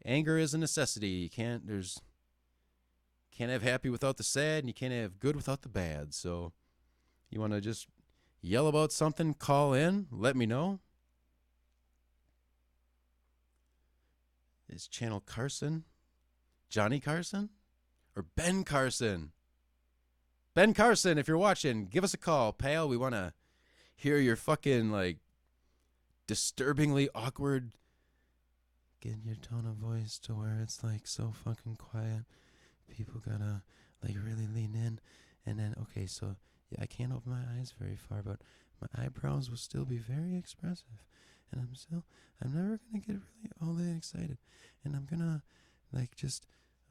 anger is a necessity. You can't have happy without the sad, and you can't have good without the bad. So you want to just yell about something, call in, let me know. Is Channel Carson Johnny Carson or Ben Carson? Ben Carson, if you're watching, give us a call, pal. We want to hear your fucking, like, disturbingly awkward... Get your tone of voice to where it's, like, so fucking quiet. People gotta, like, really lean in. And then, okay, so, yeah, I can't open my eyes very far, but my eyebrows will still be very expressive. And I'm never gonna get really all that excited. And I'm gonna, like, just,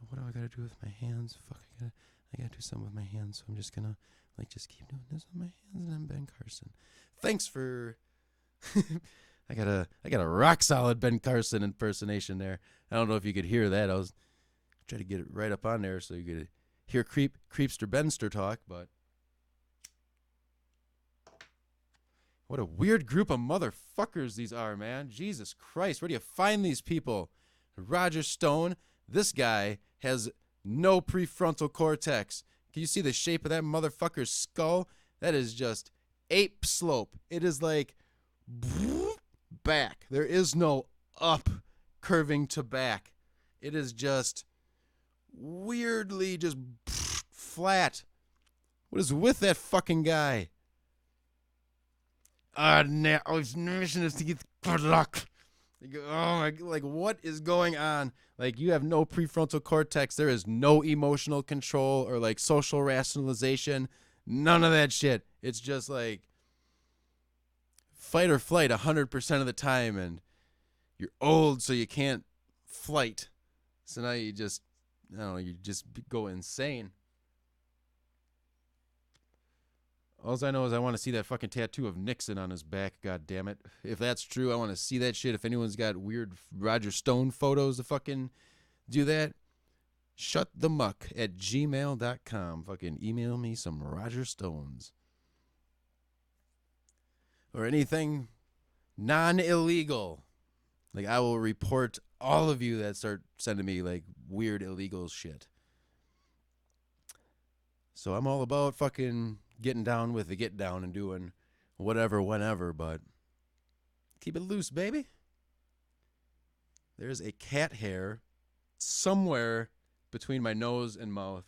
what do I gotta do with my hands? Fuck, I gotta do something with my hands, so I'm just gonna, like, just keep doing this with my hands, and I'm Ben Carson. Thanks for... I got a rock solid Ben Carson impersonation there. I don't know if you could hear that. I was trying to get it right up on there so you could hear Creepster Benster talk, but... What a weird group of motherfuckers these are, man. Jesus Christ, where do you find these people? Roger Stone, this guy has no prefrontal cortex. Can you see the shape of that motherfucker's skull? That is just ape slope. It is like back. There is no up curving to back. It is just weirdly just flat. What is with that fucking guy? Now his mission is to get good luck. Oh my, like, what is going on? Like, you have no prefrontal cortex. There is no emotional control or, like, social rationalization. None of that shit. It's just, like, fight or flight 100% of the time, and you're old, so you can't flight. So now you just, I don't know, you just go insane. All I know is I want to see that fucking tattoo of Nixon on his back. God damn it! If that's true, I want to see that shit. If anyone's got weird Roger Stone photos to fucking do that, shutthemuck@gmail.com. Fucking email me some Roger Stones or anything non-illegal. Like, I will report all of you that start sending me like weird illegal shit. So I'm all about fucking getting down with the get down and doing whatever, whenever, but keep it loose, baby. There's a cat hair somewhere between my nose and mouth.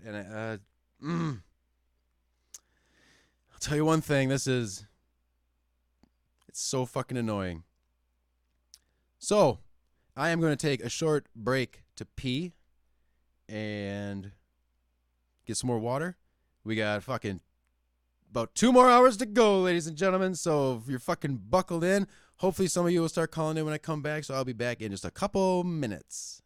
And I'll tell you one thing, it's so fucking annoying. So, I am going to take a short break to pee and get some more water. We got fucking about 2 more hours to go, ladies and gentlemen. So if you're fucking buckled in, hopefully some of you will start calling in when I come back. So I'll be back in just a couple minutes.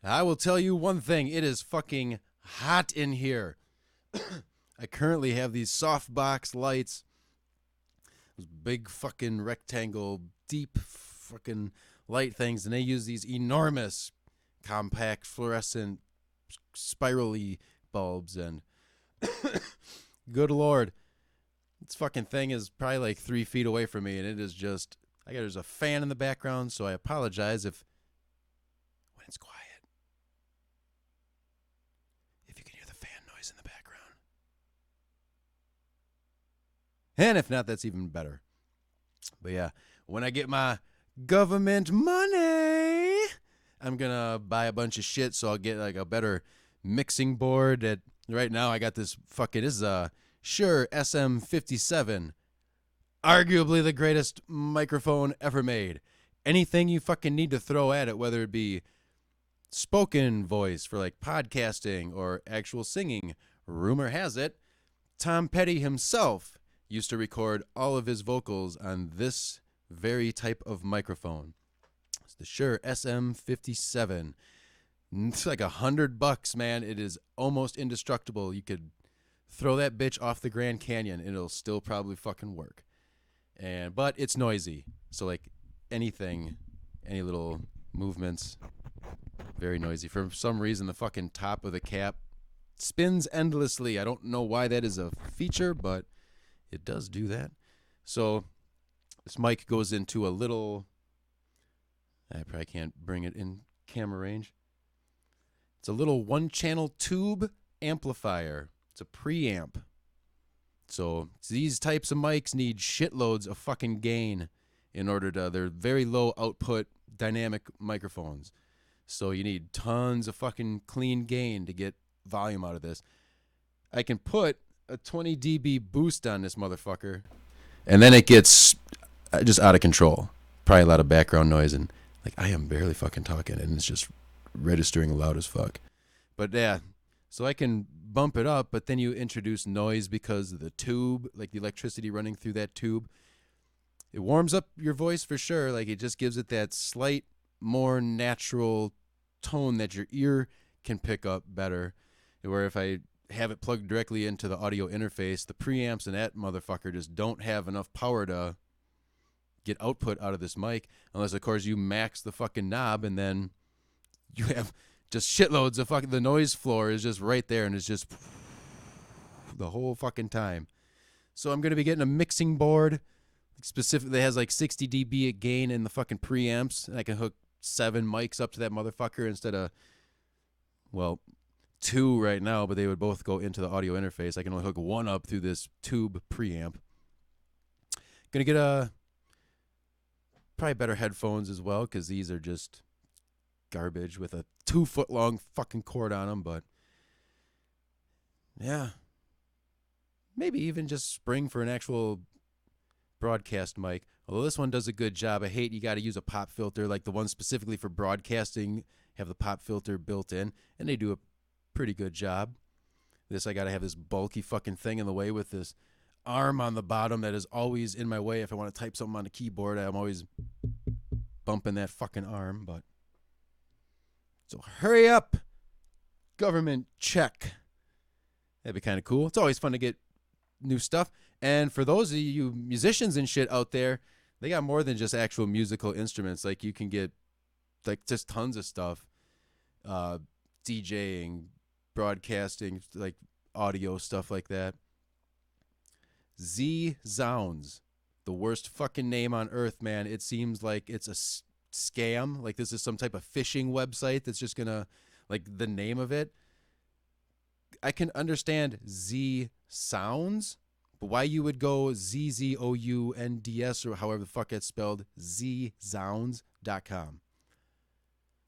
I will tell you one thing. It is fucking hot in here. I currently have these softbox lights. Those big fucking rectangle, deep fucking light things. And they use these enormous, compact, fluorescent, spirally bulbs. And good Lord, this fucking thing is probably like 3 feet away from me. And it is just, there's a fan in the background. So I apologize when it's quiet. And if not, that's even better. But yeah, when I get my government money, I'm going to buy a bunch of shit so I'll get like a better mixing board. Right now I got this this is a Shure SM57. Arguably the greatest microphone ever made. Anything you fucking need to throw at it, whether it be spoken voice for like podcasting or actual singing, rumor has it, Tom Petty himself used to record all of his vocals on this very type of microphone. It's the Shure SM57. It's like $100, man. It is almost indestructible. You could throw that bitch off the Grand Canyon and it'll still probably fucking work. But it's noisy. So like anything, any little movements, very noisy. For some reason, the fucking top of the cap spins endlessly. I don't know why that is a feature, but it does do that. So this mic goes into a little, I probably can't bring it in camera range. It's a little one-channel tube amplifier. It's a preamp. So these types of mics need shitloads of fucking gain in order to, they're very low output dynamic microphones. So you need tons of fucking clean gain to get volume out of this. I can put a 20 dB boost on this motherfucker, and then it gets just out of control. Probably a lot of background noise, and like I am barely fucking talking, and it's just registering loud as fuck. But yeah, so I can bump it up, but then you introduce noise because of the tube, like the electricity running through that tube. It warms up your voice for sure. Like it just gives it that slight, more natural tone that your ear can pick up better. Where if I have it plugged directly into the audio interface, the preamps and that motherfucker just don't have enough power to get output out of this mic, unless of course you max the fucking knob, and then you have just shitloads of fucking, the noise floor is just right there, and it's just the whole fucking time. So I'm going to be getting a mixing board specifically that has like 60 dB gain in the fucking preamps, and I can hook 7 mics up to that motherfucker instead of, well, 2 right now, but they would both go into the audio interface. I can only hook 1 up through this tube preamp. Gonna get probably better headphones as well, because these are just garbage with a 2-foot long fucking cord on them. But yeah, maybe even just spring for an actual broadcast mic. Although this one does a good job. I hate you got to use a pop filter, like the one specifically for broadcasting have the pop filter built in, and they do a pretty good job. This, I got to have this bulky fucking thing in the way with this arm on the bottom that is always in my way. If I want to type something on the keyboard, I'm always bumping that fucking arm. But so hurry up, government check. That'd be kind of cool. It's always fun to get new stuff. And for those of you musicians and shit out there, they got more than just actual musical instruments. Like you can get like just tons of stuff. DJing, broadcasting, like audio stuff like that. Z Zounds, the worst fucking name on earth, man. It seems like it's a scam. Like this is some type of phishing website that's just gonna, like the name of it. I can understand Z Sounds, but why you would go ZZOUNDS or however the fuck it's spelled, zzounds.com.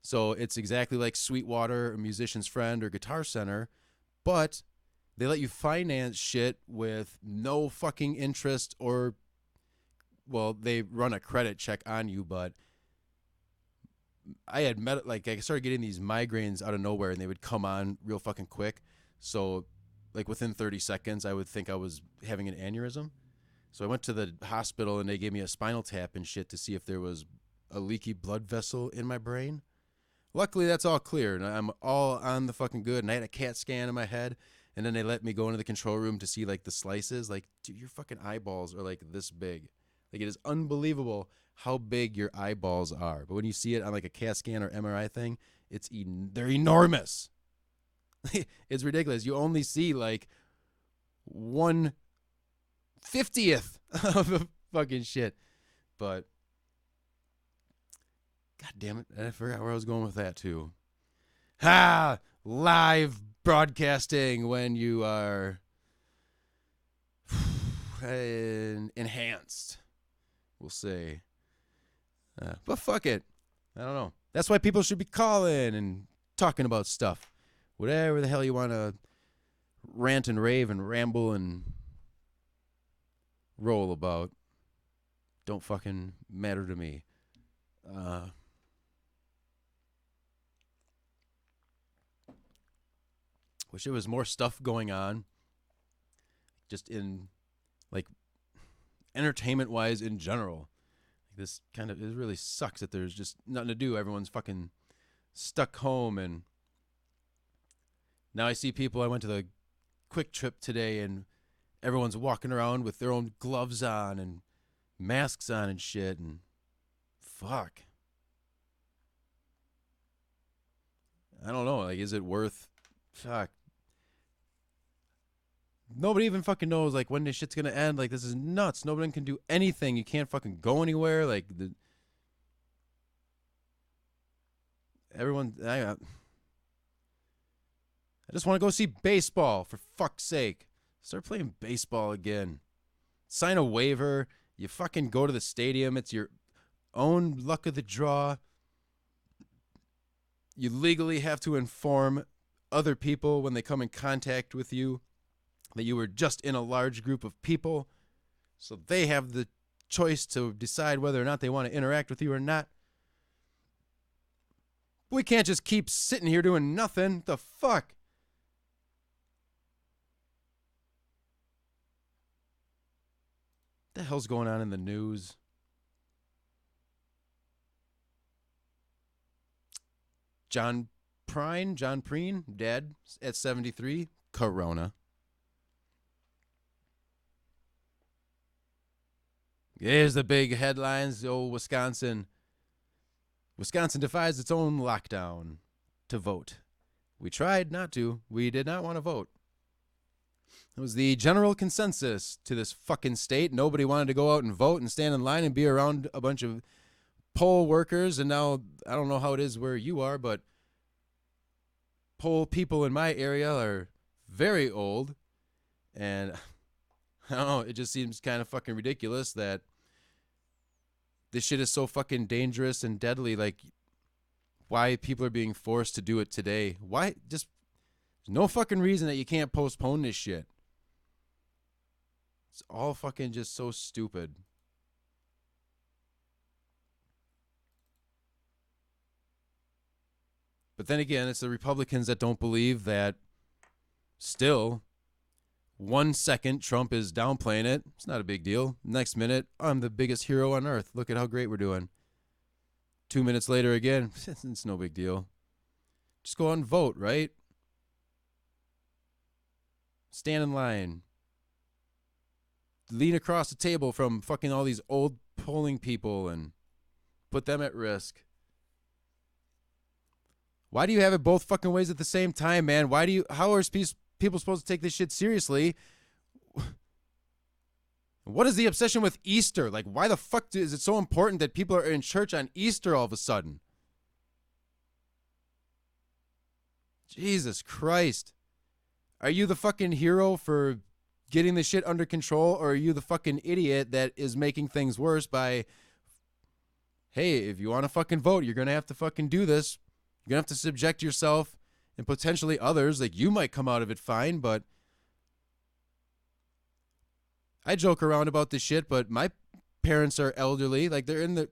So it's exactly like Sweetwater, a Musician's Friend, or Guitar Center, but they let you finance shit with no fucking interest, or, well, they run a credit check on you, but I started getting these migraines out of nowhere, and they would come on real fucking quick. So like within 30 seconds, I would think I was having an aneurysm. So I went to the hospital, and they gave me a spinal tap and shit to see if there was a leaky blood vessel in my brain. Luckily, that's all clear, and I'm all on the fucking good. And I had a CAT scan in my head, and then they let me go into the control room to see like the slices. Like, dude, your fucking eyeballs are like this big. Like, it is unbelievable how big your eyeballs are. But when you see it on like a CAT scan or MRI thing, they're enormous. It's ridiculous. You only see like 1/50th of the fucking shit. But God damn it, I forgot where I was going with that too. Live broadcasting when you are enhanced, we'll say. But fuck it. I don't know. That's why people should be calling and talking about stuff. Whatever the hell you want to rant and rave and ramble and roll about. Don't fucking matter to me. Wish there was more stuff going on. Just in, like, entertainment wise in general. This kind of, it really sucks that there's just nothing to do. Everyone's fucking stuck home. And now I see people, I went to the Quick Trip today and everyone's walking around with their own gloves on and masks on and shit. And fuck. I don't know. Like, is it worth, fuck. Nobody even fucking knows, like, when this shit's gonna end. Like, this is nuts. Nobody can do anything. You can't fucking go anywhere. Like, everyone, I just want to go see baseball, for fuck's sake. Start playing baseball again. Sign a waiver. You fucking go to the stadium. It's your own luck of the draw. You legally have to inform other people when they come in contact with you that you were just in a large group of people, so they have the choice to decide whether or not they want to interact with you or not. We can't just keep sitting here doing nothing. The fuck? What the hell's going on in the news? John Prine, dead at 73, corona. Here's the big headlines. Oh, Wisconsin defies its own lockdown to vote. We tried not to. We did not want to vote. It was the general consensus to this fucking state. Nobody wanted to go out and vote and stand in line and be around a bunch of poll workers. And now, I don't know how it is where you are, but poll people in my area are very old. And I don't know, it just seems kind of fucking ridiculous that this shit is so fucking dangerous and deadly. Like, why people are being forced to do it today. Why? Just, there's no fucking reason that you can't postpone this shit. It's all fucking just so stupid. But then again, it's the Republicans that don't believe that still 1 second Trump is downplaying it. It's not a big deal. Next minute, I'm the biggest hero on earth. Look at how great we're doing. 2 minutes later again, it's no big deal. Just go out and vote, right? Stand in line. Lean across the table from fucking all these old polling people and put them at risk. Why do you have it both fucking ways at the same time, man? How are people supposed to take this shit seriously? What is the obsession with Easter? Like, why the fuck is it so important that people are in church on Easter all of a sudden? Jesus Christ. Are you the fucking hero for getting the shit under control, or are you the fucking idiot that is making things worse by, hey, if you want to fucking vote, you're going to have to fucking do this. You're going to have to subject yourself and potentially others. Like, you might come out of it fine, but I joke around about this shit, but my parents are elderly. Like,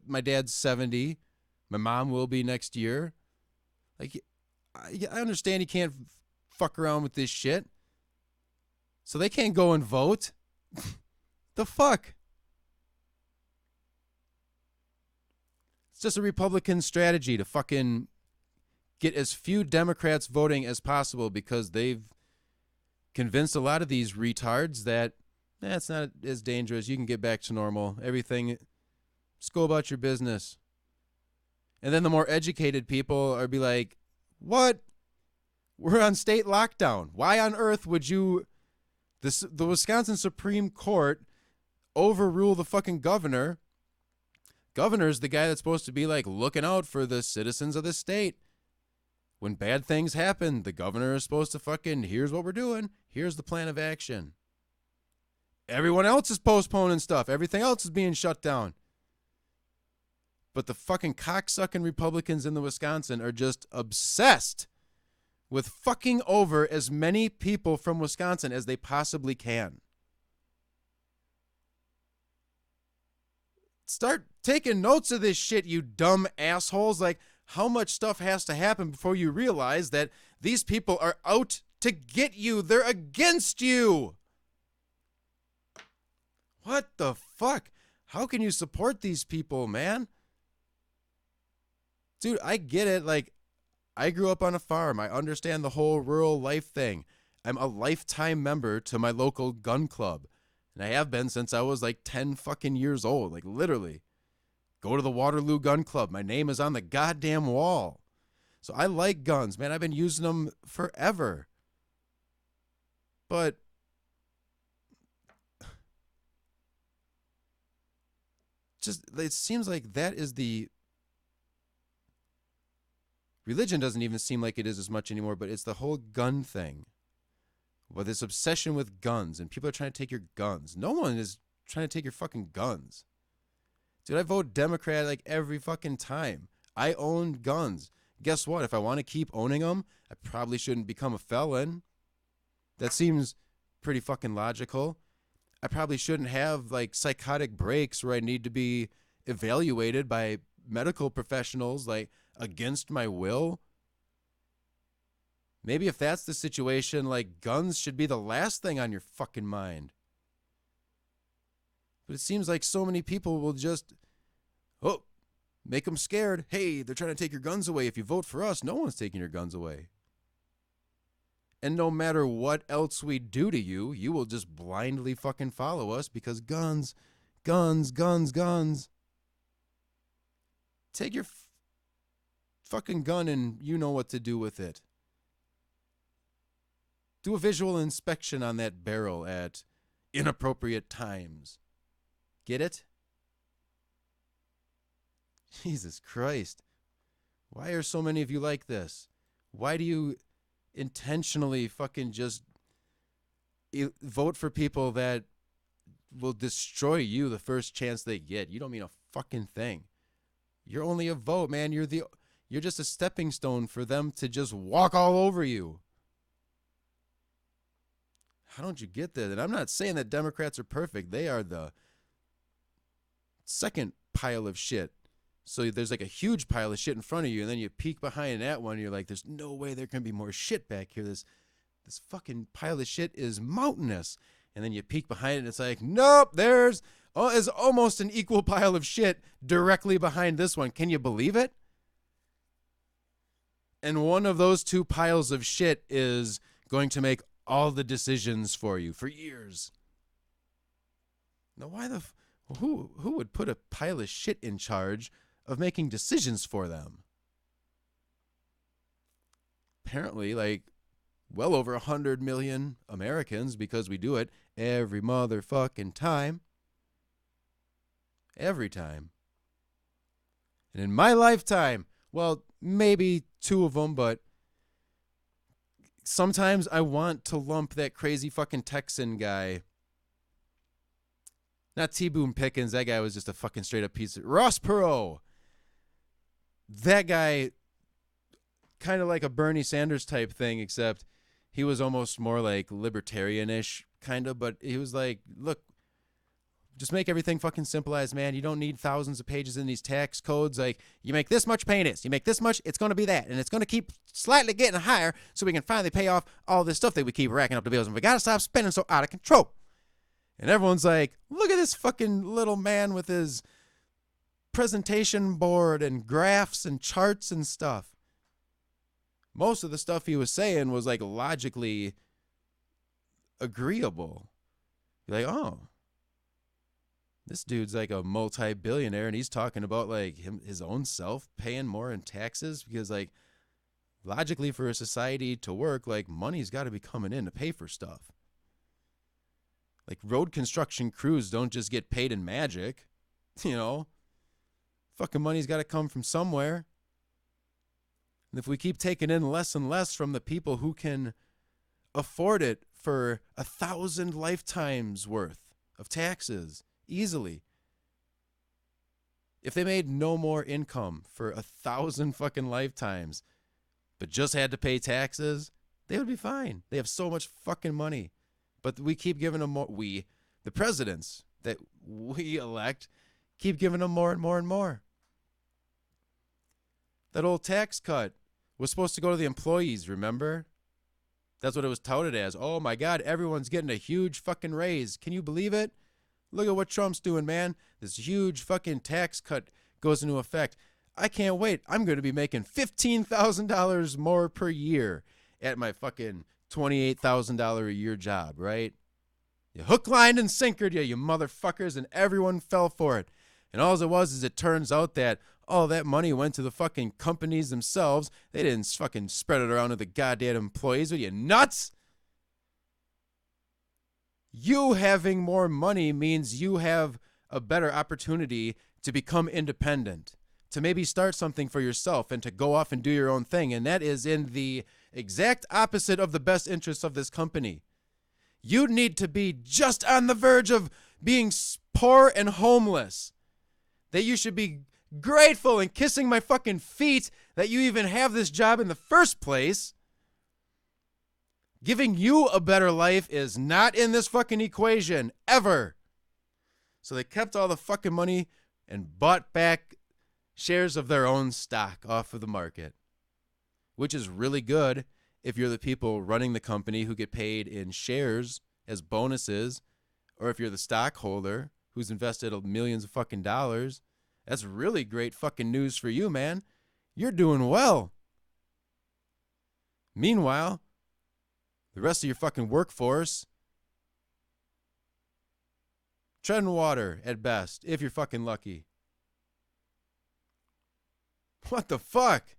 my dad's 70. My mom will be next year. Like, I understand you can't fuck around with this shit. So they can't go and vote. The fuck? It's just a Republican strategy to fucking get as few Democrats voting as possible because they've convinced a lot of these retards that it's not as dangerous. You can get back to normal. Everything, just go about your business. And then the more educated people are be like, what? We're on state lockdown. Why on earth would you, the Wisconsin Supreme Court, overrule the fucking governor? Governor's the guy that's supposed to be like looking out for the citizens of the state. When bad things happen, the governor is supposed to fucking, here's what we're doing. Here's the plan of action. Everyone else is postponing stuff. Everything else is being shut down. But the fucking cocksucking Republicans in the Wisconsin are just obsessed with fucking over as many people from Wisconsin as they possibly can. Start taking notes of this shit, you dumb assholes. Like, how much stuff has to happen before you realize that these people are out to get you? They're against you. What the fuck? How can you support these people, man? Dude, I get it. Like, I grew up on a farm. I understand the whole rural life thing. I'm a lifetime member to my local gun club. And I have been since I was like 10 fucking years old. Like, literally. Go to the Waterloo Gun Club. My name is on the goddamn wall. So I like guns, man. I've been using them forever. But just, it seems like that is the... Religion doesn't even seem like it is as much anymore, but it's the whole gun thing. Well, this obsession with guns, and people are trying to take your guns. No one is trying to take your fucking guns. Dude, I vote Democrat like every fucking time. I own guns. Guess what? If I want to keep owning them, I probably shouldn't become a felon. That seems pretty fucking logical. I probably shouldn't have like psychotic breaks where I need to be evaluated by medical professionals like against my will. Maybe if that's the situation, like, guns should be the last thing on your fucking mind. But it seems like so many people will just, make them scared. Hey, they're trying to take your guns away. If you vote for us, no one's taking your guns away. And no matter what else we do to you, you will just blindly fucking follow us because guns, guns, guns, guns. Take your fucking gun and you know what to do with it. Do a visual inspection on that barrel at inappropriate times. Get it? Jesus Christ. Why are so many of you like this? Why do you intentionally fucking just vote for people that will destroy you the first chance they get? You don't mean a fucking thing. You're only a vote, man. You're just a stepping stone for them to just walk all over you. How don't you get that? And I'm not saying that Democrats are perfect. They are the second pile of shit. So there's like a huge pile of shit in front of you, and then you peek behind that one, and you're like, there's no way there can be more shit back here. This fucking pile of shit is mountainous. And then you peek behind it, and it's like, nope, is almost an equal pile of shit directly behind this one. Can you believe it? And one of those two piles of shit is going to make all the decisions for you for years. Now, who would put a pile of shit in charge of making decisions for them? Apparently, like, well over 100 million Americans, because we do it every motherfucking time. Every time. And in my lifetime, well, maybe two of them, but sometimes I want to lump that crazy fucking Texan guy. Not T-Boone Pickens. That guy was just a fucking straight up piece of... Ross Perot. That guy, kind of like a Bernie Sanders type thing, except he was almost more like libertarian-ish, kind of, but he was like, look, just make everything fucking simplified, man. You don't need thousands of pages in these tax codes. Like, you make this much, paying this. You make this much, it's going to be that. And it's going to keep slightly getting higher so we can finally pay off all this stuff that we keep racking up the bills. And we got to stop spending so out of control. And everyone's like, look at this fucking little man with his presentation board and graphs and charts and stuff. Most of the stuff he was saying was like logically agreeable. You're like, oh, this dude's like a multi-billionaire and he's talking about like his own self paying more in taxes because like logically for a society to work, like money's got to be coming in to pay for stuff. Like road construction crews don't just get paid in magic, you know. Fucking money's got to come from somewhere. And if we keep taking in less and less from the people who can afford it for 1,000 lifetimes worth, of taxes easily. If they made no more income for 1,000 fucking lifetimes, but just had to pay taxes, they would be fine. They have so much fucking money. But we keep giving them more. We, the presidents that we elect, keep giving them more and more and more. That old tax cut was supposed to go to the employees, remember? That's what it was touted as. Oh my God, everyone's getting a huge fucking raise. Can you believe it? Look at what Trump's doing, man. This huge fucking tax cut goes into effect. I can't wait. I'm going to be making $15,000 more per year at my fucking $28,000 a year job, right? You hook, line, and sinkered you motherfuckers, and everyone fell for it. And all it was is it turns out that all that money went to the fucking companies themselves. They didn't fucking spread it around to the goddamn employees. Are you nuts? You having more money means you have a better opportunity to become independent, to maybe start something for yourself and to go off and do your own thing. And that is in the exact opposite of the best interests of this company. You need to be just on the verge of being poor and homeless. That you should be grateful and kissing my fucking feet that you even have this job in the first place. Giving you a better life is not in this fucking equation, ever. So they kept all the fucking money and bought back shares of their own stock off of the market, which is really good if you're the people running the company who get paid in shares as bonuses, or if you're the stockholder who's invested millions of fucking dollars. That's really great fucking news for you, man. You're doing well. Meanwhile, the rest of your fucking workforce, treading water at best, if you're fucking lucky. What the fuck?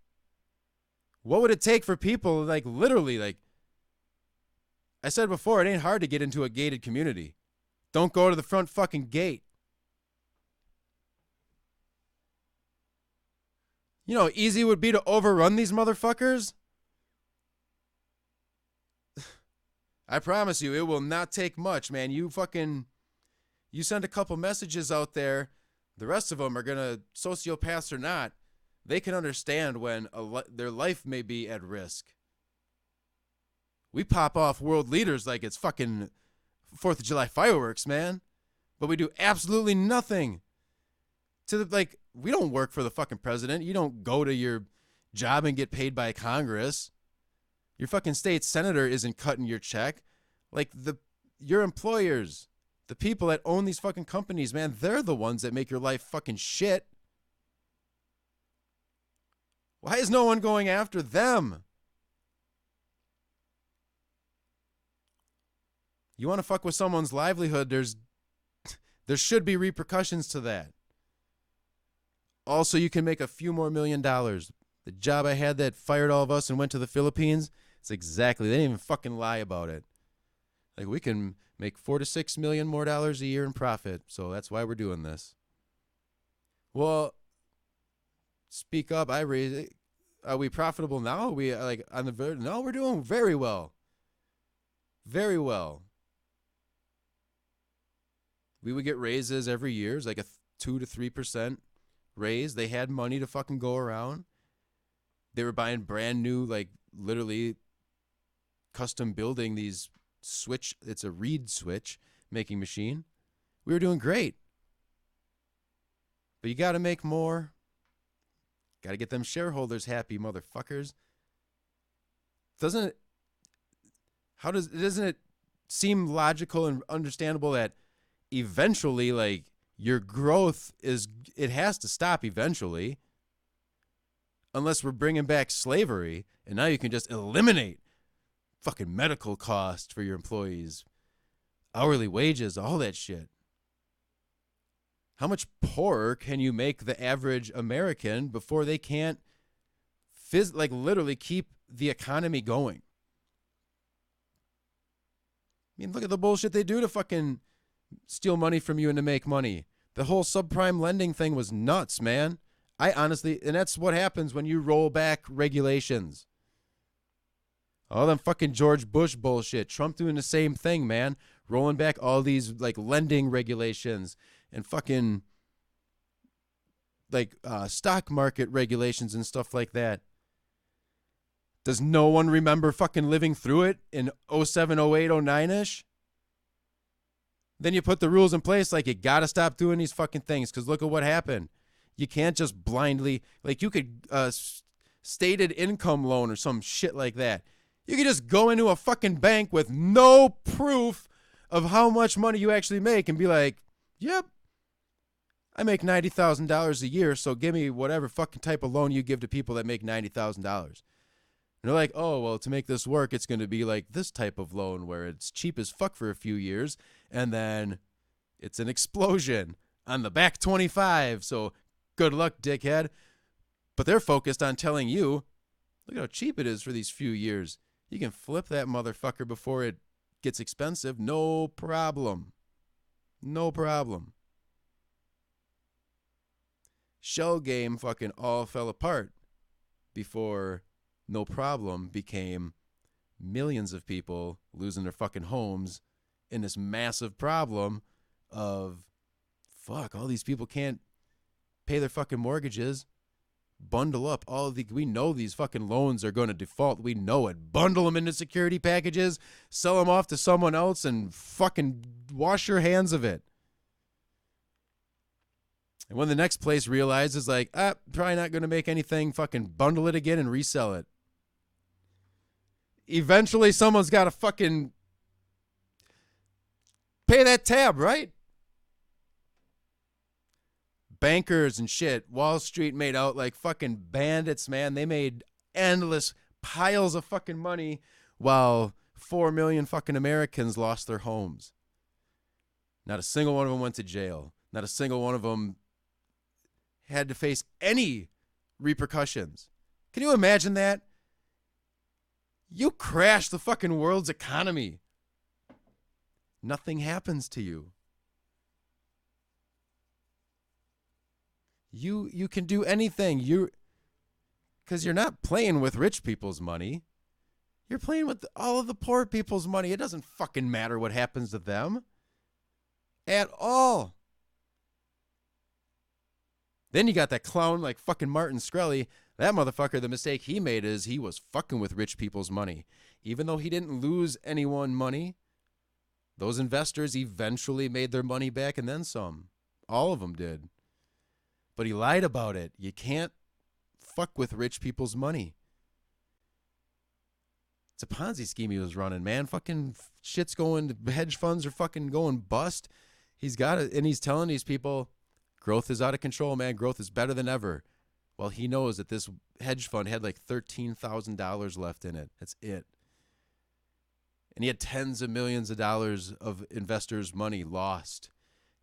What would it take for people, like, literally, like, I said before, it ain't hard to get into a gated community. Don't go to the front fucking gate. You know how easy it would be to overrun these motherfuckers? I promise you, it will not take much, man. You send a couple messages out there, the rest of them are going to, sociopaths or not, they can understand when their life may be at risk. We pop off world leaders like it's fucking 4th of July fireworks, man. But we do absolutely nothing. We don't work for the fucking president. You don't go to your job and get paid by Congress. Your fucking state senator isn't cutting your check. Like, your employers, the people that own these fucking companies, man, they're the ones that make your life fucking shit. Why is no one going after them? You want to fuck with someone's livelihood, there should be repercussions to that. Also, you can make a few more $1 million. The job I had that fired all of us and went to the Philippines, it's exactly, they didn't even fucking lie about it. Like, we can make $4 to $6 million more a year in profit, so that's why we're doing this. Well, speak up. I raise it. Are we profitable now? Are we like on the verge? No, we're doing very well. Very well. We would get raises every year. It's like a 2 to 3% raise. They had money to fucking go around. They were buying brand new, like, literally custom building these switch. It's a reed switch making machine. We were doing great. But you got to make more. Got to get them shareholders happy, motherfuckers. Doesn't it seem logical and understandable that eventually, like, your growth it has to stop eventually, unless we're bringing back slavery and now you can just eliminate fucking medical costs for your employees, hourly wages, all that shit. How much poorer can you make the average American before they can't literally keep the economy going? I mean, look at the bullshit they do to fucking steal money from you and to make money. The whole subprime lending thing was nuts, man. And that's what happens when you roll back regulations. All them fucking George Bush bullshit. Trump doing the same thing, man. rolling back all these like lending regulations and fucking like stock market regulations and stuff like that. Does no one remember fucking living through it in 07, 08, 09-ish? Then you put the rules in place like you got to stop doing these fucking things because look at what happened. You can't just blindly, like you could stated income loan or some shit like that. You could just go into a fucking bank with no proof of how much money you actually make and be like, yep, I make $90,000 a year, so give me whatever fucking type of loan you give to people that make $90,000. And they're like, oh, well, to make this work, it's going to be like this type of loan where it's cheap as fuck for a few years, and then it's an explosion on the back 25. So good luck, dickhead. But they're focused on telling you, look how cheap it is for these few years. You can flip that motherfucker before it gets expensive. No problem. No problem. Shell game fucking all fell apart before no problem became millions of people losing their fucking homes in this massive problem of fuck, all these people can't pay their fucking mortgages. Bundle up all of the, we know these fucking loans are going to default. We know it. Bundle them into security packages, sell them off to someone else and fucking wash your hands of it. And when the next place realizes like, probably not going to make anything, fucking bundle it again and resell it. Eventually someone's got to fucking pay that tab, right? Bankers and shit. Wall Street made out like fucking bandits, man. They made endless piles of fucking money while 4 million fucking Americans lost their homes. Not a single one of them went to jail. Not a single one of them had to face any repercussions. Can you imagine that? You crash the fucking world's economy. Nothing happens to you. You can do anything. Because you're not playing with rich people's money. You're playing with all of the poor people's money. It doesn't fucking matter what happens to them. At all. Then you got that clown like fucking Martin Shkreli. That motherfucker, the mistake he made is he was fucking with rich people's money. Even though he didn't lose anyone money, those investors eventually made their money back and then some. All of them did. But he lied about it. You can't fuck with rich people's money. It's a Ponzi scheme he was running, man. Fucking shit's going, hedge funds are fucking going bust. He's got it, and he's telling these people, growth is out of control, man. Growth is better than ever. Well, he knows that this hedge fund had like $13,000 left in it. That's it. And he had tens of millions of dollars of investors' money lost.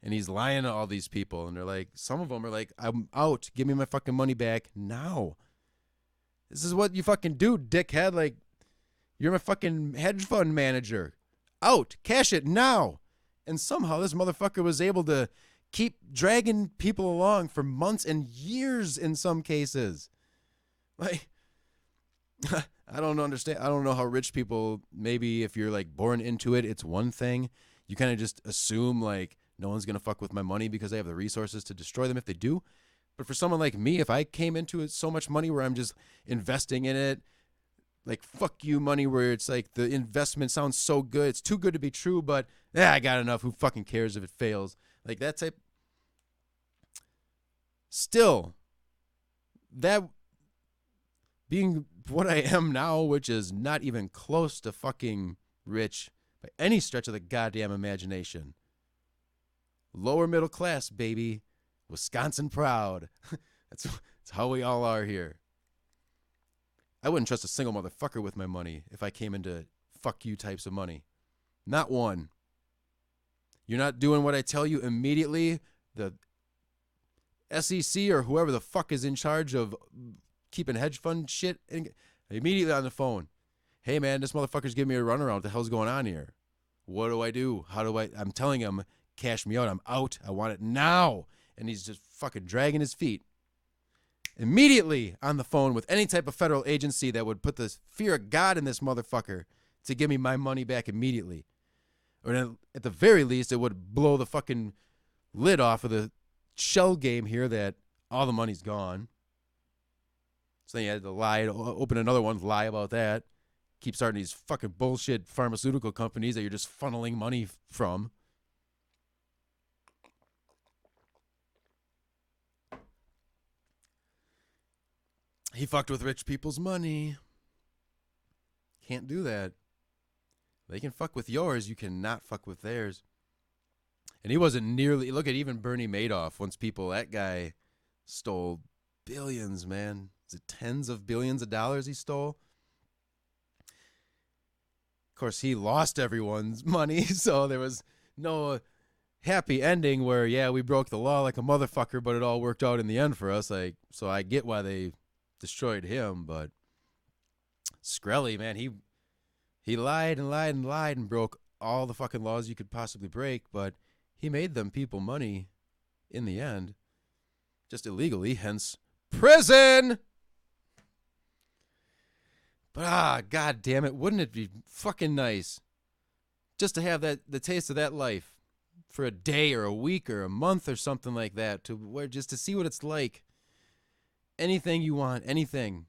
And he's lying to all these people. And they're like, some of them are like, I'm out. Give me my fucking money back now. This is what you fucking do, dickhead. Like, you're my fucking hedge fund manager. Out. Cash it now. And somehow this motherfucker was able to keep dragging people along for months and years in some cases. Like, I don't understand. I don't know how rich people, maybe if you're like born into it, it's one thing. You kind of just assume like, no one's going to fuck with my money because they have the resources to destroy them if they do. But for someone like me, if I came into it so much money where I'm just investing in it, like fuck you money where it's like the investment sounds so good. It's too good to be true, but I got enough. Who fucking cares if it fails? Like that type. Still, that being what I am now, which is not even close to fucking rich by any stretch of the goddamn imagination. Lower middle class, baby. Wisconsin proud. That's how we all are here. I wouldn't trust a single motherfucker with my money if I came into fuck you types of money. Not one. You're not doing what I tell you immediately. The SEC or whoever the fuck is in charge of keeping hedge fund shit immediately on the phone. Hey man, this motherfucker's giving me a runaround. What the hell's going on here? What do I do? How do I? I'm telling him, cash me out. I'm out. I want it now. And he's just fucking dragging his feet. Immediately on the phone with any type of federal agency that would put the fear of God in this motherfucker to give me my money back immediately. Or at the very least, it would blow the fucking lid off of the shell game here that all the money's gone. So then you had to lie, open another one, lie about that. Keep starting these fucking bullshit pharmaceutical companies that you're just funneling money from. He fucked with rich people's money. Can't do that. They can fuck with yours. You cannot fuck with theirs. And he wasn't nearly... Look at even Bernie Madoff. That guy stole billions, man. Is it tens of billions of dollars he stole? Of course, he lost everyone's money, so there was no happy ending where, yeah, we broke the law like a motherfucker, but it all worked out in the end for us. So I get why they destroyed him, but Skrelly, man, he lied and lied and lied and broke all the fucking laws you could possibly break, but he made them people money in the end, just illegally, hence prison. But god damn it, wouldn't it be fucking nice just to have the taste of that life for a day or a week or a month or something like that, just to see what it's like. Anything you want, anything.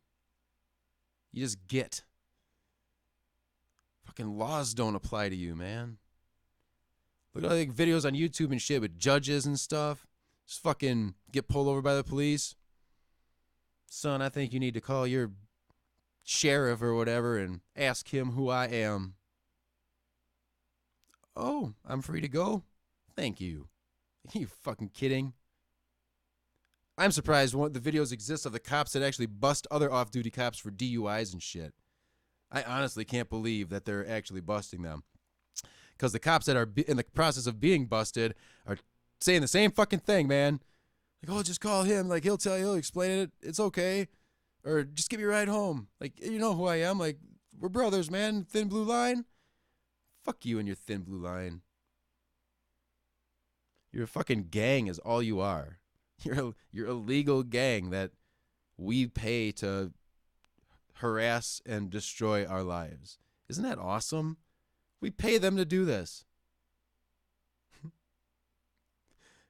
You just get. Fucking laws don't apply to you, man. Look at all the videos on YouTube and shit with judges and stuff. Just fucking get pulled over by the police. Son, I think you need to call your sheriff or whatever and ask him who I am. Oh, I'm free to go? Thank you. Are you fucking kidding? I'm surprised the videos exist of the cops that actually bust other off-duty cops for DUIs and shit. I honestly can't believe that they're actually busting them. Because the cops that are in the process of being busted are saying the same fucking thing, man. Like, oh, just call him. Like, he'll explain it. It's okay. Or just give me a ride home. Like, you know who I am. Like, we're brothers, man. Thin blue line. Fuck you and your thin blue line. You're a fucking gang is all you are. You're a legal gang that we pay to harass and destroy our lives. Isn't that awesome? We pay them to do this.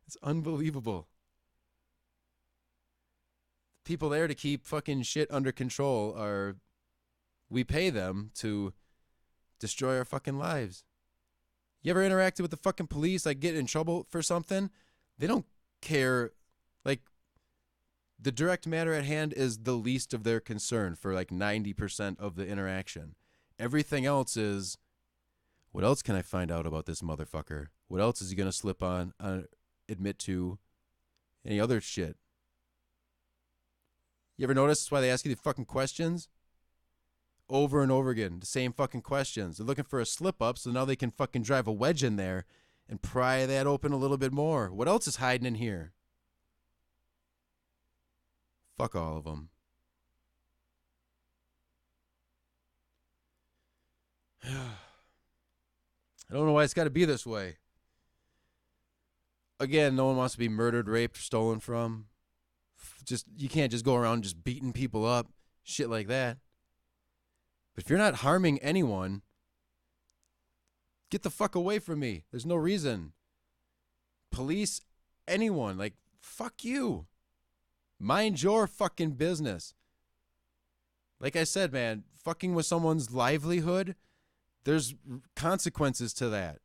It's unbelievable. People there to keep fucking shit under control we pay them to destroy our fucking lives. You ever interacted with the fucking police, like get in trouble for something? They don't care. Like, the direct matter at hand is the least of their concern for like 90% of the interaction. Everything else is, what else can I find out about this motherfucker? What else is he going to slip on, admit to? Any other shit? You ever notice that's why they ask you the fucking questions? Over and over again, the same fucking questions. They're looking for a slip up, so now they can fucking drive a wedge in there and pry that open a little bit more. What else is hiding in here? Fuck all of them. I don't know why it's got to be this way. Again, no one wants to be murdered, raped, stolen from. You can't just go around just beating people up, shit like that. But if you're not harming anyone, get the fuck away from me. There's no reason. Police, anyone, like, fuck you. Mind your fucking business. Like I said, man, fucking with someone's livelihood, there's consequences to that.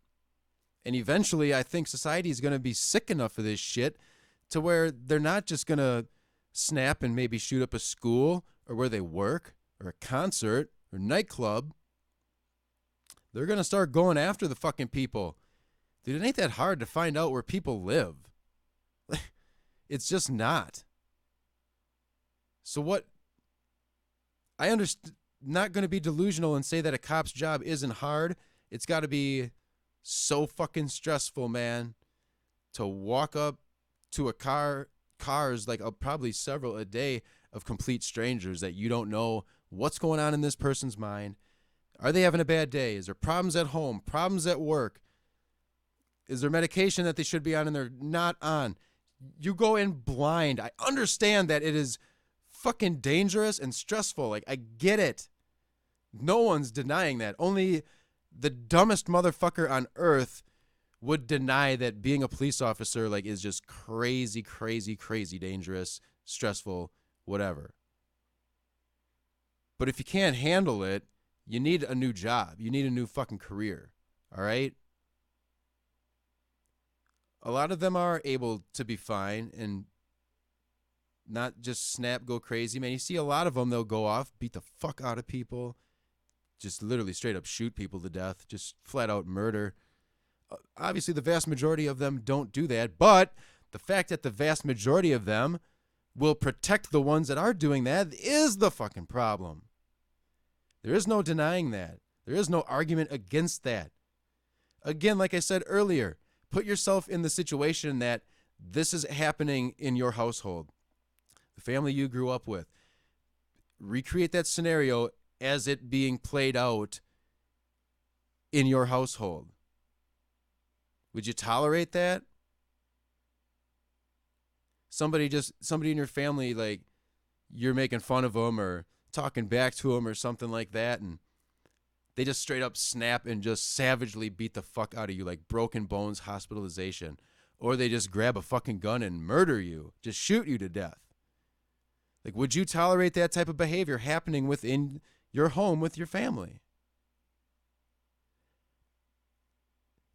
And eventually, I think society is going to be sick enough of this shit to where they're not just going to snap and maybe shoot up a school or where they work or a concert or nightclub. They're going to start going after the fucking people. Dude, it ain't that hard to find out where people live. It's just not. So what? I understand. Not going to be delusional and say that a cop's job isn't hard. It's got to be so fucking stressful, man, to walk up to cars like probably several a day of complete strangers that you don't know what's going on in this person's mind. Are they having a bad day? Is there problems at home? Problems at work? Is there medication that they should be on and they're not on? You go in blind. I understand that it is fucking dangerous and stressful. Like, I get it. No one's denying that. Only The dumbest motherfucker on earth would deny that being a police officer like is just crazy, crazy, crazy dangerous, stressful, whatever. But if you can't handle it, you need a new job. You need a new fucking career. All right? A lot of them are able to be fine and not just snap, go crazy, man. You see a lot of them, they'll go off, beat the fuck out of people, just literally straight up shoot people to death, just flat out murder. Obviously, the vast majority of them don't do that, but the fact that the vast majority of them will protect the ones that are doing that is the fucking problem. There is no denying that. There is no argument against that. Again, like I said earlier, put yourself in the situation that this is happening in your household, the family you grew up with. Recreate that scenario as it being played out in your household. Would you tolerate that? Somebody in your family, like, you're making fun of them or talking back to them or something like that, and they just straight up snap and just savagely beat the fuck out of you, like broken bones, hospitalization. Or they just grab a fucking gun and murder you, just shoot you to death. Like, would you tolerate that type of behavior happening within your home with your family?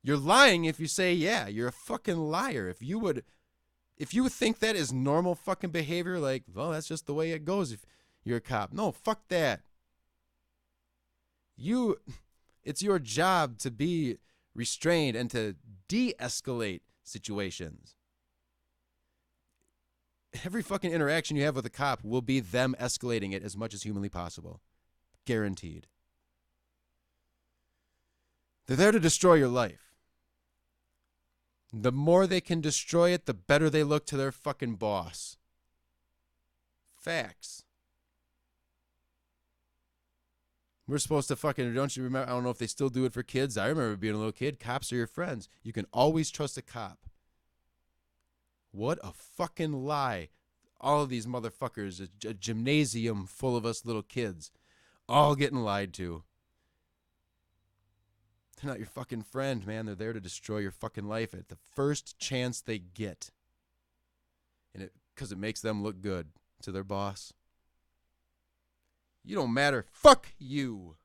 You're lying if you say, yeah, you're a fucking liar. If you think that is normal fucking behavior, like, well, that's just the way it goes if you're a cop. No, fuck that. It's your job to be restrained and to de-escalate situations. Every fucking interaction you have with a cop will be them escalating it as much as humanly possible. Guaranteed. They're there to destroy your life. The more they can destroy it, the better they look to their fucking boss. Facts. We're supposed to fucking, don't you remember? I don't know if they still do it for kids. I remember being a little kid. Cops are your friends. You can always trust a cop. What a fucking lie. All of these motherfuckers, a gymnasium full of us little kids, all getting lied to. They're not your fucking friend, man. They're there to destroy your fucking life at the first chance they get. And because it makes them look good to their boss. You don't matter. Fuck you.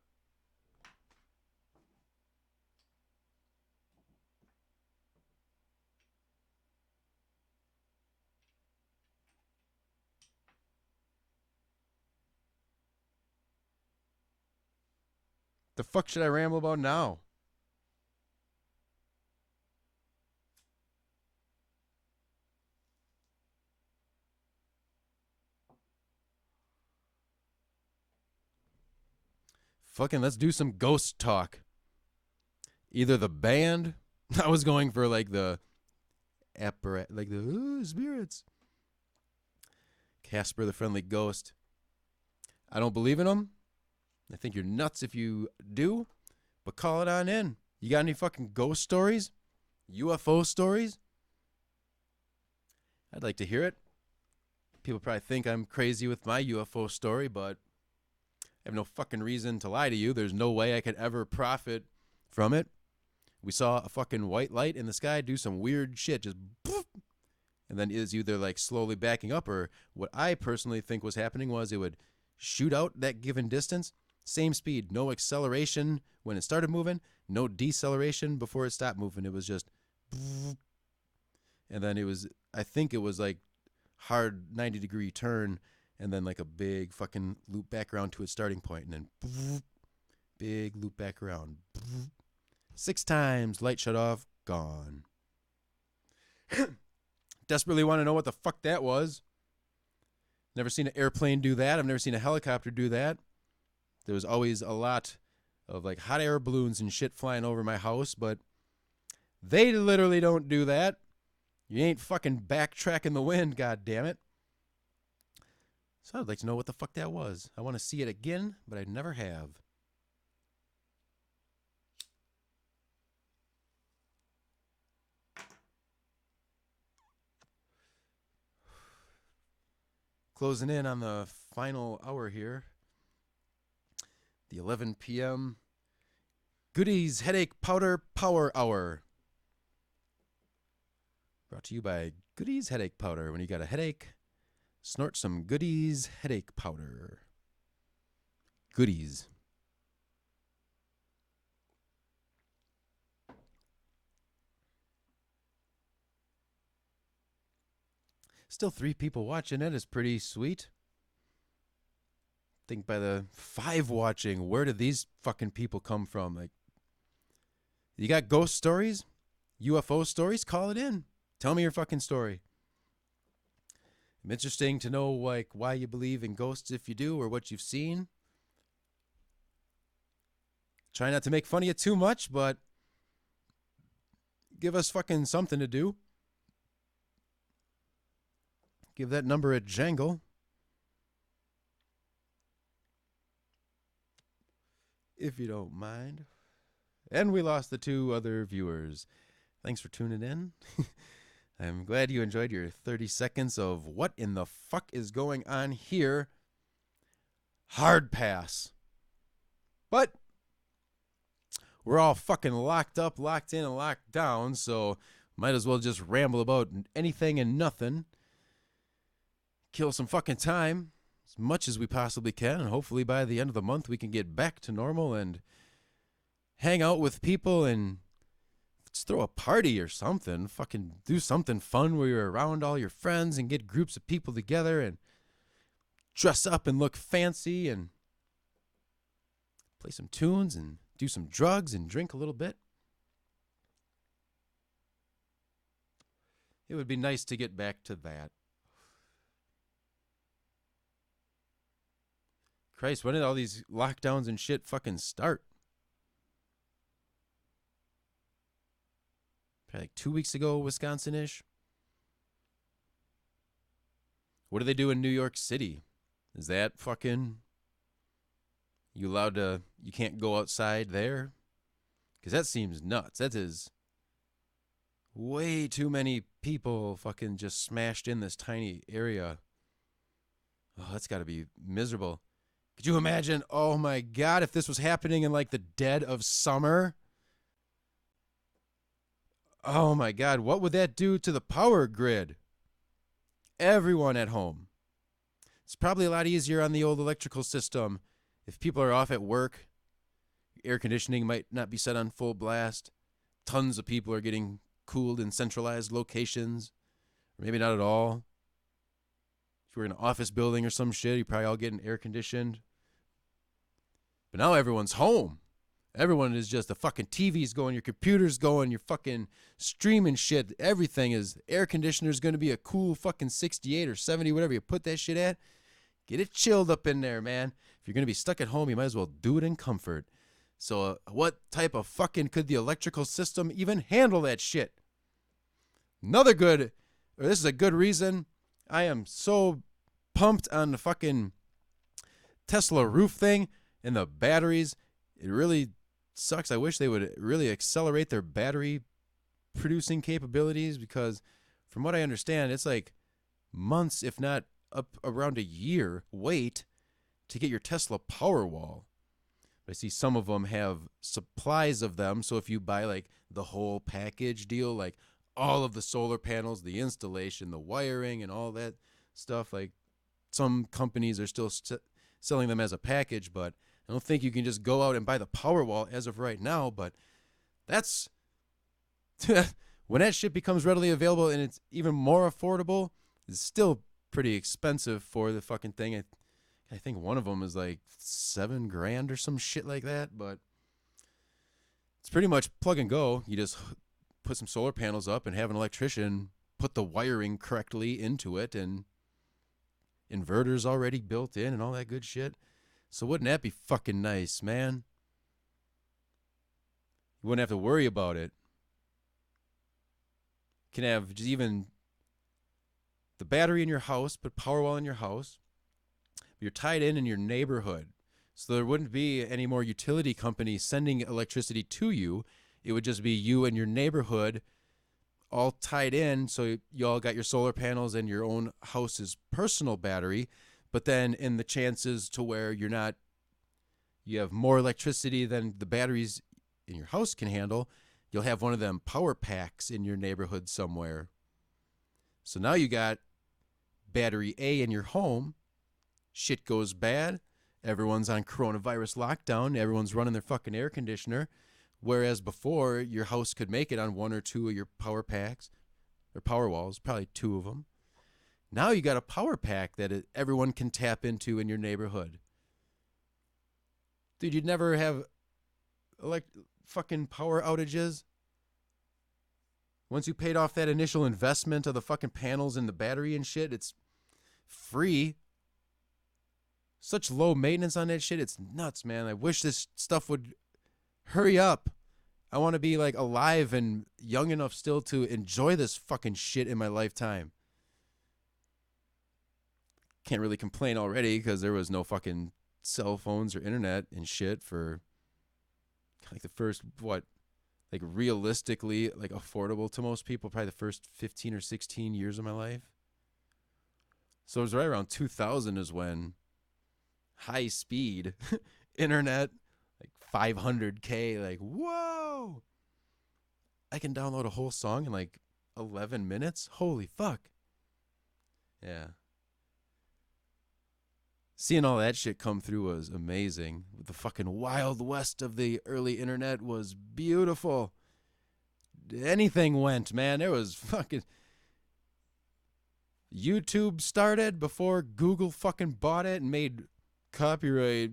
The fuck should I ramble about now? Fucking let's do some ghost talk. Either the band. I was going for like the apparatus, like the spirits. Casper the Friendly Ghost. I don't believe in them. I think you're nuts if you do. But call it on in. You got any fucking ghost stories? UFO stories? I'd like to hear it. People probably think I'm crazy with my UFO story, but I have no fucking reason to lie to you. There's no way I could ever profit from it. We saw a fucking white light in the sky do some weird shit, just poof, and then is either like slowly backing up, or what I personally think was happening was it would shoot out that given distance, same speed, no acceleration when it started moving, no deceleration before it stopped moving. It was just poof, and then it was, I think it was like hard 90-degree turn, and then like a big fucking loop back around to its starting point, and then poof, big loop back around. Poof, 6 times, light shut off, gone. Desperately want to know what the fuck that was. Never seen an airplane do that. I've never seen a helicopter do that. There was always a lot of like hot air balloons and shit flying over my house, but they literally don't do that. You ain't fucking backtracking the wind, god damn it. So I'd like to know what the fuck that was. I want to see it again, but I never have. Closing in on the final hour here. The 11 p.m. Goodies Headache Powder Power Hour. Brought to you by Goodies Headache Powder. When you got a headache, snort some Goodies Headache Powder. Goodies. Still 3 people watching. That is pretty sweet. Think by the 5 watching, where did these fucking people come from? Like, you got ghost stories? UFO stories? Call it in. Tell me your fucking story. I'm interesting to know, like, why you believe in ghosts if you do, or what you've seen. Try not to make fun of you too much, but give us fucking something to do. Give that number a jangle. If you don't mind. And we lost the 2 other viewers. Thanks for tuning in. I'm glad you enjoyed your 30 seconds of what in the fuck is going on here. Hard pass. But we're all fucking locked up, locked in, and locked down, so might as well just ramble about anything and nothing. Kill some fucking time as much as we possibly can, and hopefully by the end of the month we can get back to normal and hang out with people and just throw a party or something. Fucking do something fun where you're around all your friends and get groups of people together and dress up and look fancy and play some tunes and do some drugs and drink a little bit. It would be nice to get back to that. Christ, when did all these lockdowns and shit fucking start? Probably like 2 weeks ago, Wisconsin-ish. What do they do in New York City? Is that fucking... You allowed to... You can't go outside there? Because that seems nuts. That is... way too many people fucking just smashed in this tiny area. Oh, that's got to be miserable. Could you imagine, oh my God, if this was happening in like the dead of summer? Oh my God, what would that do to the power grid? Everyone at home. It's probably a lot easier on the old electrical system. If people are off at work, air conditioning might not be set on full blast. Tons of people are getting cooled in centralized locations. Or maybe not at all. If you're in an office building or some shit, you're probably all getting air conditioned. But now everyone's home. Everyone is just, the fucking TV's going, your computer's going, you're fucking streaming shit. Everything is, air conditioner's going to be a cool fucking 68 or 70, whatever you put that shit at. Get it chilled up in there, man. If you're going to be stuck at home, you might as well do it in comfort. So what type of fucking could the electrical system even handle that shit? This is a good reason. I am so pumped on the fucking Tesla roof thing and the batteries. It really sucks. I wish they would really accelerate their battery producing capabilities, because from what I understand, it's like months, if not up around a year, wait to get your Tesla Powerwall. I see some of them have supplies of them, so if you buy like the whole package deal, like all of the solar panels, the installation, the wiring, and all that stuff, like some companies are still selling them as a package, but I don't think you can just go out and buy the Powerwall as of right now. But that's when that shit becomes readily available and it's even more affordable. It's still pretty expensive for the fucking thing. I think one of them is like $7,000 or some shit like that, but it's pretty much plug and go. You just put some solar panels up and have an electrician put the wiring correctly into it, and inverters already built in and all that good shit. So wouldn't that be fucking nice, man? You wouldn't have to worry about it. You can have just even the battery in your house, put Powerwall in your house. You're tied in your neighborhood. So there wouldn't be any more utility companies sending electricity to you. It would just be you and your neighborhood all tied in. So you all got your solar panels and your own house's personal battery. But then in the chances to where you have more electricity than the batteries in your house can handle, you'll have one of them power packs in your neighborhood somewhere. So now you got battery A in your home. Shit goes bad. Everyone's on coronavirus lockdown. Everyone's running their fucking air conditioner. Whereas before, your house could make it on one or two of your power packs or power walls, probably two of them. Now you got a power pack that everyone can tap into in your neighborhood. Dude, you'd never have fucking power outages. Once you paid off that initial investment of the fucking panels and the battery and shit, it's free. Such low maintenance on that shit. It's nuts, man. I wish this stuff would hurry up. I want to be like alive and young enough still to enjoy this fucking shit in my lifetime. Can't really complain already because there was no fucking cell phones or internet and shit for like the first, like realistically, like affordable to most people, probably the first 15 or 16 years of my life. So it was right around 2000 is when high speed internet, like 500K, like, whoa, I can download a whole song in like 11 minutes. Holy fuck. Yeah. Seeing all that shit come through was amazing. The fucking wild west of the early internet was beautiful. Anything went, man. There was fucking... YouTube started before Google fucking bought it and made copyright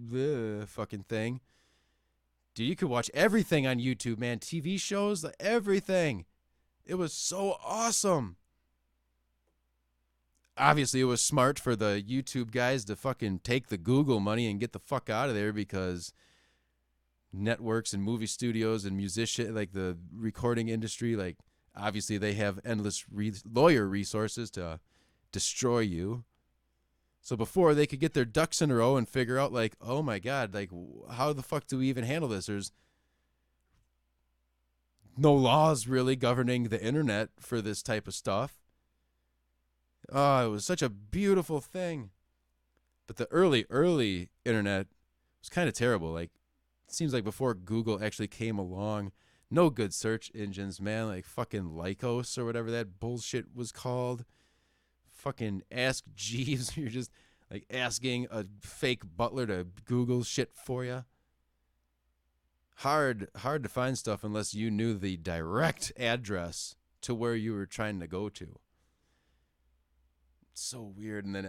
fucking thing. Dude, you could watch everything on YouTube, man. TV shows, everything. It was so awesome. Obviously, it was smart for the YouTube guys to fucking take the Google money and get the fuck out of there because networks and movie studios and musician, like the recording industry, like obviously they have endless lawyer resources to destroy you. So before they could get their ducks in a row and figure out like, oh my God, like how the fuck do we even handle this? There's no laws really governing the internet for this type of stuff. Oh, it was such a beautiful thing. But the early internet was kind of terrible. Like, it seems like before Google actually came along, no good search engines, man. Like fucking Lycos or whatever that bullshit was called. Fucking Ask Jeeves. You're just like asking a fake butler to Google shit for you. Hard to find stuff unless you knew the direct address to where you were trying to go to. So weird. And then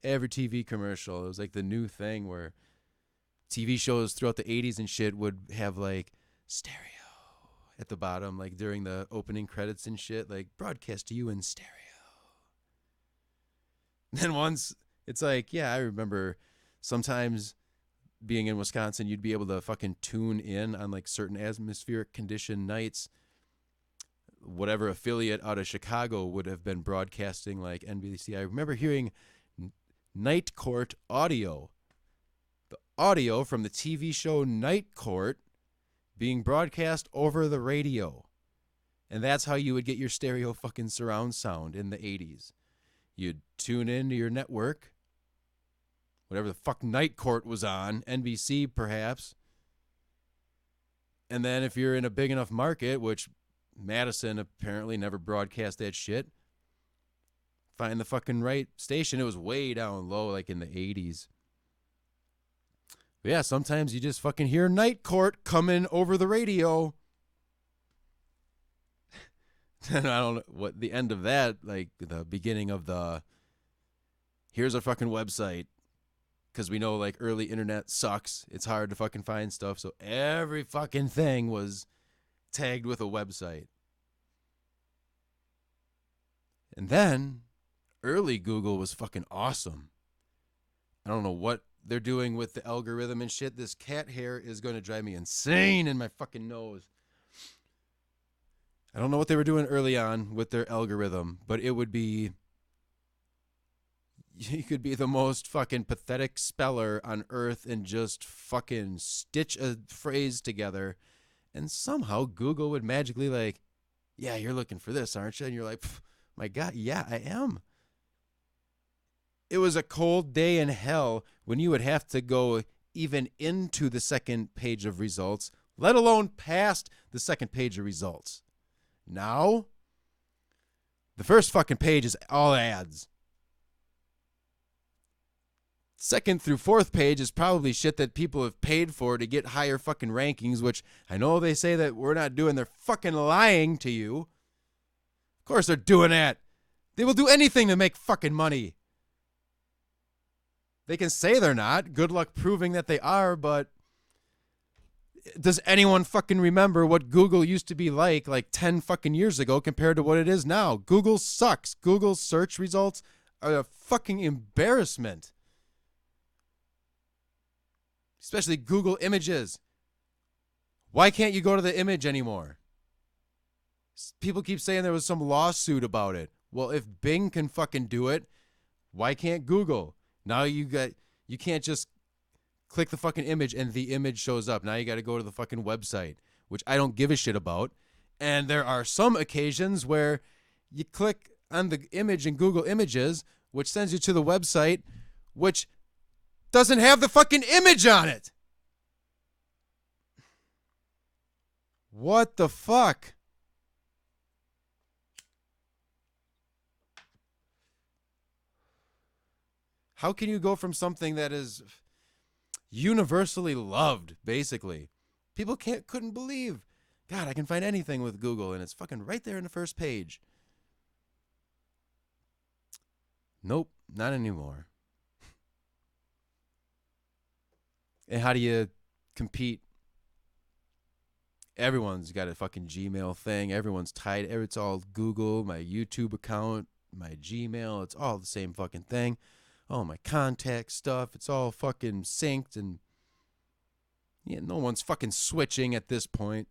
every TV commercial, it was like the new thing where TV shows throughout the 80s and shit would have like stereo at the bottom, like during the opening credits and shit, like broadcast to you in stereo. And then once it's like, yeah, I remember sometimes being in Wisconsin, you'd be able to fucking tune in on like certain atmospheric condition nights. Whatever affiliate out of Chicago would have been broadcasting like NBC. I remember hearing Night Court audio. The audio from the TV show Night Court being broadcast over the radio. And that's how you would get your stereo fucking surround sound in the 80s. You'd tune into your network, whatever the fuck Night Court was on, NBC perhaps. And then if you're in a big enough market, which Madison apparently never broadcast that shit, find the fucking right station. It was way down low, like in the 80s. But yeah, sometimes you just fucking hear Night Court coming over the radio. And I don't know what the end of that, like the beginning of the, here's a fucking website. Because we know like early internet sucks. It's hard to fucking find stuff. So every fucking thing was tagged with a website. And then early Google was fucking awesome. I don't know what they're doing with the algorithm and shit. This cat hair is going to drive me insane in my fucking nose. I don't know what they were doing early on with their algorithm, but it would be, you could be the most fucking pathetic speller on earth and just fucking stitch a phrase together. And somehow Google would magically like, yeah, you're looking for this, aren't you? And you're like, my God, yeah, I am. It was a cold day in hell when you would have to go even into the second page of results, let alone past the second page of results. Now, the first fucking page is all ads. Second through fourth page is probably shit that people have paid for to get higher fucking rankings, which I know they say that we're not doing. They're fucking lying to you. Of course they're doing that. They will do anything to make fucking money. They can say they're not. Good luck proving that they are, but does anyone fucking remember what Google used to be like 10 fucking years ago compared to what it is now? Google sucks. Google's search results are a fucking embarrassment. Especially Google Images. Why can't you go to the image anymore? People keep saying there was some lawsuit about it. Well, if Bing can fucking do it, why can't Google? Now you can't just click the fucking image and the image shows up. Now you got to go to the fucking website, which I don't give a shit about. And there are some occasions where you click on the image in Google Images, which sends you to the website, which doesn't have the fucking image on it. What the fuck? How can you go from something that is universally loved, basically? People couldn't believe, God, I can find anything with Google, and it's fucking right there in the first page. Nope, not anymore. And how do you compete? Everyone's got a fucking Gmail thing. Everyone's tied. It's all Google, my YouTube account, my Gmail. It's all the same fucking thing. All my contact stuff. It's all fucking synced. And yeah, no one's fucking switching at this point.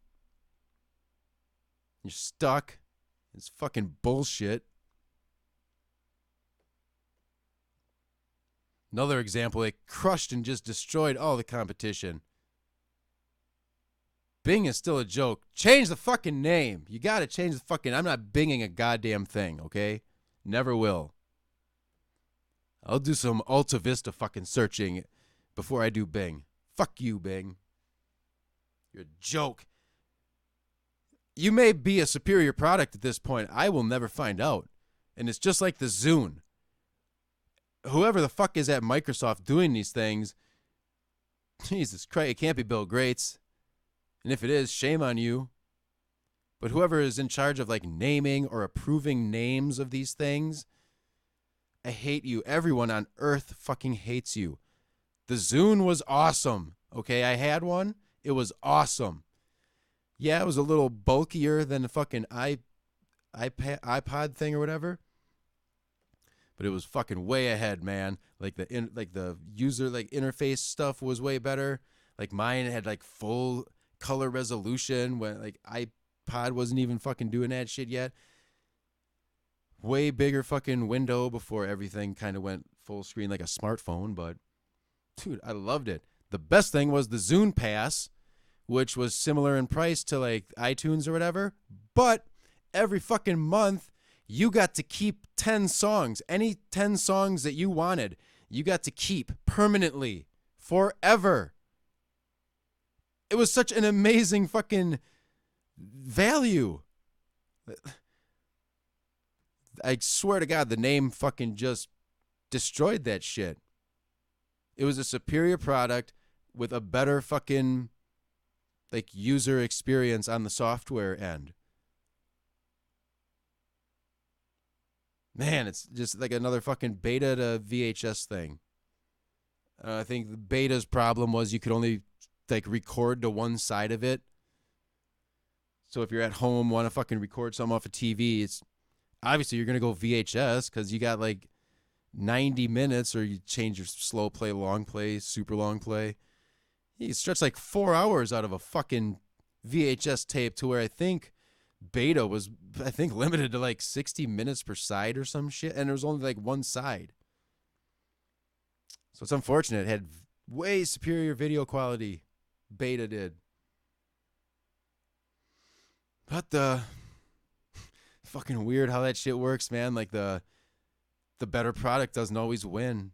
You're stuck. It's fucking bullshit. Another example, it crushed and just destroyed all the competition. Bing is still a joke. Change the fucking name. You gotta change the fucking... I'm not binging a goddamn thing, okay? Never will. I'll do some Alta Vista fucking searching before I do Bing. Fuck you, Bing. You're a joke. You may be a superior product at this point. I will never find out. And it's just like the Zune. Whoever the fuck is at Microsoft doing these things, Jesus Christ, it can't be Bill Gates. And if it is, shame on you. But whoever is in charge of naming or approving names of these things, I hate you. Everyone on earth fucking hates you. The Zune was awesome. Okay, I had one. It was awesome. Yeah, it was a little bulkier than the fucking iPod thing or whatever. But it was fucking way ahead, man. The user interface stuff was way better. Mine had full color resolution when iPod wasn't even fucking doing that shit yet. Way bigger fucking window before everything kind of went full screen like a smartphone. But dude, I loved it. The best thing was the Zune Pass, which was similar in price to iTunes or whatever. But every fucking month, you got to keep 10 songs. Any 10 songs that you wanted, you got to keep permanently, forever. It was such an amazing fucking value. I swear to God, the name fucking just destroyed that shit. It was a superior product with a better fucking user experience on the software end. Man, it's just another fucking beta to VHS thing. I think the beta's problem was you could only record to one side of it. So if you're at home, want to fucking record something off a TV, it's obviously you're going to go VHS because you got 90 minutes, or you change your slow play, long play, super long play. You stretch 4 hours out of a fucking VHS tape to where I think beta was, limited to 60 minutes per side or some shit, and there was only one side. So it's unfortunate. It had way superior video quality. Beta did. But fucking weird how that shit works, man. The better product doesn't always win.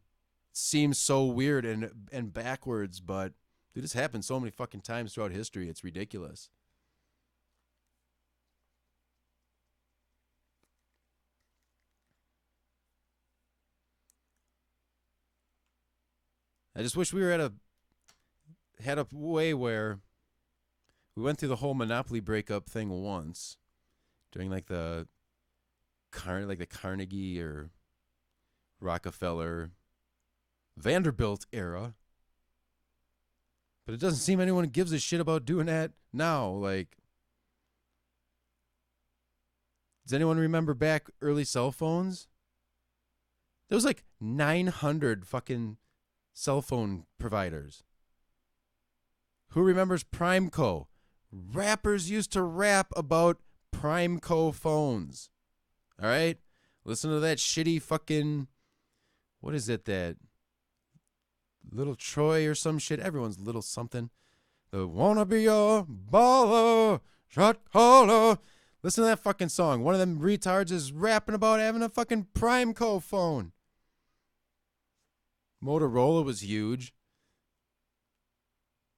It seems so weird and backwards, but Dude, this happened so many fucking times throughout history. It's ridiculous. I just wish we were had a way where we went through the whole Monopoly breakup thing once during like the Carnegie or Rockefeller, Vanderbilt era. But it doesn't seem anyone gives a shit about doing that now. Like, does anyone remember back early cell phones? There was like 900 fucking cell phone providers. Who remembers Primeco? Rappers used to rap about Primeco phones. All right? Listen to that shitty fucking, what is it, that Little Troy or some shit? Everyone's little something. The wanna be a baller, shot caller. Listen to that fucking song. One of them retards is rapping about having a fucking Primeco phone. Motorola was huge.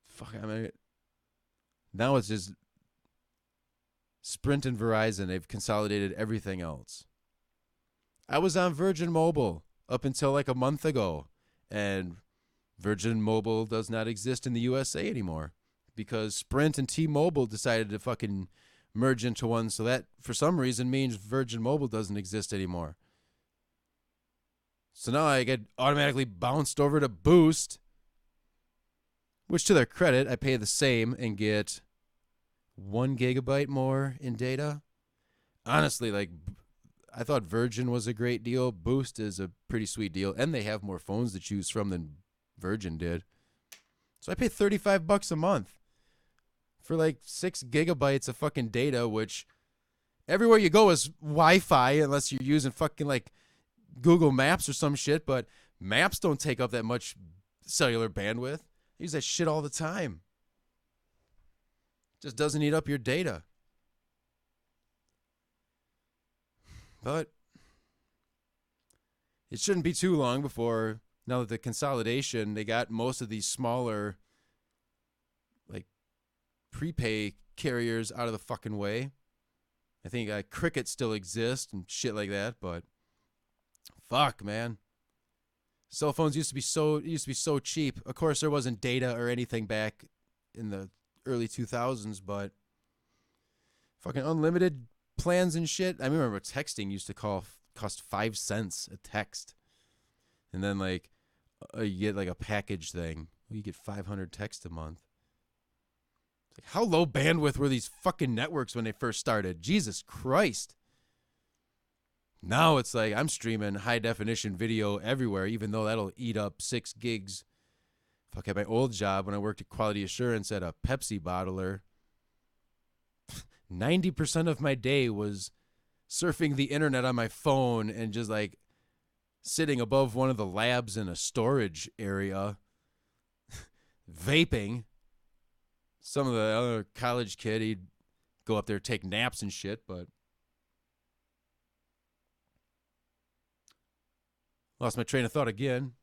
Fuck, I mean, now it's just Sprint and Verizon. They've consolidated everything else. I was on Virgin Mobile up until like a month ago, and Virgin Mobile does not exist in the USA anymore because Sprint and T-Mobile decided to fucking merge into one, so that for some reason means Virgin Mobile doesn't exist anymore. So now I get automatically bounced over to Boost, which to their credit, I pay the same and get 1 gigabyte more in data. Honestly, like, I thought Virgin was a great deal. Boost is a pretty sweet deal, and they have more phones to choose from than Virgin did. So I pay $35 a month for like 6 gigabytes of fucking data, which everywhere you go is Wi-Fi unless you're using fucking like Google Maps or some shit, but maps don't take up that much cellular bandwidth. I use that shit all the time. Just doesn't eat up your data. But it shouldn't be too long before, now that the consolidation, they got most of these smaller like prepay carriers out of the fucking way. I think Cricket still exists and shit like that, but fuck, man. Cell phones used to be so cheap. Of course, there wasn't data or anything back in the early 2000s, but fucking unlimited plans and shit. I remember texting used to cost 5 cents a text, and then like you get like a package thing. You get 500 texts a month. It's like, how low bandwidth were these fucking networks when they first started? Jesus Christ. Now it's like I'm streaming high definition video everywhere, even though that'll eat up 6 gigs. Fuck, at my old job when I worked at quality assurance at a Pepsi bottler, 90% of my day was surfing the internet on my phone and just like sitting above one of the labs in a storage area, vaping. Some of the other college kid, he'd go up there, take naps and shit, but lost my train of thought again,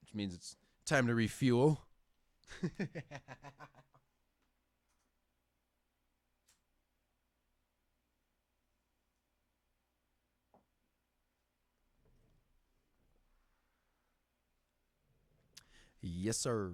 which means it's time to refuel. Yes, sir.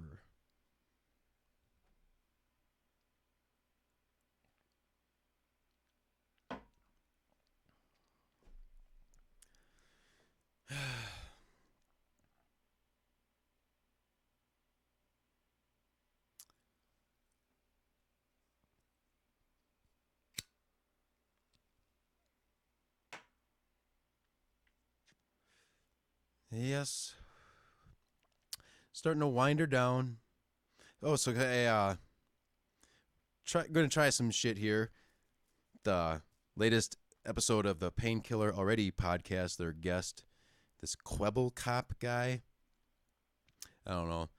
Yes. Starting to wind her down. Oh, so I gonna try some shit here. The latest episode of the Painkiller Already podcast, their guest, this Quebble Cop guy. I don't know.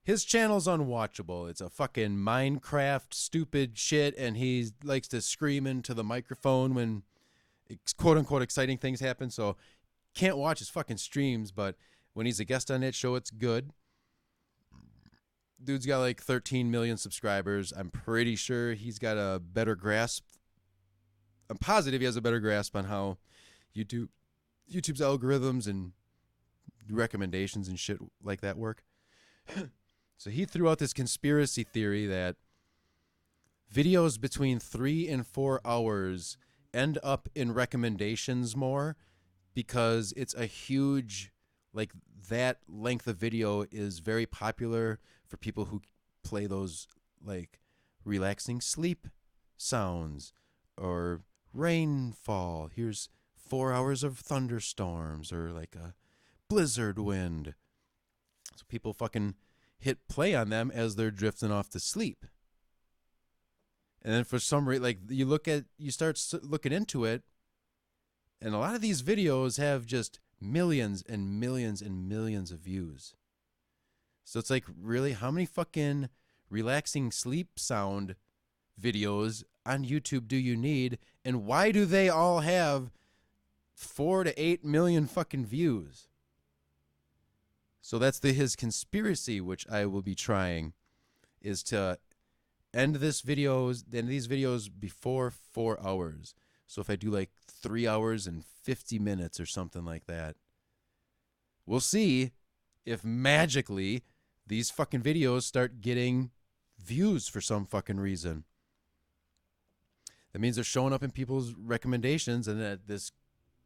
His channel's unwatchable. It's a fucking Minecraft stupid shit, and he likes to scream into the microphone when quote unquote exciting things happen. So can't watch his fucking streams, but when he's a guest on that show, it's good. Dude's got like 13 million subscribers. I'm pretty sure he's got a better grasp. I'm positive he has a better grasp on how YouTube's algorithms and recommendations and shit like that work. So he threw out this conspiracy theory that videos between 3 and 4 hours end up in recommendations more because it's a huge, like, that length of video is very popular for people who play those, like, relaxing sleep sounds or rainfall. Here's 4 hours of thunderstorms or like a blizzard wind. So people fucking hit play on them as they're drifting off to sleep. And then for some reason, like, you start looking into it, and a lot of these videos have just millions and millions and millions of views. So it's like, really, how many fucking relaxing sleep sound videos on YouTube do you need? And why do they all have 4 to 8 million fucking views? So that's his conspiracy, which I will be trying, is to end these videos before 4 hours. So if I do like 3 hours and 50 minutes or something like that, we'll see if magically these fucking videos start getting views for some fucking reason. That means they're showing up in people's recommendations, and that this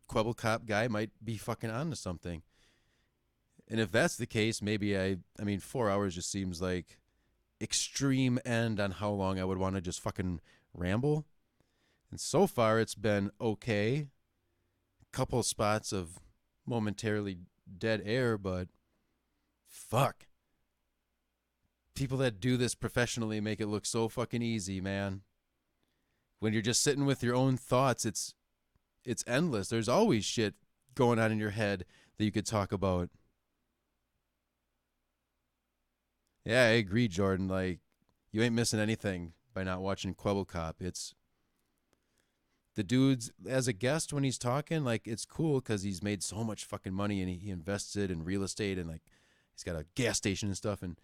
Quebble Cop guy might be fucking onto something. And if that's the case, maybe I mean, 4 hours just seems like extreme end on how long I would want to just fucking ramble. And so far it's been okay. Couple spots of momentarily dead air, but fuck. People that do this professionally make it look so fucking easy, man. When you're just sitting with your own thoughts, it's endless. There's always shit going on in your head that you could talk about. Yeah, I agree, Jordan. Like, you ain't missing anything by not watching Quebble Cop. It's the dude's, as a guest when he's talking, like, it's cool because he's made so much fucking money, and he invested in real estate, and like he's got a gas station and stuff, and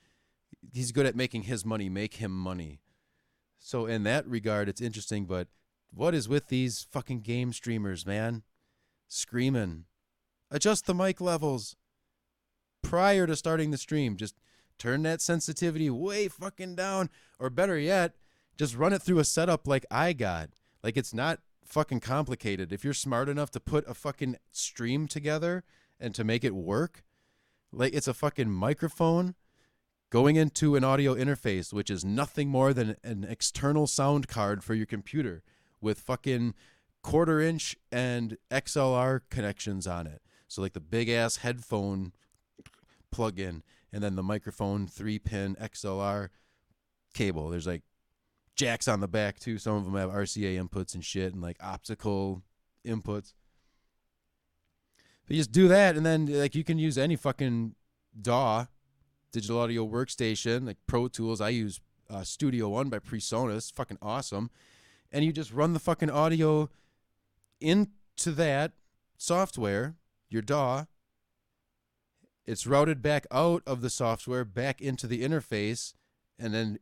he's good at making his money make him money. So in that regard, it's interesting. But what is with these fucking game streamers, man? Screaming. Adjust the mic levels prior to starting the stream. Just turn that sensitivity way fucking down. Or better yet, just run it through a setup like I got. Like, it's not fucking complicated. If you're smart enough to put a fucking stream together and to make it work, like, it's a fucking microphone going into an audio interface, which is nothing more than an external sound card for your computer with fucking 1/4 inch and XLR connections on it. So like the big ass headphone plug-in, and then the microphone 3-pin XLR cable. There's like jacks on the back too. Some of them have RCA inputs and shit, and like optical inputs. But you just do that, and then like you can use any fucking DAW, digital audio workstation, like Pro Tools. I use Studio One by PreSonus. Fucking awesome. And you just run the fucking audio into that software, your DAW. It's routed back out of the software, back into the interface, and then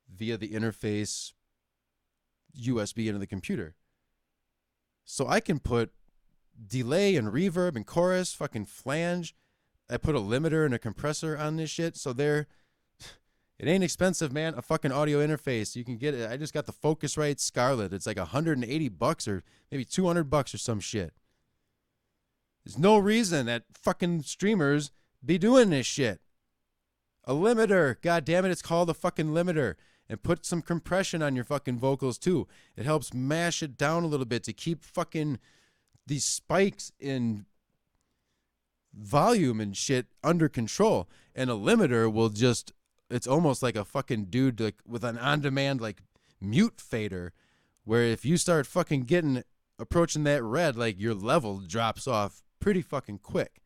via the interface USB into the computer. So I can put delay and reverb and chorus, fucking flange. I put a limiter and a compressor on this shit. So it ain't expensive, man. A fucking audio interface. You can get it. I just got the Focusrite Scarlett. It's like $180 or maybe $200 or some shit. There's no reason that fucking streamers be doing this shit. A limiter. God damn it. It's called a fucking limiter. And put some compression on your fucking vocals too. It helps mash it down a little bit to keep fucking these spikes in volume and shit under control. And a limiter will just, it's almost like a fucking dude like with an on-demand like mute fader, where if you start fucking approaching that red, like your level drops off pretty fucking quick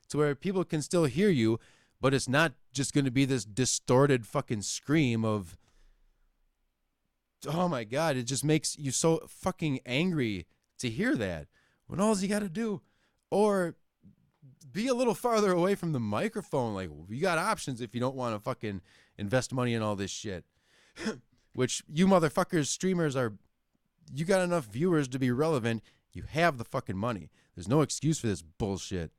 to where people can still hear you, but it's not just going to be this distorted fucking scream of, oh my God, it just makes you so fucking angry to hear that when all you got to do, or be a little farther away from the microphone. Like, you got options if you don't want to fucking invest money in all this shit. Which you motherfuckers, streamers, are. You got enough viewers to be relevant. You have the fucking money. There's no excuse for this bullshit.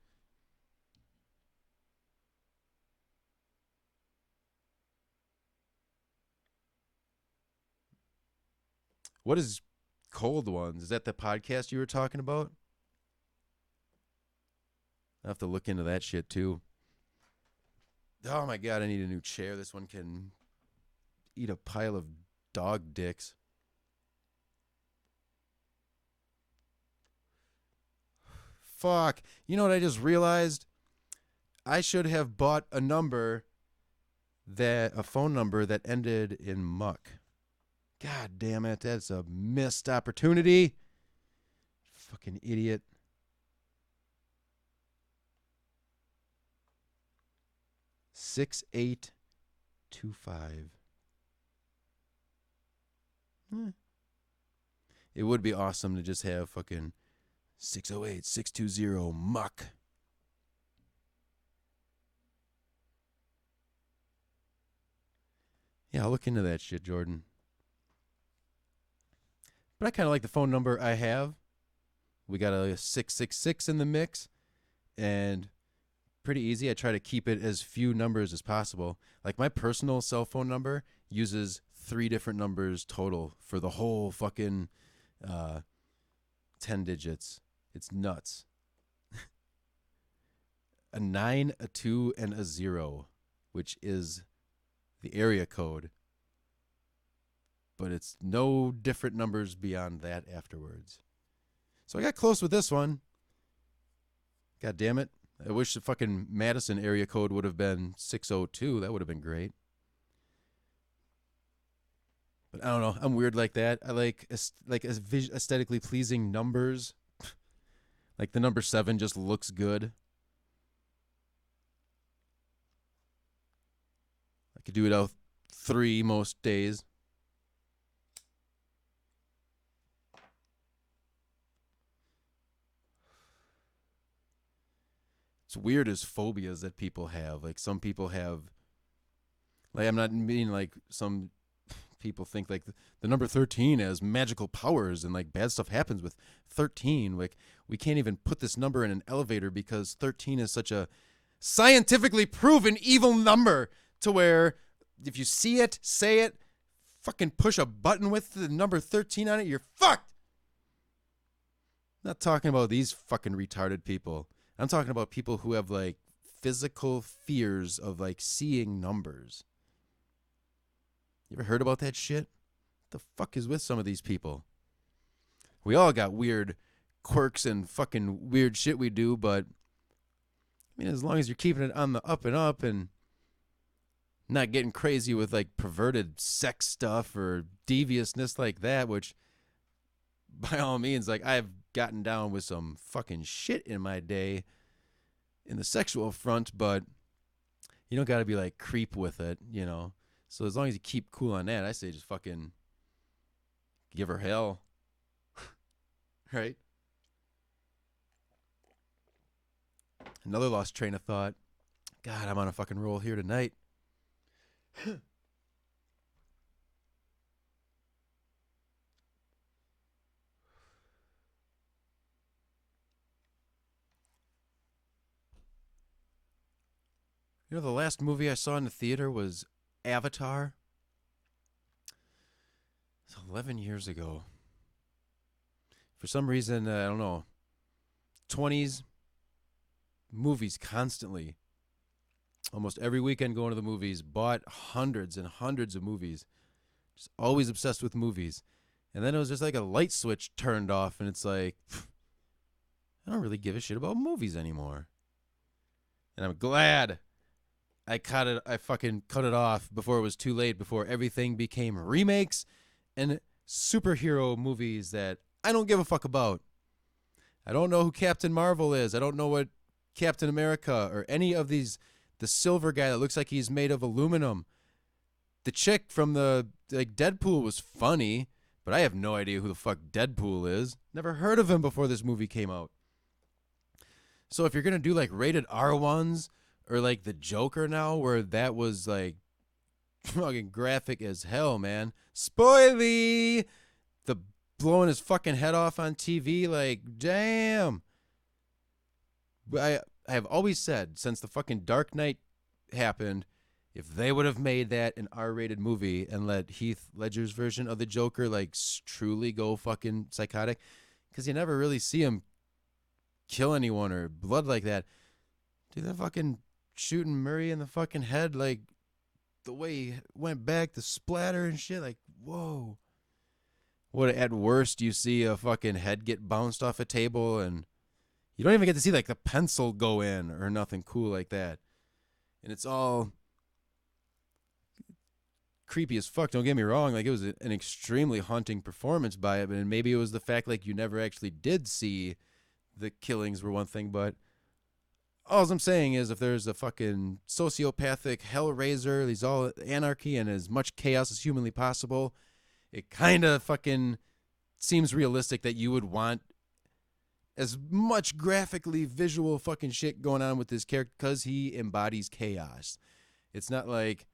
What is Cold Ones? Is that the podcast you were talking about? I have to look into that shit too. Oh my god, I need a new chair. This one can eat a pile of dog dicks. Fuck. You know what I just realized? I should have bought a phone number that ended in Muck. God damn it. That's a missed opportunity. Fucking idiot. $6825. It would be awesome to just have fucking 608-620 Muck. Yeah, I'll look into that shit, Jordan. But I kind of like the phone number I have. We got a 666 in the mix, and pretty easy. I try to keep it as few numbers as possible. Like my personal cell phone number uses 3 different numbers total for the whole fucking 10 digits. It's nuts. A 9, a 2, and a 0, which is the area code. But it's no different numbers beyond that afterwards. So I got close with this one. God damn it. I wish the fucking Madison area code would have been 602. That would have been great. But I don't know. I'm weird like that. I like aesthetically pleasing numbers. Like the number 7 just looks good. I could do it out 3 most days. It's weird as phobias that people have. Like some people have, like I'm not meaning like some people think like the number 13 has magical powers and like bad stuff happens with 13. Like we can't even put this number in an elevator because 13 is such a scientifically proven evil number to where if you see it, say it, fucking push a button with the number 13 on it, you're fucked. I'm not talking about these fucking retarded people. I'm talking about people who have like physical fears of like seeing numbers. You ever heard about that shit? What the fuck is with some of these people? We all got weird quirks and fucking weird shit we do, but I mean, as long as you're keeping it on the up and up and not getting crazy with like perverted sex stuff or deviousness like that, which by all means, like I've gotten down with some fucking shit in my day in the sexual front, but you don't got to be like creep with it, you know? So as long as you keep cool on that, I say just fucking give her hell. Right? Another lost train of thought. God, I'm on a fucking roll here tonight. You know, the last movie I saw in the theater was Avatar. It's 11 years ago. For some reason, I don't know, 20s, movies constantly. Almost every weekend going to the movies, bought hundreds and hundreds of movies. Just always obsessed with movies. And then it was just like a light switch turned off, and it's like, I don't really give a shit about movies anymore. And I'm glad I fucking cut it off before it was too late, before everything became remakes and superhero movies that I don't give a fuck about. I don't know who Captain Marvel is. I don't know what Captain America or any of these, the silver guy that looks like he's made of aluminum. The chick from the like Deadpool was funny, but I have no idea who the fuck Deadpool is. Never heard of him before this movie came out. So if you're gonna do like rated R ones or like the Joker now, where that was like fucking graphic as hell, man. Spoily, the blowing his fucking head off on TV, like damn. I have always said since the fucking Dark Knight happened, if they would have made that an R-rated movie and let Heath Ledger's version of the Joker like truly go fucking psychotic, because you never really see him kill anyone or blood like that. Dude, that fucking shooting Murray in the fucking head, like the way he went back, the splatter and shit, like whoa. What at worst you see a fucking head get bounced off a table and you don't even get to see like the pencil go in or nothing cool like that. And it's all creepy as fuck. Don't get me wrong. Like it was an extremely haunting performance by it, and maybe it was the fact like you never actually did see the killings were one thing, but all I'm saying is if there's a fucking sociopathic hellraiser, he's all anarchy and as much chaos as humanly possible, it kind of fucking seems realistic that you would want as much graphically visual fucking shit going on with this character because he embodies chaos. It's not like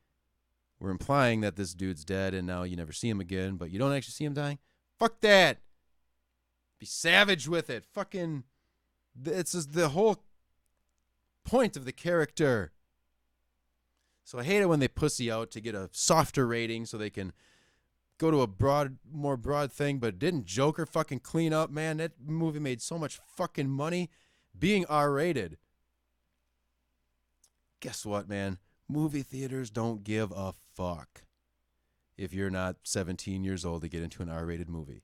we're implying that this dude's dead and now you never see him again, but you don't actually see him dying. Fuck that. Be savage with it. Fucking, it's just the whole point of the character. So I hate it when they pussy out to get a softer rating so they can go to a more broad thing, but didn't Joker fucking clean up, man? That movie made so much fucking money being R-rated. Guess what, man? Movie theaters don't give a fuck if you're not 17 years old to get into an R-rated movie.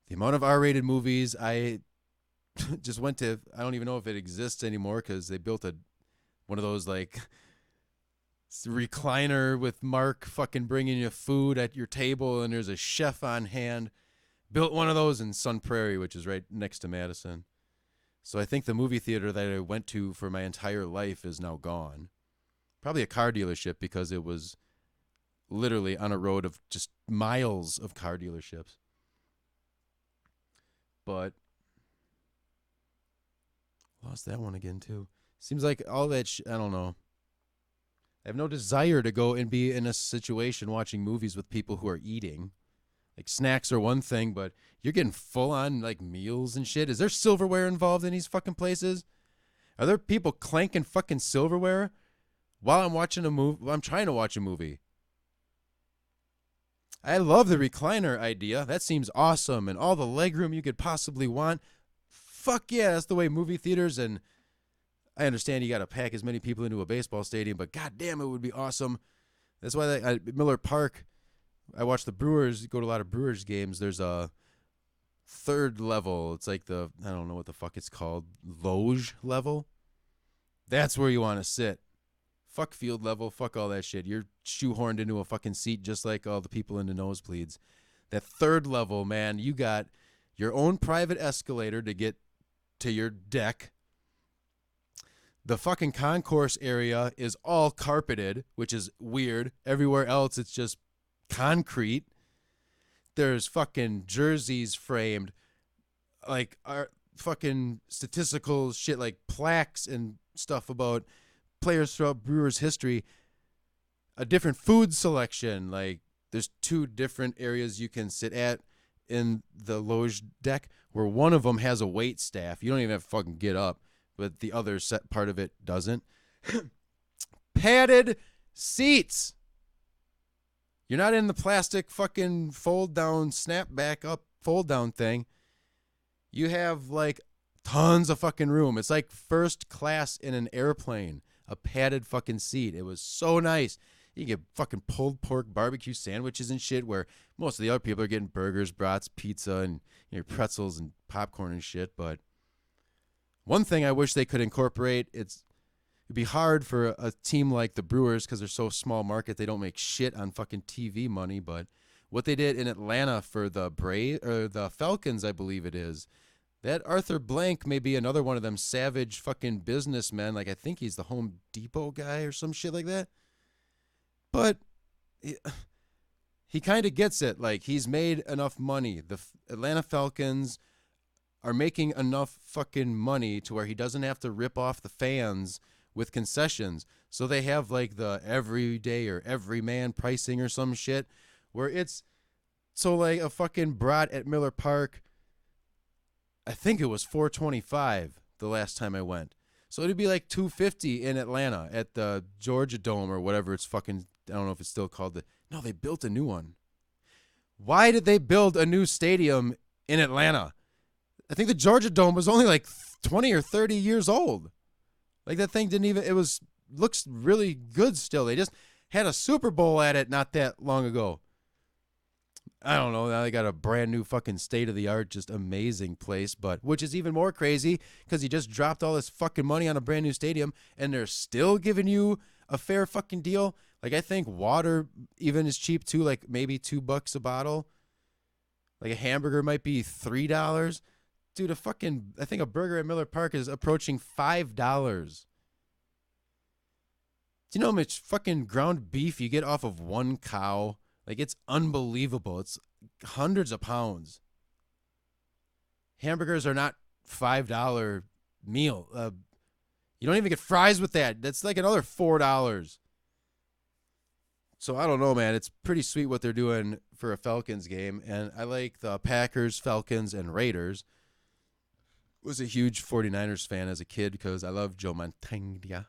The amount of R-rated movies I just went to, I don't even know if it exists anymore because they built one of those like recliner with Mark fucking bringing you food at your table and there's a chef on hand. Built one of those in Sun Prairie, which is right next to Madison. So I think the movie theater that I went to for my entire life is now gone. Probably a car dealership because it was literally on a road of just miles of car dealerships. But lost that one again too. Seems like all that I don't know. I have no desire to go and be in a situation watching movies with people who are eating. Like snacks are one thing, but you're getting full on like meals and shit. Is there silverware involved in these fucking places? Are there people clanking fucking silverware while I'm watching a movie? I'm trying to watch a movie. I love the recliner idea. That seems awesome, and all the legroom you could possibly want. Fuck yeah, that's the way movie theaters, and I understand you got to pack as many people into a baseball stadium, but goddamn, it would be awesome. That's why at Miller Park, I watch the Brewers, go to a lot of Brewers games. There's a third level. It's like I don't know what the fuck it's called, loge level. That's where you want to sit. Fuck field level, fuck all that shit. You're shoehorned into a fucking seat just like all the people in the nosebleeds. That third level, man, you got your own private escalator to get to your deck. The fucking concourse area is all carpeted, which is weird. Everywhere else, it's just concrete. There's fucking jerseys framed, like our fucking statistical shit, like plaques and stuff about players throughout Brewers history. A different food selection, like there's 2 different areas you can sit at in the loge deck, where one of them has a wait staff. You don't even have to fucking get up, but the other set part of it doesn't. Padded seats. You're not in the plastic fucking fold down, snap back up, fold down thing. You have like tons of fucking room. It's like first class in an airplane. A padded fucking seat. It was so nice. You get fucking pulled pork barbecue sandwiches and shit, where most of the other people are getting burgers, brats, pizza, and pretzels and popcorn and shit. But one thing I wish they could incorporate, it'd be hard for a team like the Brewers because they're so small market, they don't make shit on fucking TV money. But what they did in Atlanta for the Falcons, I believe it is, that Arthur Blank may be another one of them savage fucking businessmen. Like, I think he's the Home Depot guy or some shit like that. But he kind of gets it. Like, he's made enough money. The Atlanta Falcons are making enough fucking money to where he doesn't have to rip off the fans with concessions. So they have like the everyday or everyman pricing or some shit where it's so like a fucking brat at Miller Park. I think it was $4.25 the last time I went. So it'd be like $2.50 in Atlanta at the Georgia Dome or whatever it's fucking. I don't know if it's still called the. No, they built a new one. Why did they build a new stadium in Atlanta? I think the Georgia Dome was only like 20 or 30 years old. Like that thing didn't even. It looks really good still. They just had a Super Bowl at it not that long ago. I don't know. Now they got a brand new fucking state of the art, just amazing place, but which is even more crazy because he just dropped all this fucking money on a brand new stadium and they're still giving you a fair fucking deal. Like I think water even is cheap too, like maybe $2 a bottle. Like a hamburger might be $3. Dude, I think a burger at Miller Park is approaching $5. Do you know how much fucking ground beef you get off of one cow? Like, it's unbelievable. It's hundreds of pounds. Hamburgers are not $5 meal. You don't even get fries with that. That's like another $4. So, I don't know, man. It's pretty sweet what they're doing for a Falcons game. And I like the Packers, Falcons, and Raiders. Was a huge 49ers fan as a kid because I love Joe Montana.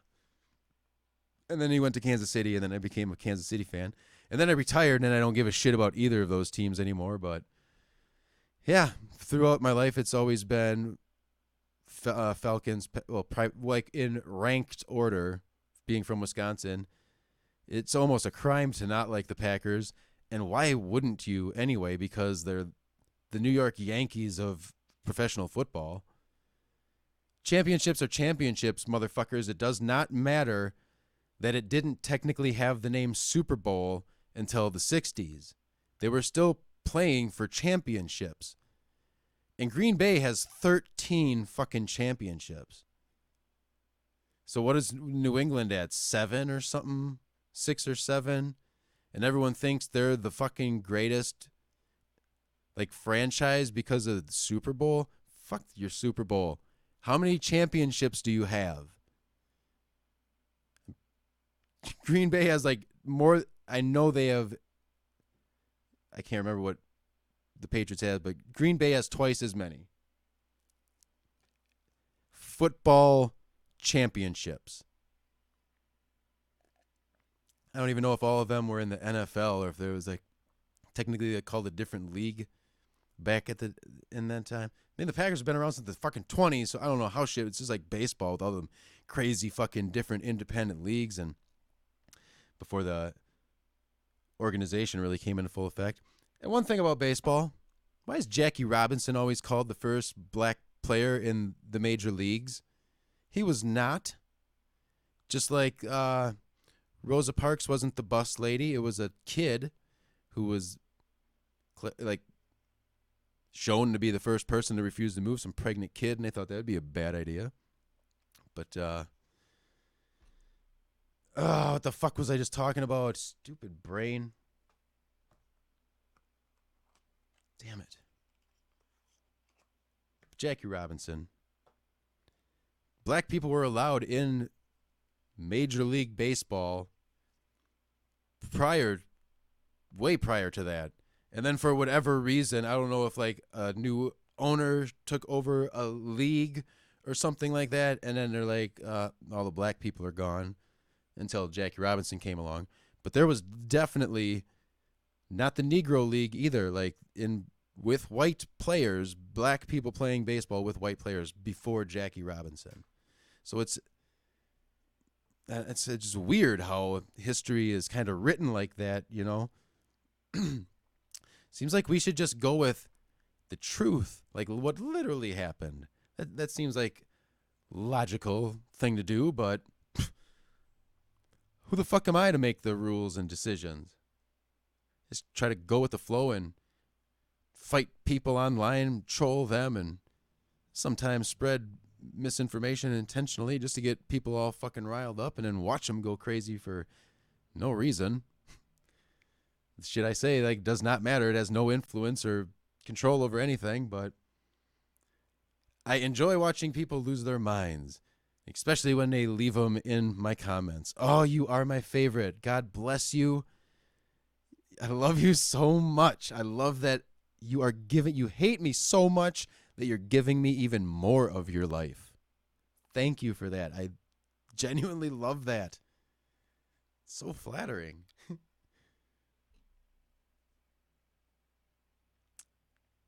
And then he went to Kansas City, and then I became a Kansas City fan. And then I retired, and I don't give a shit about either of those teams anymore. But, yeah, throughout my life, it's always been Falcons. Well, like in ranked order, being from Wisconsin, it's almost a crime to not like the Packers. And why wouldn't you anyway? Because they're the New York Yankees of professional football. Championships are championships, motherfuckers. It does not matter that it didn't technically have the name Super Bowl until the 60s. They were still playing for championships. And Green Bay has 13 fucking championships. So what is New England at? 7 or something? 6 or 7? And everyone thinks they're the fucking greatest like franchise because of the Super Bowl? Fuck your Super Bowl. How many championships do you have? Green Bay has like more. I know they have. I can't remember what the Patriots have, but Green Bay has twice as many football championships. I don't even know if all of them were in the NFL or if there was like technically they called a different league back in that time. I mean, the Packers have been around since the fucking 20s, so I don't know how shit. It's just like baseball with all them crazy fucking different independent leagues and before the organization really came into full effect. And one thing about baseball, why is Jackie Robinson always called the first black player in the major leagues? He was not. Just like Rosa Parks wasn't the bus lady. It was a kid who was like shown to be the first person to refuse to move, some pregnant kid, and they thought that would be a bad idea. But what the fuck was I just talking about? Stupid brain. Damn it. Jackie Robinson. Black people were allowed in Major League Baseball way prior to that. And then for whatever reason, I don't know if like a new owner took over a league or something like that. And then they're like, all the black people are gone until Jackie Robinson came along. But there was definitely not the Negro League either, like with white players, black people playing baseball with white players before Jackie Robinson. So it's just weird how history is kind of written like that, you know? Seems like we should just go with the truth, like what literally happened. That seems like logical thing to do, but who the fuck am I to make the rules and decisions? Just try to go with the flow and fight people online, troll them, and sometimes spread misinformation intentionally just to get people all fucking riled up and then watch them go crazy for no reason. The shit I say like does not matter. It has no influence or control over anything, but I enjoy watching people lose their minds, especially when they leave them in my comments. Oh, you are my favorite. God bless you. I love you so much. I love that you hate me so much that you're giving me even more of your life. Thank you for that. I genuinely love that. It's so flattering.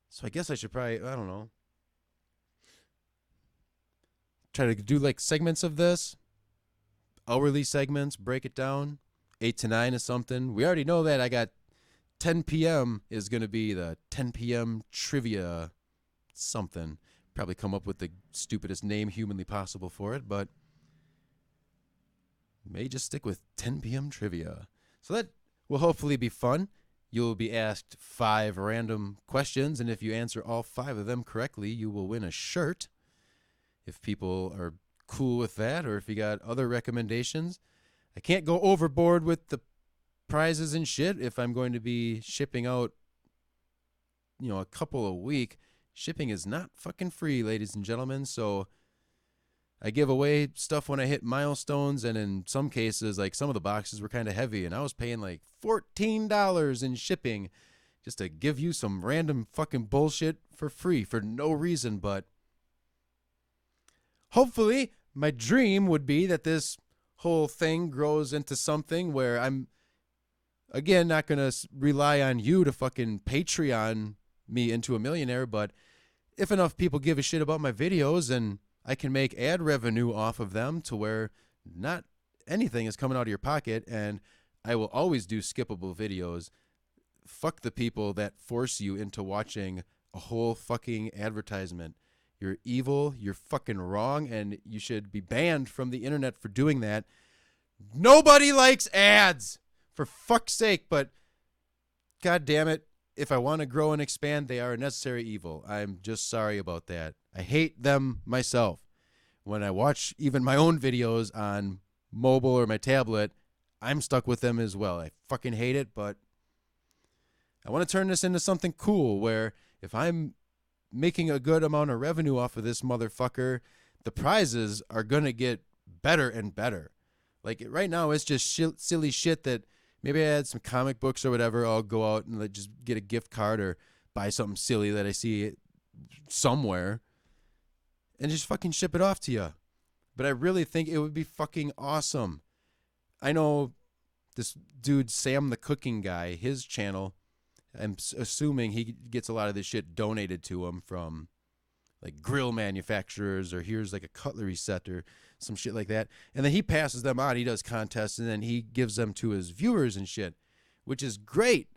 So I guess I should probably, I don't know, try to do like segments of this, hourly segments, break it down, 8 to 9 is something. We already know that I got 10 p.m. is going to be the 10 p.m. trivia something. Probably come up with the stupidest name humanly possible for it, but may just stick with 10 p.m. trivia. So that will hopefully be fun. You'll be asked 5 random questions, and if you answer all 5 of them correctly, you will win a shirt. If people are cool with that, or if you got other recommendations. I can't go overboard with the prizes and shit if I'm going to be shipping out, a couple a week. Shipping is not fucking free, ladies and gentlemen, so I give away stuff when I hit milestones, and in some cases, like some of the boxes were kind of heavy, and I was paying like $14 in shipping just to give you some random fucking bullshit for free for no reason, but hopefully my dream would be that this whole thing grows into something where I'm, again, not going to rely on you to fucking Patreon me into a millionaire, but if enough people give a shit about my videos and I can make ad revenue off of them to where not anything is coming out of your pocket, and I will always do skippable videos. Fuck the people that force you into watching a whole fucking advertisement. You're evil, you're fucking wrong, and you should be banned from the internet for doing that. Nobody likes ads, for fuck's sake, but god damn it, if I want to grow and expand, they are a necessary evil. I'm just sorry about that. I hate them myself. When I watch even my own videos on mobile or my tablet, I'm stuck with them as well. I fucking hate it, but I want to turn this into something cool where if I'm making a good amount of revenue off of this motherfucker, the prizes are going to get better and better. Like right now, it's just silly shit that maybe I had some comic books or whatever. I'll go out and just get a gift card or buy something silly that I see somewhere and just fucking ship it off to you. But I really think it would be fucking awesome. I know this dude, Sam the Cooking Guy, his channel, I'm assuming he gets a lot of this shit donated to him from like grill manufacturers, or here's like a cutlery set or some shit like that. And then he passes them on. He does contests and then he gives them to his viewers and shit, which is great.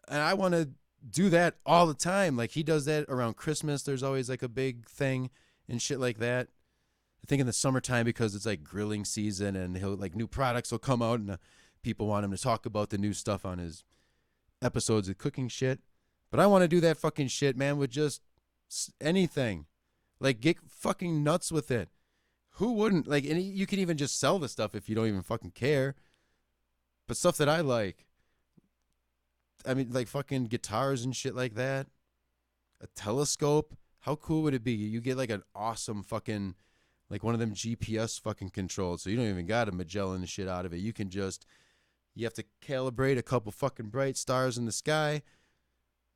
And I want to do that all the time. Like he does that around Christmas. There's always like a big thing and shit like that. I think in the summertime, because it's like grilling season and he'll like new products will come out and people want him to talk about the new stuff on his episodes of cooking shit. But I want to do that fucking shit, man, with just anything. Like get fucking nuts with it. Who wouldn't? Like, and you can even just sell the stuff if you don't even fucking care. But stuff that I like. I mean, like fucking guitars and shit like that. A telescope. How cool would it be? You get like an awesome fucking, like one of them GPS fucking controls. So you don't even got a Magellan shit out of it. You can just, you have to calibrate a couple fucking bright stars in the sky.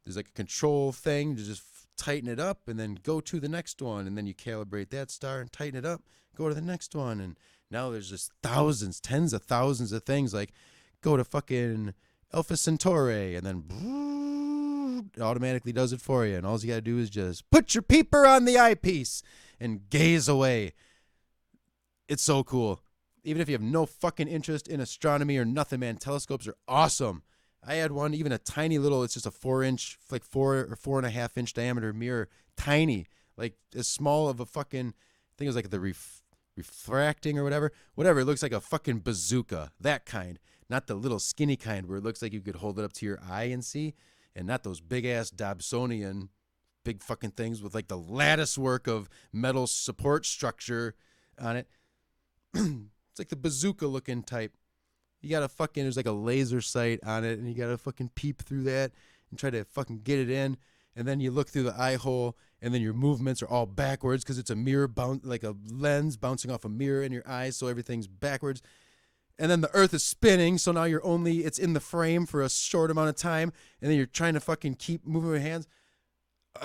There's like a control thing to just tighten it up and then go to the next one. And then you calibrate that star and tighten it up, go to the next one. And now there's just thousands, tens of thousands of things. Like go to fucking Alpha Centauri and then it automatically does it for you. And all you got to do is just put your peeper on the eyepiece and gaze away. It's so cool. Even if you have no fucking interest in astronomy or nothing, man, telescopes are awesome. I had one, even a tiny little, it's just a 4-inch, like 4 or 4.5 inch diameter mirror, tiny, like as small of a fucking, I think it was like the refracting or whatever. It looks like a fucking bazooka, that kind, not the little skinny kind where it looks like you could hold it up to your eye and see, and not those big ass Dobsonian big fucking things with like the lattice work of metal support structure on it. It's like the bazooka looking type. You gotta fucking, there's like a laser sight on it and you gotta fucking peep through that and try to fucking get it in. and then you look through the eye hole, and then your movements are all backwards because it's a mirror, like a lens bouncing off a mirror in your eyes, so everything's backwards. And then the earth is spinning, so now it's in the frame for a short amount of time, and then you're trying to fucking keep moving your hands.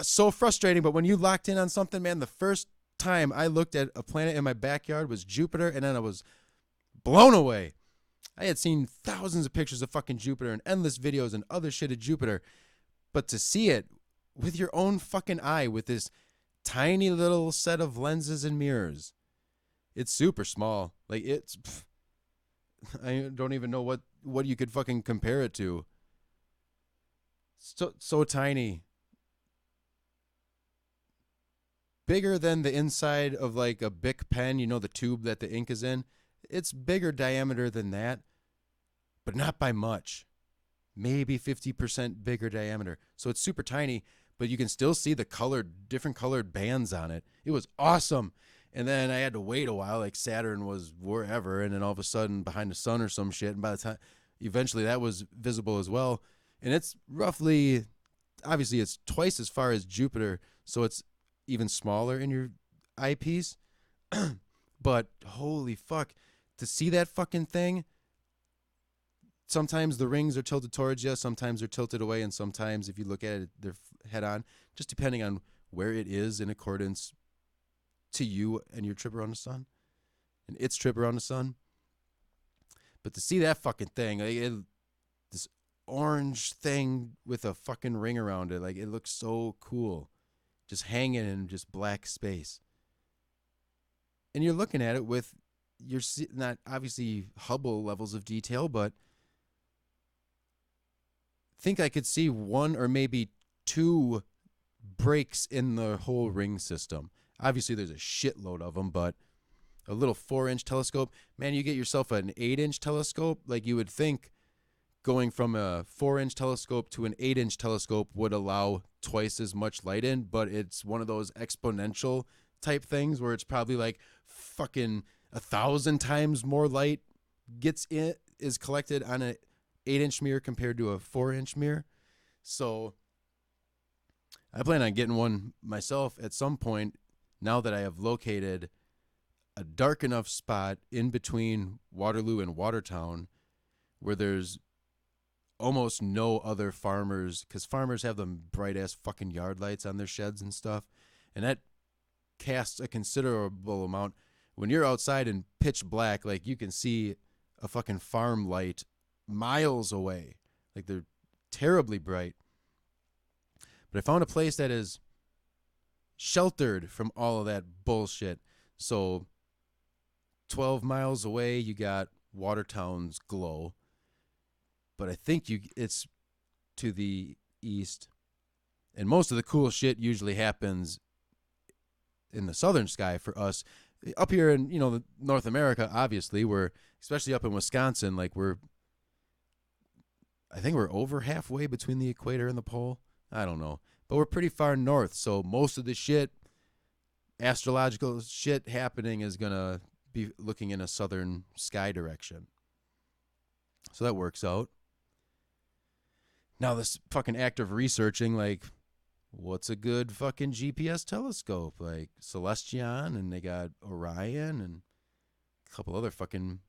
So frustrating, but when you locked in on something, man, the first time I looked at a planet in my backyard was Jupiter, and then I was blown away. I had seen thousands of pictures of fucking Jupiter and endless videos and other shit of Jupiter, but to see it with your own fucking eye with this tiny little set of lenses and mirrors, it's super small. Like I don't even know what you could fucking compare it to. So tiny. Bigger than the inside of like a Bic pen, you know, the tube that the ink is in. It's bigger diameter than that, but not by much. Maybe 50% bigger diameter. So it's super tiny, but you can still see the different colored bands on it. It was awesome. And then I had to wait a while, like Saturn was wherever, and then all of a sudden behind the sun or some shit. And by the time, eventually that was visible as well. And it's roughly, obviously it's twice as far as Jupiter, so it's even smaller in your eyepiece. But holy fuck, to see that fucking thing, sometimes the rings are tilted towards you, sometimes they're tilted away, and sometimes if you look at it, they're head on, just depending on where it is in accordance to you and your trip around the sun and its trip around the sun. But to see that fucking thing, like this orange thing with a fucking ring around it, like it looks so cool, just hanging in just black space. And you're looking at it with you're not obviously Hubble levels of detail, but think I could see one or maybe two breaks in the whole ring system. Obviously, there's a shitload of them, but a little 4-inch telescope, man, you get yourself an 8-inch telescope, like you would think going from a 4-inch telescope to an 8-inch telescope would allow twice as much light in, but it's one of those exponential type things where it's probably like fucking 1,000 times more light is collected on an 8-inch mirror compared to a 4-inch mirror. So I plan on getting one myself at some point now that I have located a dark enough spot in between Waterloo and Watertown where there's almost no other farmers, because farmers have them bright ass fucking yard lights on their sheds and stuff, and that casts a considerable amount. When you're outside in pitch black, like you can see a fucking farm light miles away, like they're terribly bright. But I found a place that is sheltered from all of that bullshit. So 12 miles away, you got Watertown's glow. But I think it's to the east. And most of the cool shit usually happens in the southern sky for us. Up here in, North America, obviously, we're, especially up in Wisconsin, like I think we're over halfway between the equator and the pole. I don't know. But we're pretty far north, so most of the shit, astrological shit happening is going to be looking in a southern sky direction. So that works out. Now this fucking act of researching, like, what's a good fucking GPS telescope? Like Celestion, and they got Orion and a couple other fucking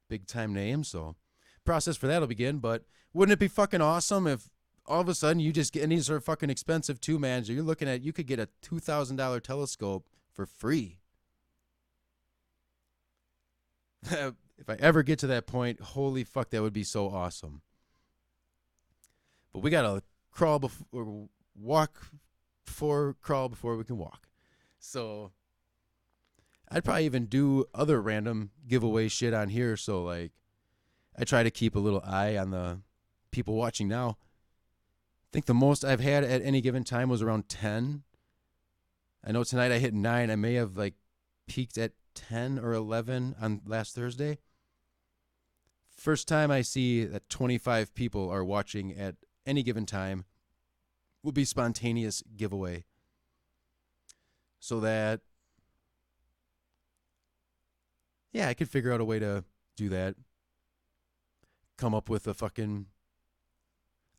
big time names. So process for that'll begin. But wouldn't it be fucking awesome if all of a sudden you just get, and these are fucking expensive too, man. So you're looking at, you could get a $2,000 telescope for free. If I ever get to that point, holy fuck, that would be so awesome. But we gotta crawl before we can walk. So I'd probably even do other random giveaway shit on here. So like, I try to keep a little eye on the people watching now. I think the most I've had at any given time was around 10. I know tonight I hit 9. I may have like peaked at 10 or 11 on last Thursday. First time I see that 25 people are watching at any given time will be spontaneous giveaway. So that, yeah, I could figure out a way to do that. Come up with a fucking,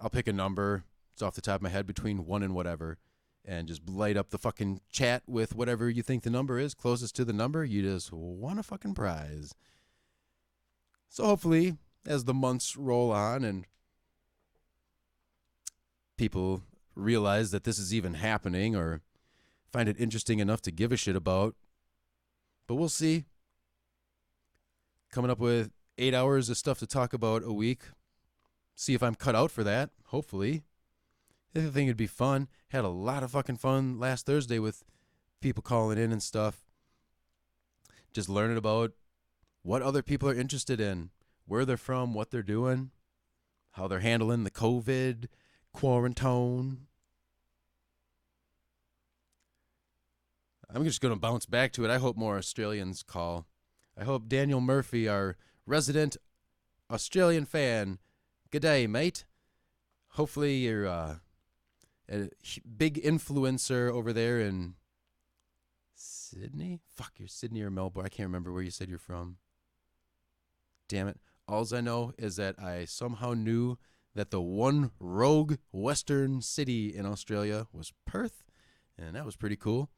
I'll pick a number, It's off the top of my head between 1 and whatever. And just light up the fucking chat with whatever you think the number is. Closest to the number, you just won a fucking prize. So hopefully, as the months roll on and people realize that this is even happening or find it interesting enough to give a shit about. But we'll see. Coming up with 8 hours of stuff to talk about a week. See if I'm cut out for that, hopefully. I think it'd be fun. Had a lot of fucking fun last Thursday with people calling in and stuff. Just learning about what other people are interested in, where they're from, what they're doing, how they're handling the COVID quarantine. I'm just going to bounce back to it. I hope more Australians call. I hope Daniel Murphy, our resident Australian fan, good day, mate. Hopefully you're a big influencer over there in Sydney? Fuck, you're Sydney or Melbourne. I can't remember where you said you're from. Damn it. Alls I know is that I somehow knew that the one rogue western city in Australia was Perth, and that was pretty cool.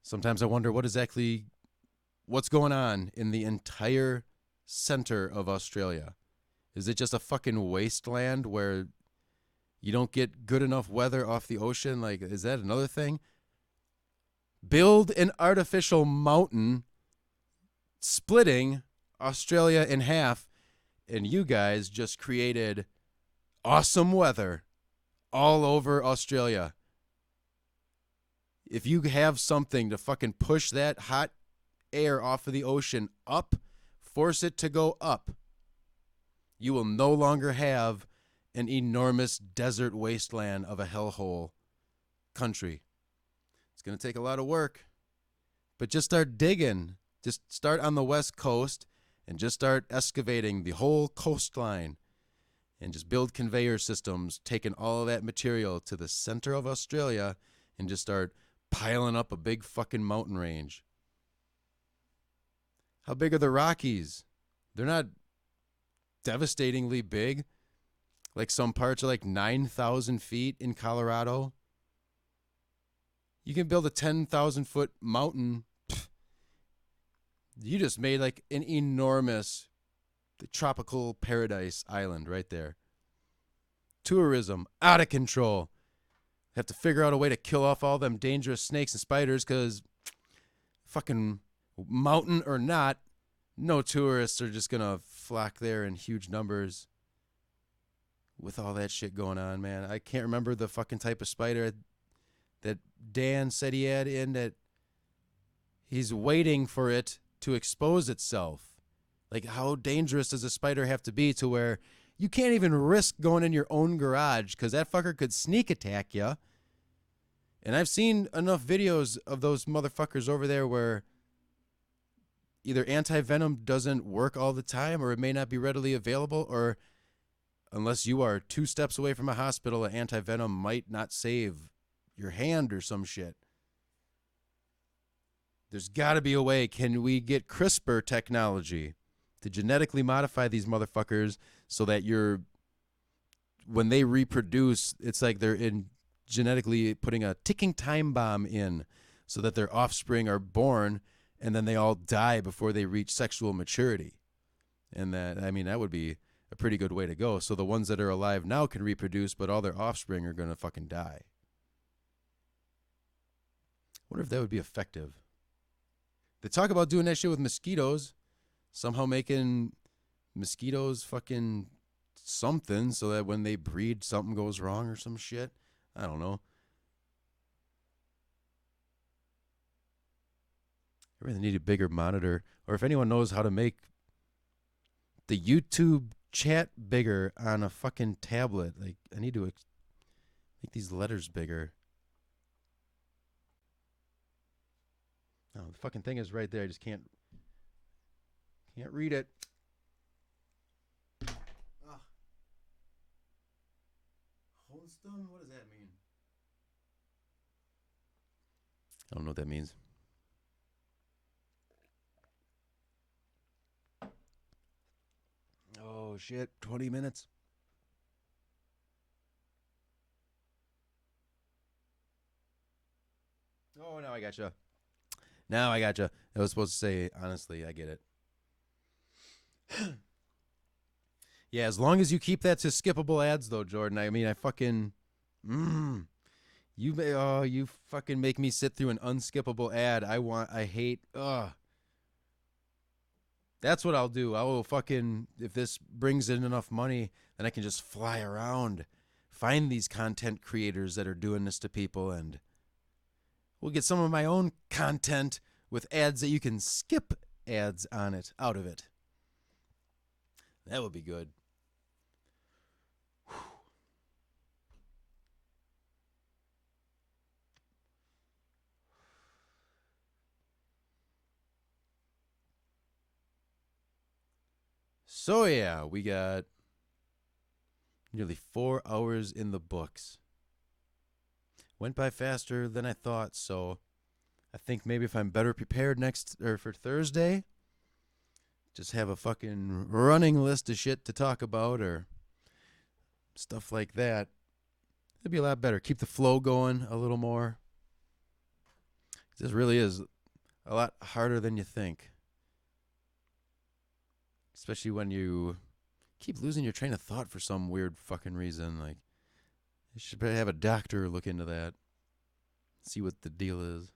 Sometimes I wonder what's going on in the entire center of Australia. Is it just a fucking wasteland where you don't get good enough weather off the ocean? Like, is that another thing? Build an artificial mountain splitting Australia in half, and you guys just created awesome weather all over Australia. If you have something to fucking push that hot air off of the ocean up, force it to go up, you will no longer have an enormous desert wasteland of a hellhole country. It's going to take a lot of work, but just start digging. Just start on the west coast and just start excavating the whole coastline and just build conveyor systems, taking all of that material to the center of Australia and just start piling up a big fucking mountain range. How big are the Rockies? They're not devastatingly big. Like some parts are like 9,000 feet in Colorado. You can build a 10,000 foot mountain. Pfft. You just made like an enormous tropical paradise island right there. Tourism out of control. Have to figure out a way to kill off all them dangerous snakes and spiders because fucking mountain or not, no tourists are just going to flock there in huge numbers with all that shit going on, man. I can't remember the fucking type of spider that Dan said he had in that he's waiting for it to expose itself. Like, how dangerous does a spider have to be to where you can't even risk going in your own garage because that fucker could sneak attack you? And I've seen enough videos of those motherfuckers over there where either anti-venom doesn't work all the time or it may not be readily available, or unless you are 2 steps away from a hospital, an anti-venom might not save your hand or some shit. There's got to be a way. Can we get CRISPR technology to genetically modify these motherfuckers so that when they reproduce, it's like they're genetically putting a ticking time bomb in so that their offspring are born and then they all die before they reach sexual maturity. And that would be a pretty good way to go. So the ones that are alive now can reproduce, but all their offspring are going to fucking die. I wonder if that would be effective. They talk about doing that shit with mosquitoes, somehow making mosquitoes fucking something so that when they breed, something goes wrong or some shit. I don't know. I really need a bigger monitor. Or if anyone knows how to make the YouTube chat bigger on a fucking tablet. Like, I need to make these letters bigger. No, the fucking thing is right there. I just can't read it. Holston? What does that mean? I don't know what that means. Oh, shit. 20 minutes. Now I gotcha. Now I gotcha. I was supposed to say, honestly, I get it. Yeah, as long as you keep that to skippable ads, though, Jordan. I mean, I fucking, you fucking make me sit through an unskippable ad. I hate. That's what I'll do. I will fucking, if this brings in enough money, then I can just fly around, find these content creators that are doing this to people, and we'll get some of my own content with ads that you can skip ads on it, out of it. That would be good. So yeah, we got nearly 4 hours in the books. Went by faster than I thought, so I think maybe if I'm better prepared for Thursday, just have a fucking running list of shit to talk about or stuff like that. It'd be a lot better. Keep the flow going a little more. This really is a lot harder than you think. Especially when you keep losing your train of thought for some weird fucking reason. Like, you should probably have a doctor look into that. See what the deal is.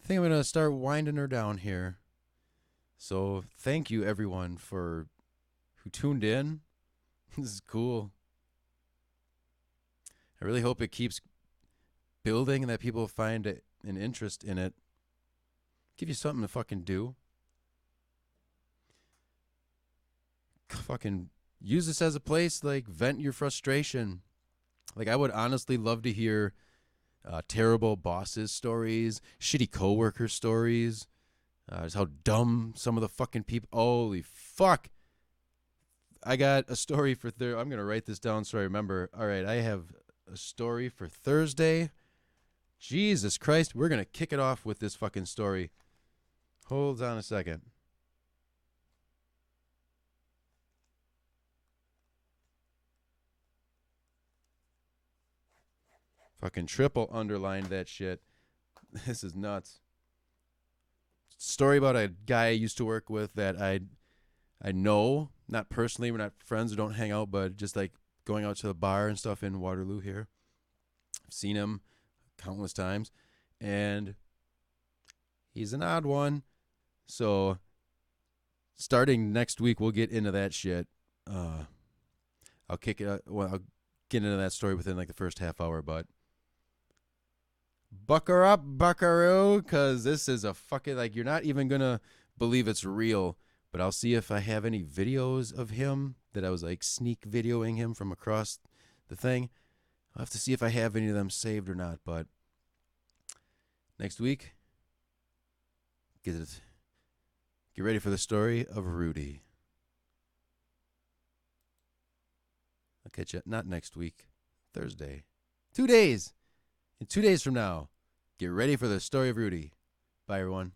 I think I'm going to start winding her down here. So thank you everyone who tuned in. This is cool. I really hope it keeps building and that people find an interest in it. Give you something to fucking do. Fucking use this as a place, like, vent your frustration. Like, I would honestly love to hear terrible bosses stories, shitty coworker stories, just how dumb some of the fucking people. Holy fuck. I got a story for I'm going to write this down so I remember. All right, I have a story for Thursday. Jesus Christ, we're going to kick it off with this fucking story. Hold on a second. Fucking triple underlined that shit. This is nuts. Story about a guy I used to work with that I know, not personally, we're not friends, we don't hang out, but just like going out to the bar and stuff in Waterloo here. I've seen him countless times, and he's an odd one. So starting next week, we'll get into that shit. I'll get into that story within like the first half hour, but bucker up, buckaroo, because this is a fucking, like, you're not even going to believe it's real, but I'll see if I have any videos of him that I was like sneak videoing him from across the thing. I'll have to see if I have any of them saved or not, but next week, get ready for the story of Rudy. I'll catch you not next week, Thursday. 2 days. In 2 days from now, get ready for the story of Rudy. Bye, everyone.